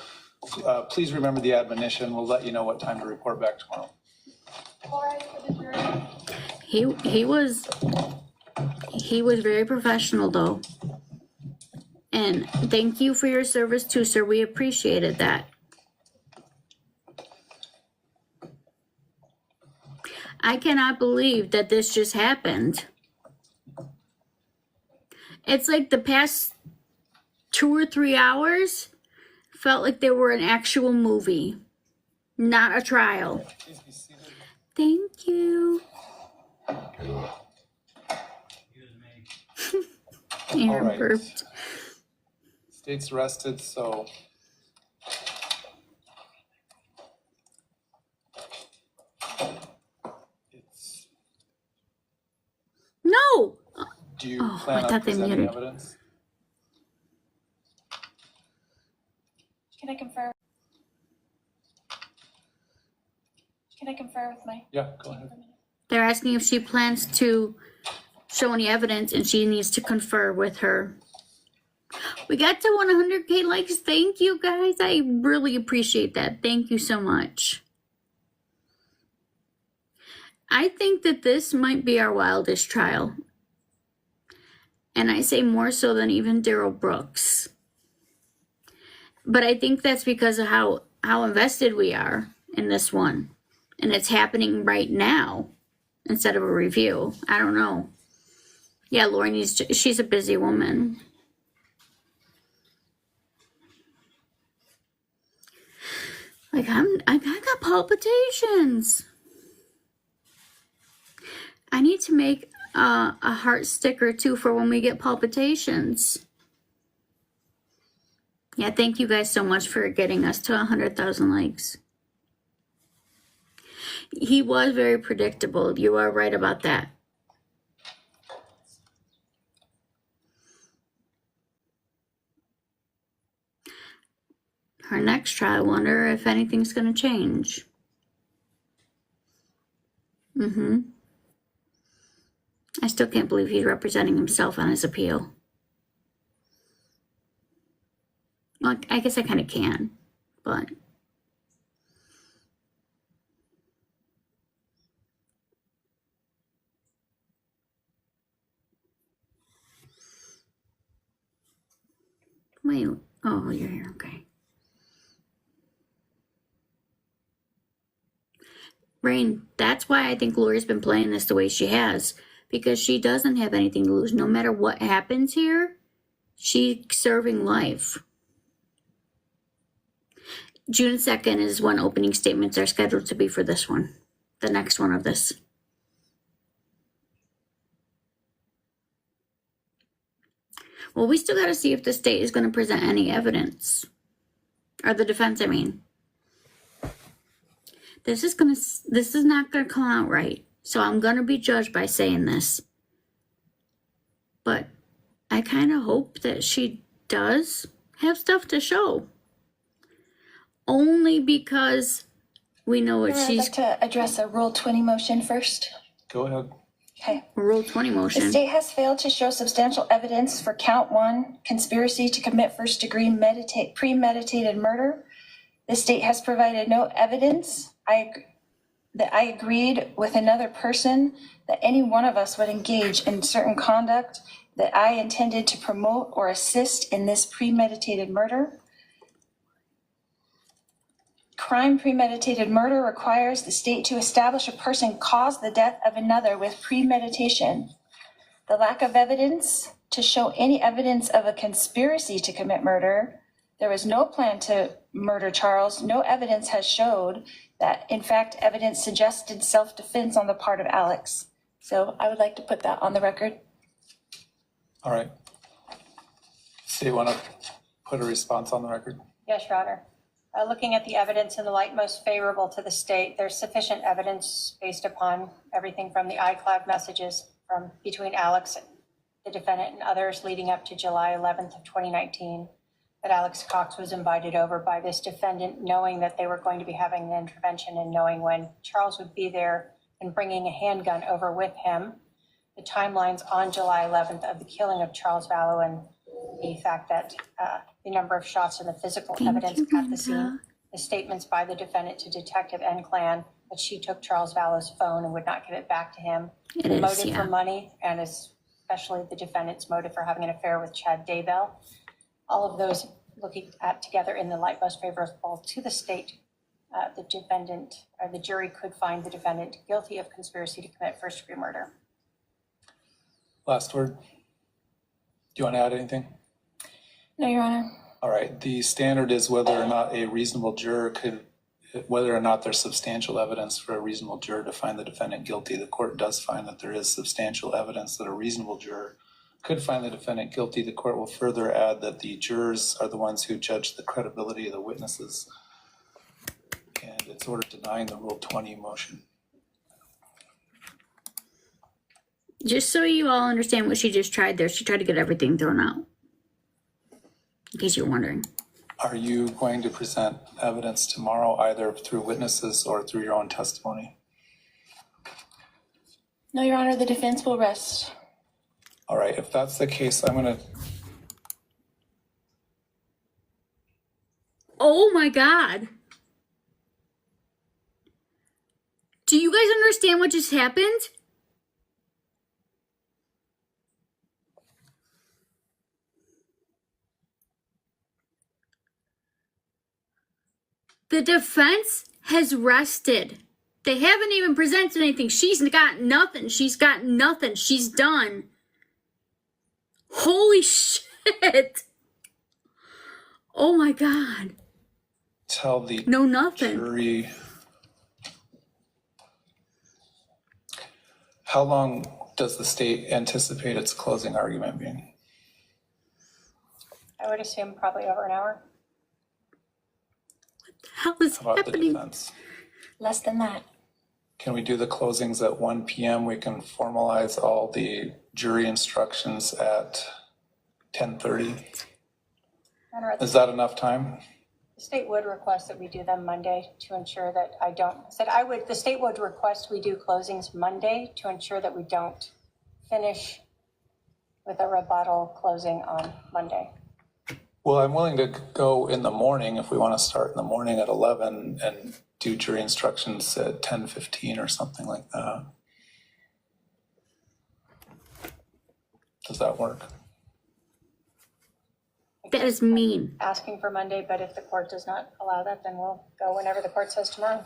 please remember the admonition. We'll let you know what time to report back tomorrow. He was very professional, though. And thank you for your service too, sir. We appreciated that. I cannot believe that this just happened. It's like the past 2 or 3 hours felt like they were an actual movie, not a trial. Please be seated. Thank you. Aaron All right. burped. State's rested, so it's, No! do you Oh, plan I on thought they presenting muted. evidence? Can I confer? Can I confer with my? Yeah, go ahead. They're asking if she plans to show any evidence, and she needs to confer with her. We got to 100K likes. Thank you, guys. I really appreciate that. Thank you so much. I think that this might be our wildest trial. And I say more so than even Daryl Brooks. But I think that's because of how invested we are in this one. And it's happening right now instead of a review. I don't know. Yeah, Lori needs to, she's a busy woman. Like I got palpitations. I need to make a heart sticker too for when we get palpitations. Yeah, thank you guys so much for getting us to 100,000 likes. He was very predictable. You are right about that. Her next trial, I wonder if anything's going to change. I still can't believe he's representing himself on his appeal. Well, I guess I kind of can, but... Wait, oh, you're here, okay. Rain, that's why I think Lori's been playing this the way she has, because she doesn't have anything to lose. No matter what happens here, she's serving life. June 2nd is when opening statements are scheduled to be for this one, the next one of this. Well, we still got to see if the state is going to present any evidence. Or the defense, I mean. This is not going to come out right. So I'm going to be judged by saying this. But I kind of hope that she does have stuff to show. Only because we know what I'd like to address a Rule 20 motion first. Go ahead. Okay. Rule 20 The motion. state has failed to show substantial evidence for count 1, conspiracy to commit first-degree premeditated murder. The state has provided no evidence that I agreed with another person that any one of us would engage in certain conduct that I intended to promote or assist in this premeditated murder. Crime premeditated murder requires the state to establish a person caused the death of another with premeditation. The lack of evidence to show any evidence of a conspiracy to commit murder. There was no plan to murder Charles. No evidence has showed that, in fact, evidence suggested self-defense on the part of Alex. So I would like to put that on the record. All right. So you want to put a response on the record? Yes, Your Honor. Looking at the evidence in the light most favorable to the state, there's sufficient evidence based upon everything from the iCloud messages from between Alex, the defendant, and others leading up to July 11th of 2019, that Alex Cox was invited over by this defendant, knowing that they were going to be having an intervention and knowing when Charles would be there and bringing a handgun over with him. The timelines on July 11th of the killing of Charles Vallow and the fact that the number of shots and the physical evidence at the scene, the statements by the defendant to Detective N-Clan that she took Charles Vallow's phone and would not give it back to him, the motive for money, and especially the defendant's motive for having an affair with Chad Daybell. All of those looking at together in the light most favorable to the state, the defendant or the jury could find the defendant guilty of conspiracy to commit first-degree murder. Last word. Do you want to add anything? No, Your Honor. All right. The standard is whether or not a reasonable juror whether or not there's substantial evidence for a reasonable juror to find the defendant guilty. The court does find that there is substantial evidence that a reasonable juror could find the defendant guilty. The court will further add that the jurors are the ones who judge the credibility of the witnesses. And it's ordered denying the Rule 20 motion. Just so you all understand what she just tried there, she tried to get everything thrown out. In case you're wondering. Are you going to present evidence tomorrow, either through witnesses or through your own testimony? No, Your Honor, the defense will rest. All right, if that's the case, I'm going to... Oh my God. Do you guys understand what just happened? The defense has rested. They haven't even presented anything. She's got nothing. She's got nothing. She's done. Holy shit. Oh my God. Tell the nothing. Jury. How long does the state anticipate its closing argument being? I would assume probably over an hour. How is How about happening? the defense? Less than that. Can we do the closings at 1 p.m.? We can formalize all the jury instructions at 10:30. Is that enough time? The state would request that we do them Monday to ensure that the state would request we do closings Monday to ensure that we don't finish with a rebuttal closing on Monday. Well, I'm willing to go in the morning if we want to start in the morning at 11 and do jury instructions at 10:15 or something like that. Does that work? That is mean. Asking for Monday, but if the court does not allow that, then we'll go whenever the court says tomorrow.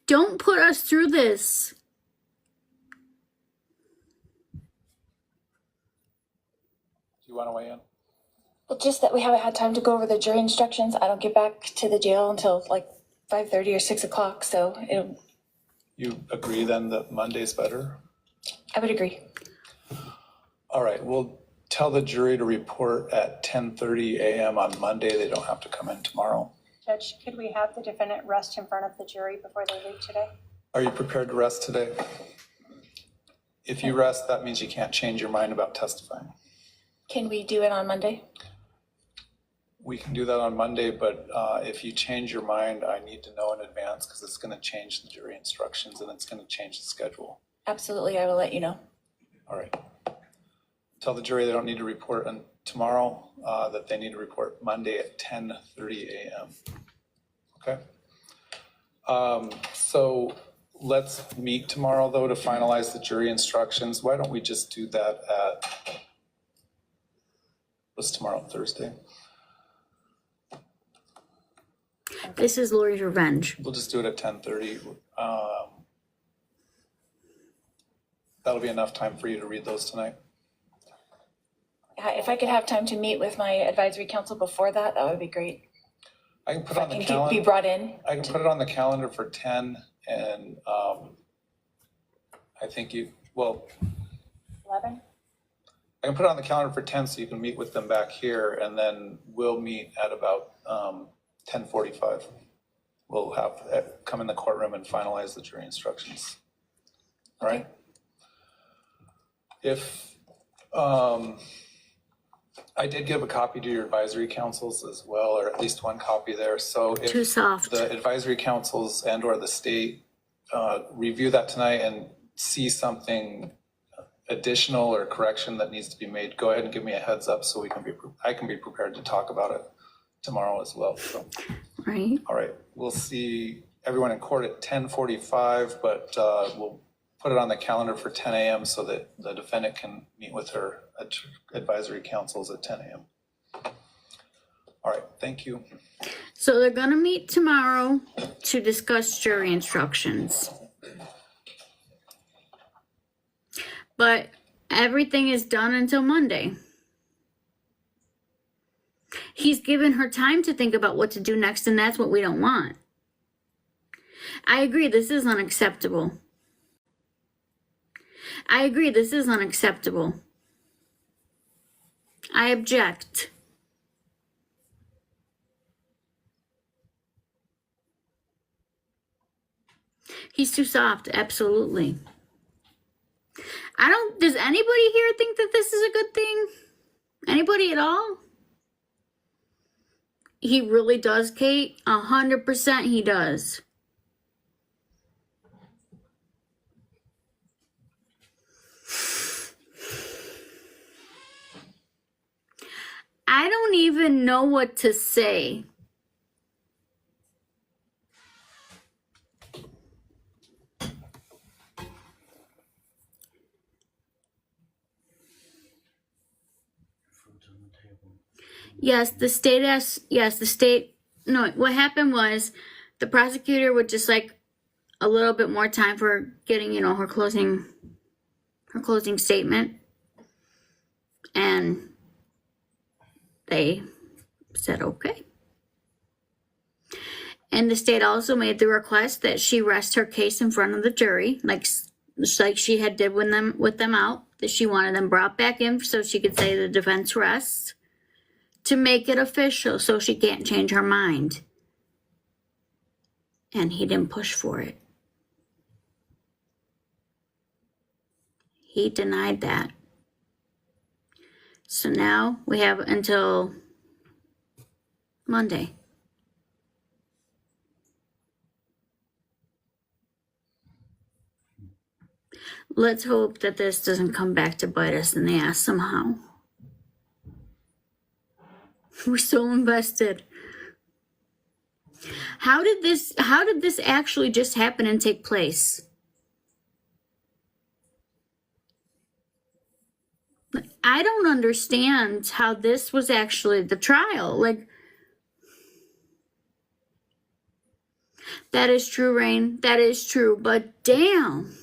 Don't put us through this. Do you want to weigh in? Well, just that we haven't had time to go over the jury instructions. I don't get back to the jail until like 5:30 or 6 o'clock, so You agree then that Monday's better? I would agree. All right, we'll tell the jury to report at 10:30 a.m. on Monday. They don't have to come in tomorrow. Judge, could we have the defendant rest in front of the jury before they leave today? Are you prepared to rest today? If you rest, that means you can't change your mind about testifying. Can we do it on Monday? We can do that on Monday, but if you change your mind, I need to know in advance because it's going to change the jury instructions and it's going to change the schedule. Absolutely, I will let you know. All right. Tell the jury they don't need to report on tomorrow, that they need to report Monday at 10:30 a.m. Okay? So let's meet tomorrow, though, to finalize the jury instructions. Why don't we just do that at, what's tomorrow, Thursday? This is Lori's revenge. We'll just do it at 10:30. That'll be enough time for you to read those tonight. If I could have time to meet with my advisory council before that, that would be great. I can put If I on the can be calendar. brought in. I can put it on the calendar for 10, and I think well, 11? I can put it on the calendar for 10 so you can meet with them back here, and then we'll meet at about 10:45. We'll come in the courtroom and finalize the jury instructions. All right? If I did give a copy to your advisory councils as well, or at least one copy there. So if Too soft. the advisory councils and or the state review that tonight and see something additional or correction that needs to be made, go ahead and give me a heads up so I can be prepared to talk about it tomorrow as well. So, Right. all right, we'll see everyone in court at 10:45, but we'll put it on the calendar for 10 a.m. so that the defendant can meet with her advisory councils at 10 a.m. All right, thank you. So they're gonna meet tomorrow to discuss jury instructions. But everything is done until Monday. He's given her time to think about what to do next, and that's what we don't want. I agree, this is unacceptable. I agree, this is unacceptable. I object. He's too soft, absolutely. Does anybody here think that this is a good thing? Anybody at all? He really does, Kate. 100% he does. I don't even know what to say. Yes, the state, no, what happened was the prosecutor would just like a little bit more time for getting, her closing statement. And they said, okay. And the state also made the request that she rest her case in front of the jury, like she had did with them out, that she wanted them brought back in so she could say the defense rests, to make it official so she can't change her mind. And he didn't push for it. He denied that. So now we have until Monday. Let's hope that this doesn't come back to bite us in the ass somehow. We're so invested. How did this actually just happen and take place? I don't understand how this was actually the trial. Like, that is true, Rain. That is true. But damn.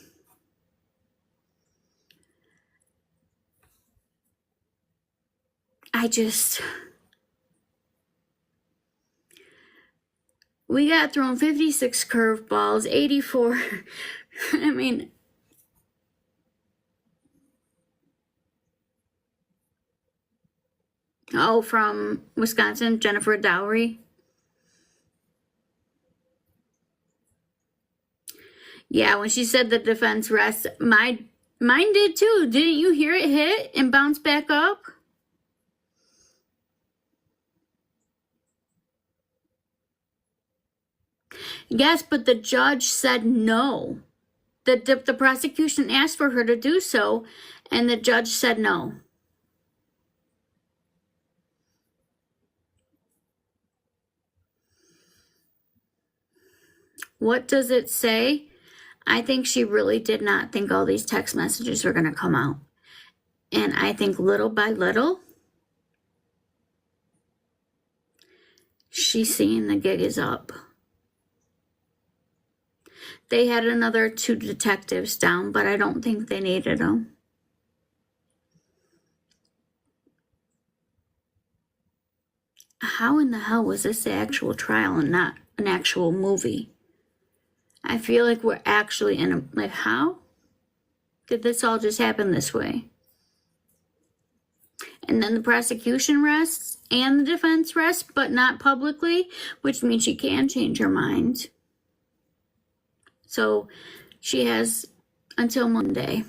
We got thrown 56 curveballs, 84. I mean, from Wisconsin, Jennifer Dowry. Yeah, when she said the defense rests, mine did too. Didn't you hear it hit and bounce back up? Yes, but the judge said no. The prosecution asked for her to do so, and the judge said no. What does it say? I think she really did not think all these text messages were going to come out. And I think little by little, she's seeing the gig is up. They had another 2 detectives down, but I don't think they needed them. How in the hell was this the actual trial and not an actual movie? I feel like we're actually in a, like, how did this all just happen this way? And then the prosecution rests and the defense rests, but not publicly, which means she can change her mind. So she has until Monday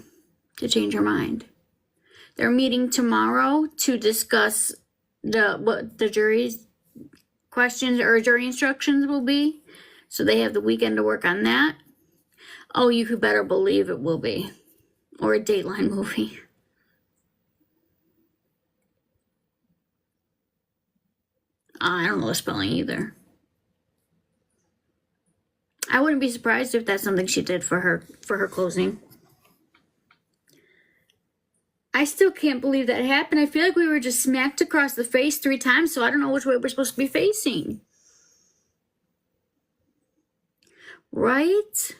to change her mind. They're meeting tomorrow to discuss what the jury's questions or jury instructions will be. So they have the weekend to work on that. Oh, you could better believe it will be. Or a Dateline movie. I don't know the spelling either. I wouldn't be surprised if that's something she did for her closing. I still can't believe that happened. I feel like we were just smacked across the face 3 times, so I don't know which way we're supposed to be facing. Right?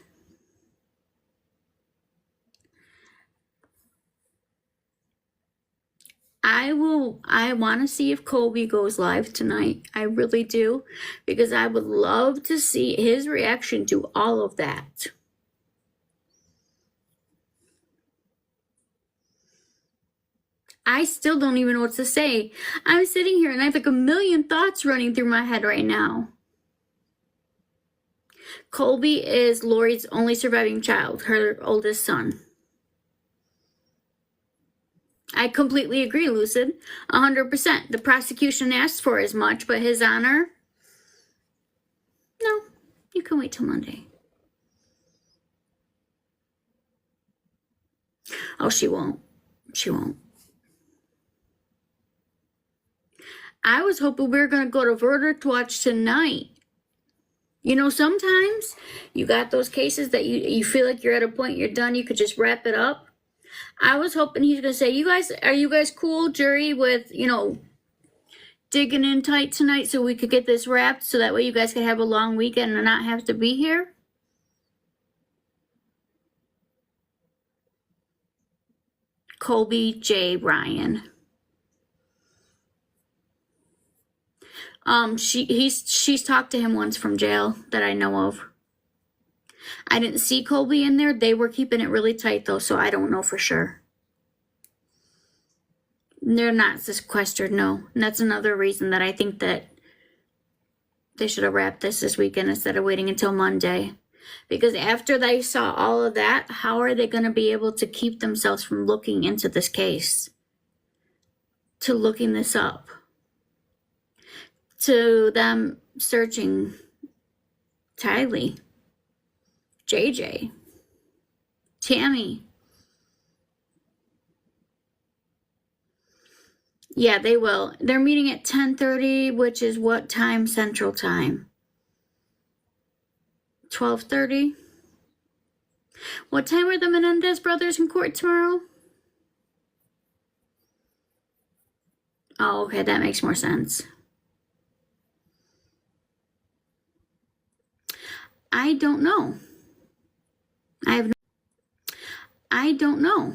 I want to see if Colby goes live tonight. I really do, because I would love to see his reaction to all of that. I still don't even know what to say. I'm sitting here and I have like a million thoughts running through my head right now. Colby is Lori's only surviving child, her oldest son. I completely agree, Lucid. 100%. The prosecution asked for as much, but His Honor? No, you can wait till Monday. Oh, she won't. She won't. I was hoping we were going to go to verdict watch tonight. You know, sometimes you got those cases that you feel like you're at a point you're done, you could just wrap it up. I was hoping he's going to say, are you guys cool, jury, with, digging in tight tonight so we could get this wrapped so that way you guys could have a long weekend and not have to be here? Colby J. Ryan. She's talked to him once from jail that I know of. I didn't see Colby in there. They were keeping it really tight though, so I don't know for sure. They're not sequestered, no. And that's another reason that I think that they should have wrapped this weekend instead of waiting until Monday. Because after they saw all of that, how are they going to be able to keep themselves from looking into this case? To looking this up? To them searching Tylee, JJ, Tammy. Yeah, they will. They're meeting at 10:30, which is what time? Central Time. 12:30. What time are the Menendez brothers in court tomorrow? Oh, okay, that makes more sense. I don't know. I don't know.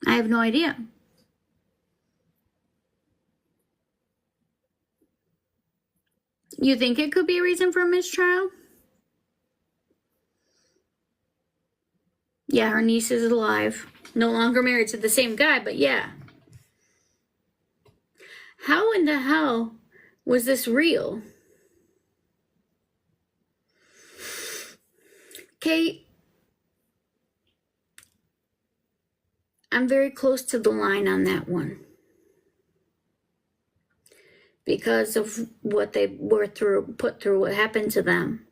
I have no idea. You think it could be a reason for a mistrial? Yeah, her niece is alive. No longer married to the same guy, but yeah. How in the hell was this real? Kate, I'm very close to the line on that one. Because of what they put through, what happened to them.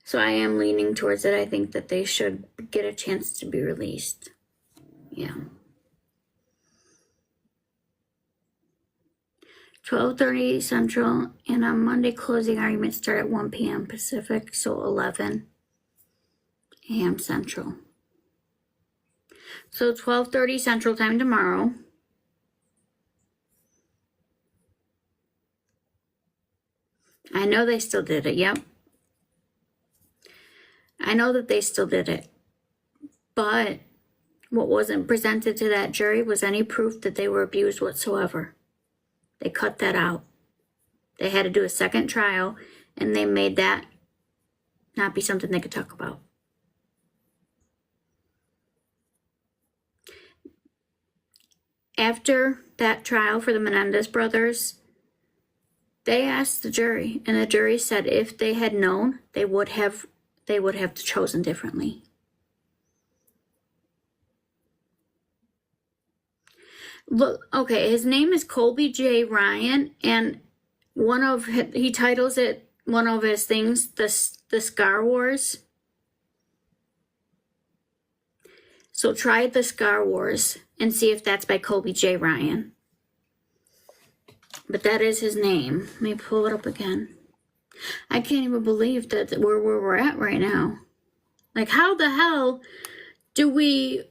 So I am leaning towards it. I think that they should get a chance to be released. Yeah. 12:30 Central, and on Monday closing arguments start at 1 p.m. Pacific, so 11 a.m. Central. So 12:30 Central Time tomorrow. I know they still did it, yep. I know that they still did it. But what wasn't presented to that jury was any proof that they were abused whatsoever. They cut that out. They had to do a second trial, and they made that not be something they could talk about. After that trial for the Menendez brothers, they asked the jury, and the jury said if they had known, they would have chosen differently. Look, okay, his name is Colby J. Ryan, and he titles it, one of his things, the Scar Wars. So try the Scar Wars and see if that's by Colby J. Ryan. But that is his name. Let me pull it up again. I can't even believe that where we're at right now. Like, how the hell do we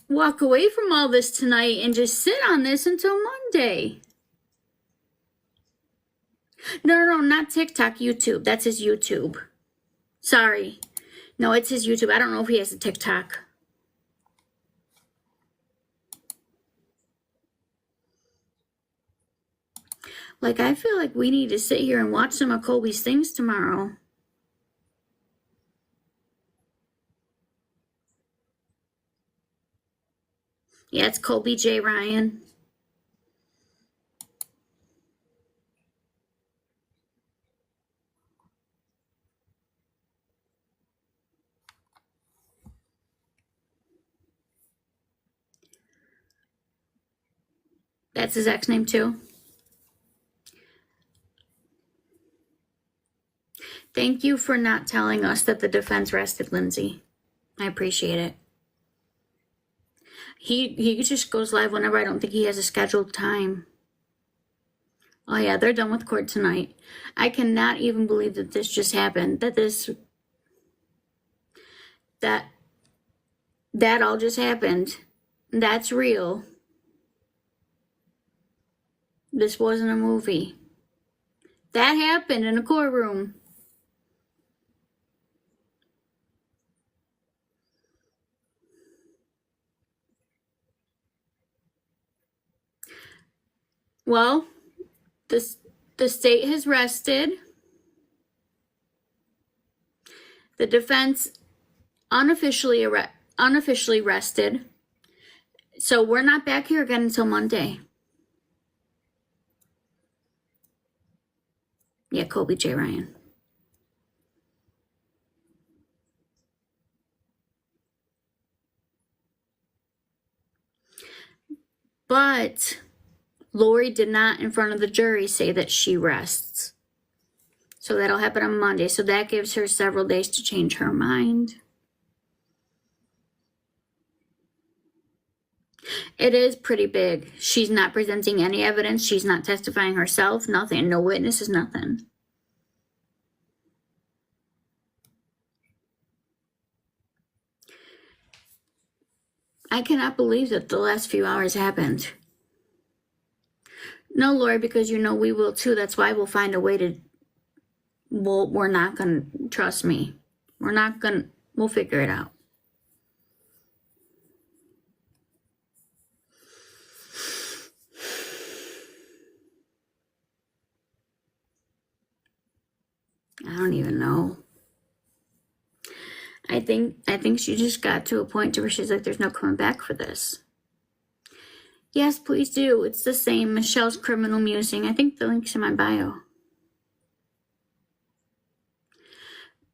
walk away from all this tonight and just sit on this until Monday? No, not TikTok, YouTube. That's his YouTube. Sorry. No, it's his YouTube. I don't know if he has a TikTok. Like, I feel like we need to sit here and watch some of Colby's things tomorrow. Yeah, it's Colby J. Ryan. That's his ex name too. Thank you for not telling us that the defense rested Lindsay. I appreciate it. He just goes live whenever. I don't think he has a scheduled time. Oh yeah, they're done with court tonight. I cannot even believe that this just happened. That all just happened. That's real. This wasn't a movie. That happened in a courtroom. Well, the state has rested. The defense unofficially rested. So we're not back here again until Monday. Yeah, Colby J. Ryan. But Lori did not, in front of the jury, say that she rests. So that'll happen on Monday. So that gives her several days to change her mind. It is pretty big. She's not presenting any evidence. She's not testifying herself. Nothing. No witnesses, nothing. I cannot believe that the last few hours happened. No, Lori, because you know we will too. That's why we'll find a way to... we're not going to... Trust me. We're not going to... We'll figure it out. I don't even know. I think she just got to a point to where she's like, there's no coming back for this. Yes, please do. It's the same. Michelle's Criminal Musing. I think the link's in my bio.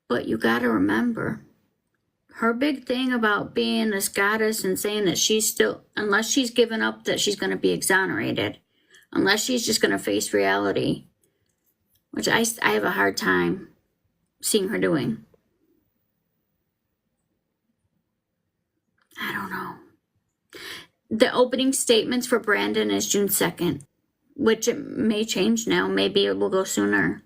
But you gotta remember, her big thing about being this goddess and saying that she's still, unless she's given up that she's gonna be exonerated, unless she's just gonna face reality, which I have a hard time seeing her doing. I don't know. The opening statements for Brandon is June 2nd, which it may change now. Maybe it will go sooner.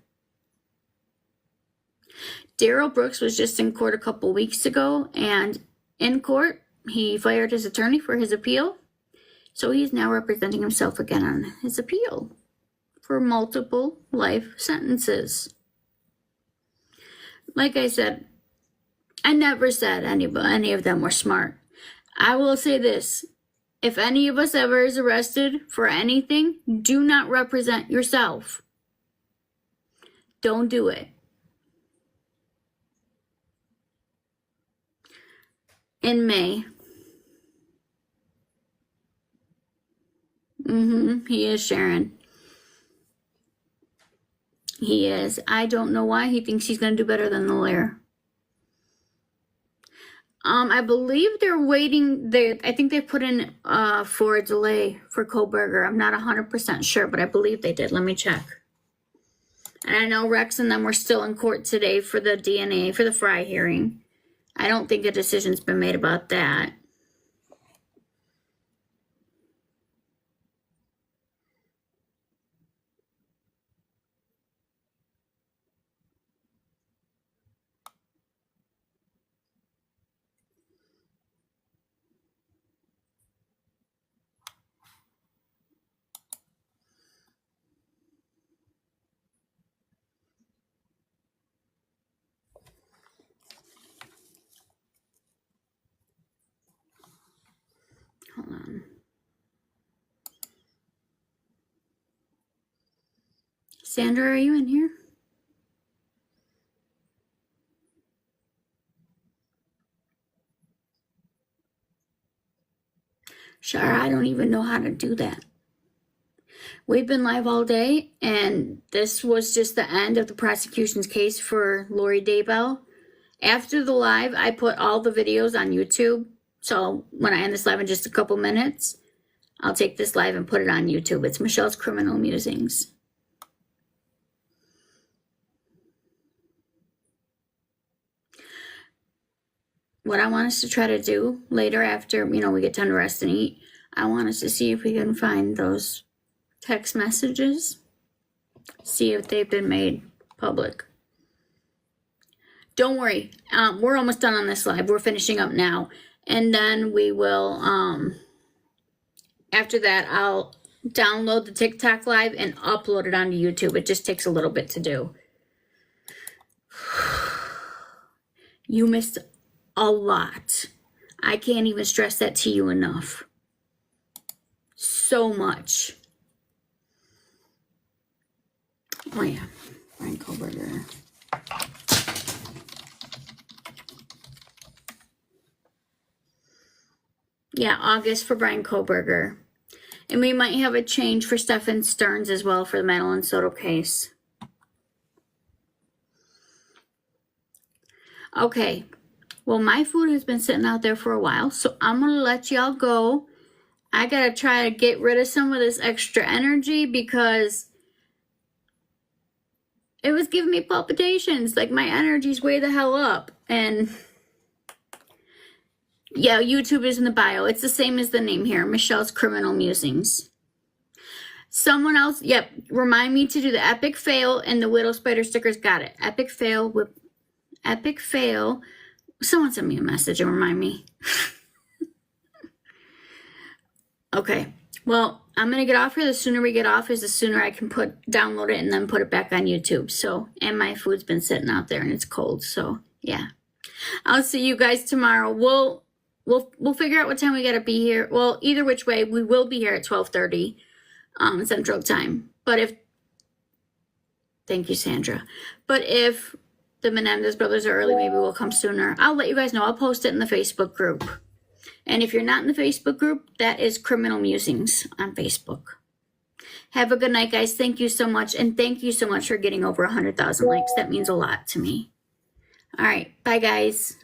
Daryl Brooks was just in court a couple weeks ago, and in court, he fired his attorney for his appeal. So he's now representing himself again on his appeal for multiple life sentences. Like I said, I never said any of them were smart. I will say this. If any of us ever is arrested for anything, do not represent yourself. Don't do it. In May. He is, Sharon. He is. I don't know why he thinks he's going to do better than the lawyer. I believe they're waiting. I think they put in for a delay for Koberger. I'm not 100% sure, but I believe they did. Let me check. And I know Rex and them were still in court today for the DNA, for the Fry hearing. I don't think a decision's been made about that. Hold on. Sandra, are you in here? Shara, I don't even know how to do that. We've been live all day, and this was just the end of the prosecution's case for Lori Daybell. After the live, I put all the videos on YouTube. So when I end this live in just a couple minutes, I'll take this live and put it on YouTube. It's Michelle's Criminal Musings. What I want us to try to do later after, we get time to rest and eat, I want us to see if we can find those text messages, see if they've been made public. Don't worry, we're almost done on this live. We're finishing up now. And then we will, after that, I'll download the TikTok live and upload it onto YouTube. It just takes a little bit to do. You missed a lot. I can't even stress that to you enough. So much. Oh yeah, Brian Koberger. Yeah, August for Brian Koberger. And we might have a change for Stephen Stearns as well for the Madeline Soto case. Okay. Well, my food has been sitting out there for a while, so I'm going to let y'all go. I got to try to get rid of some of this extra energy because it was giving me palpitations. Like, my energy's way the hell up. And yeah, YouTube is in the bio. It's the same as the name here, Michelle's Criminal Musings. Someone else, yep, remind me to do the epic fail and the Widow Spider stickers. Got it. Epic fail with epic fail. Someone send me a message and remind me. Okay. Well, I'm going to get off here. The sooner we get off is the sooner I can download it and then put it back on YouTube. So, and my food's been sitting out there and it's cold. So, yeah. I'll see you guys tomorrow. We'll figure out what time we got to be here. Well, either which way, we will be here at 12:30 Central Time. But thank you, Sandra. But if the Menendez brothers are early, maybe we'll come sooner. I'll let you guys know. I'll post it in the Facebook group. And if you're not in the Facebook group, that is Criminal Musings on Facebook. Have a good night, guys. Thank you so much. And thank you so much for getting over 100,000 likes. That means a lot to me. All right. Bye, guys.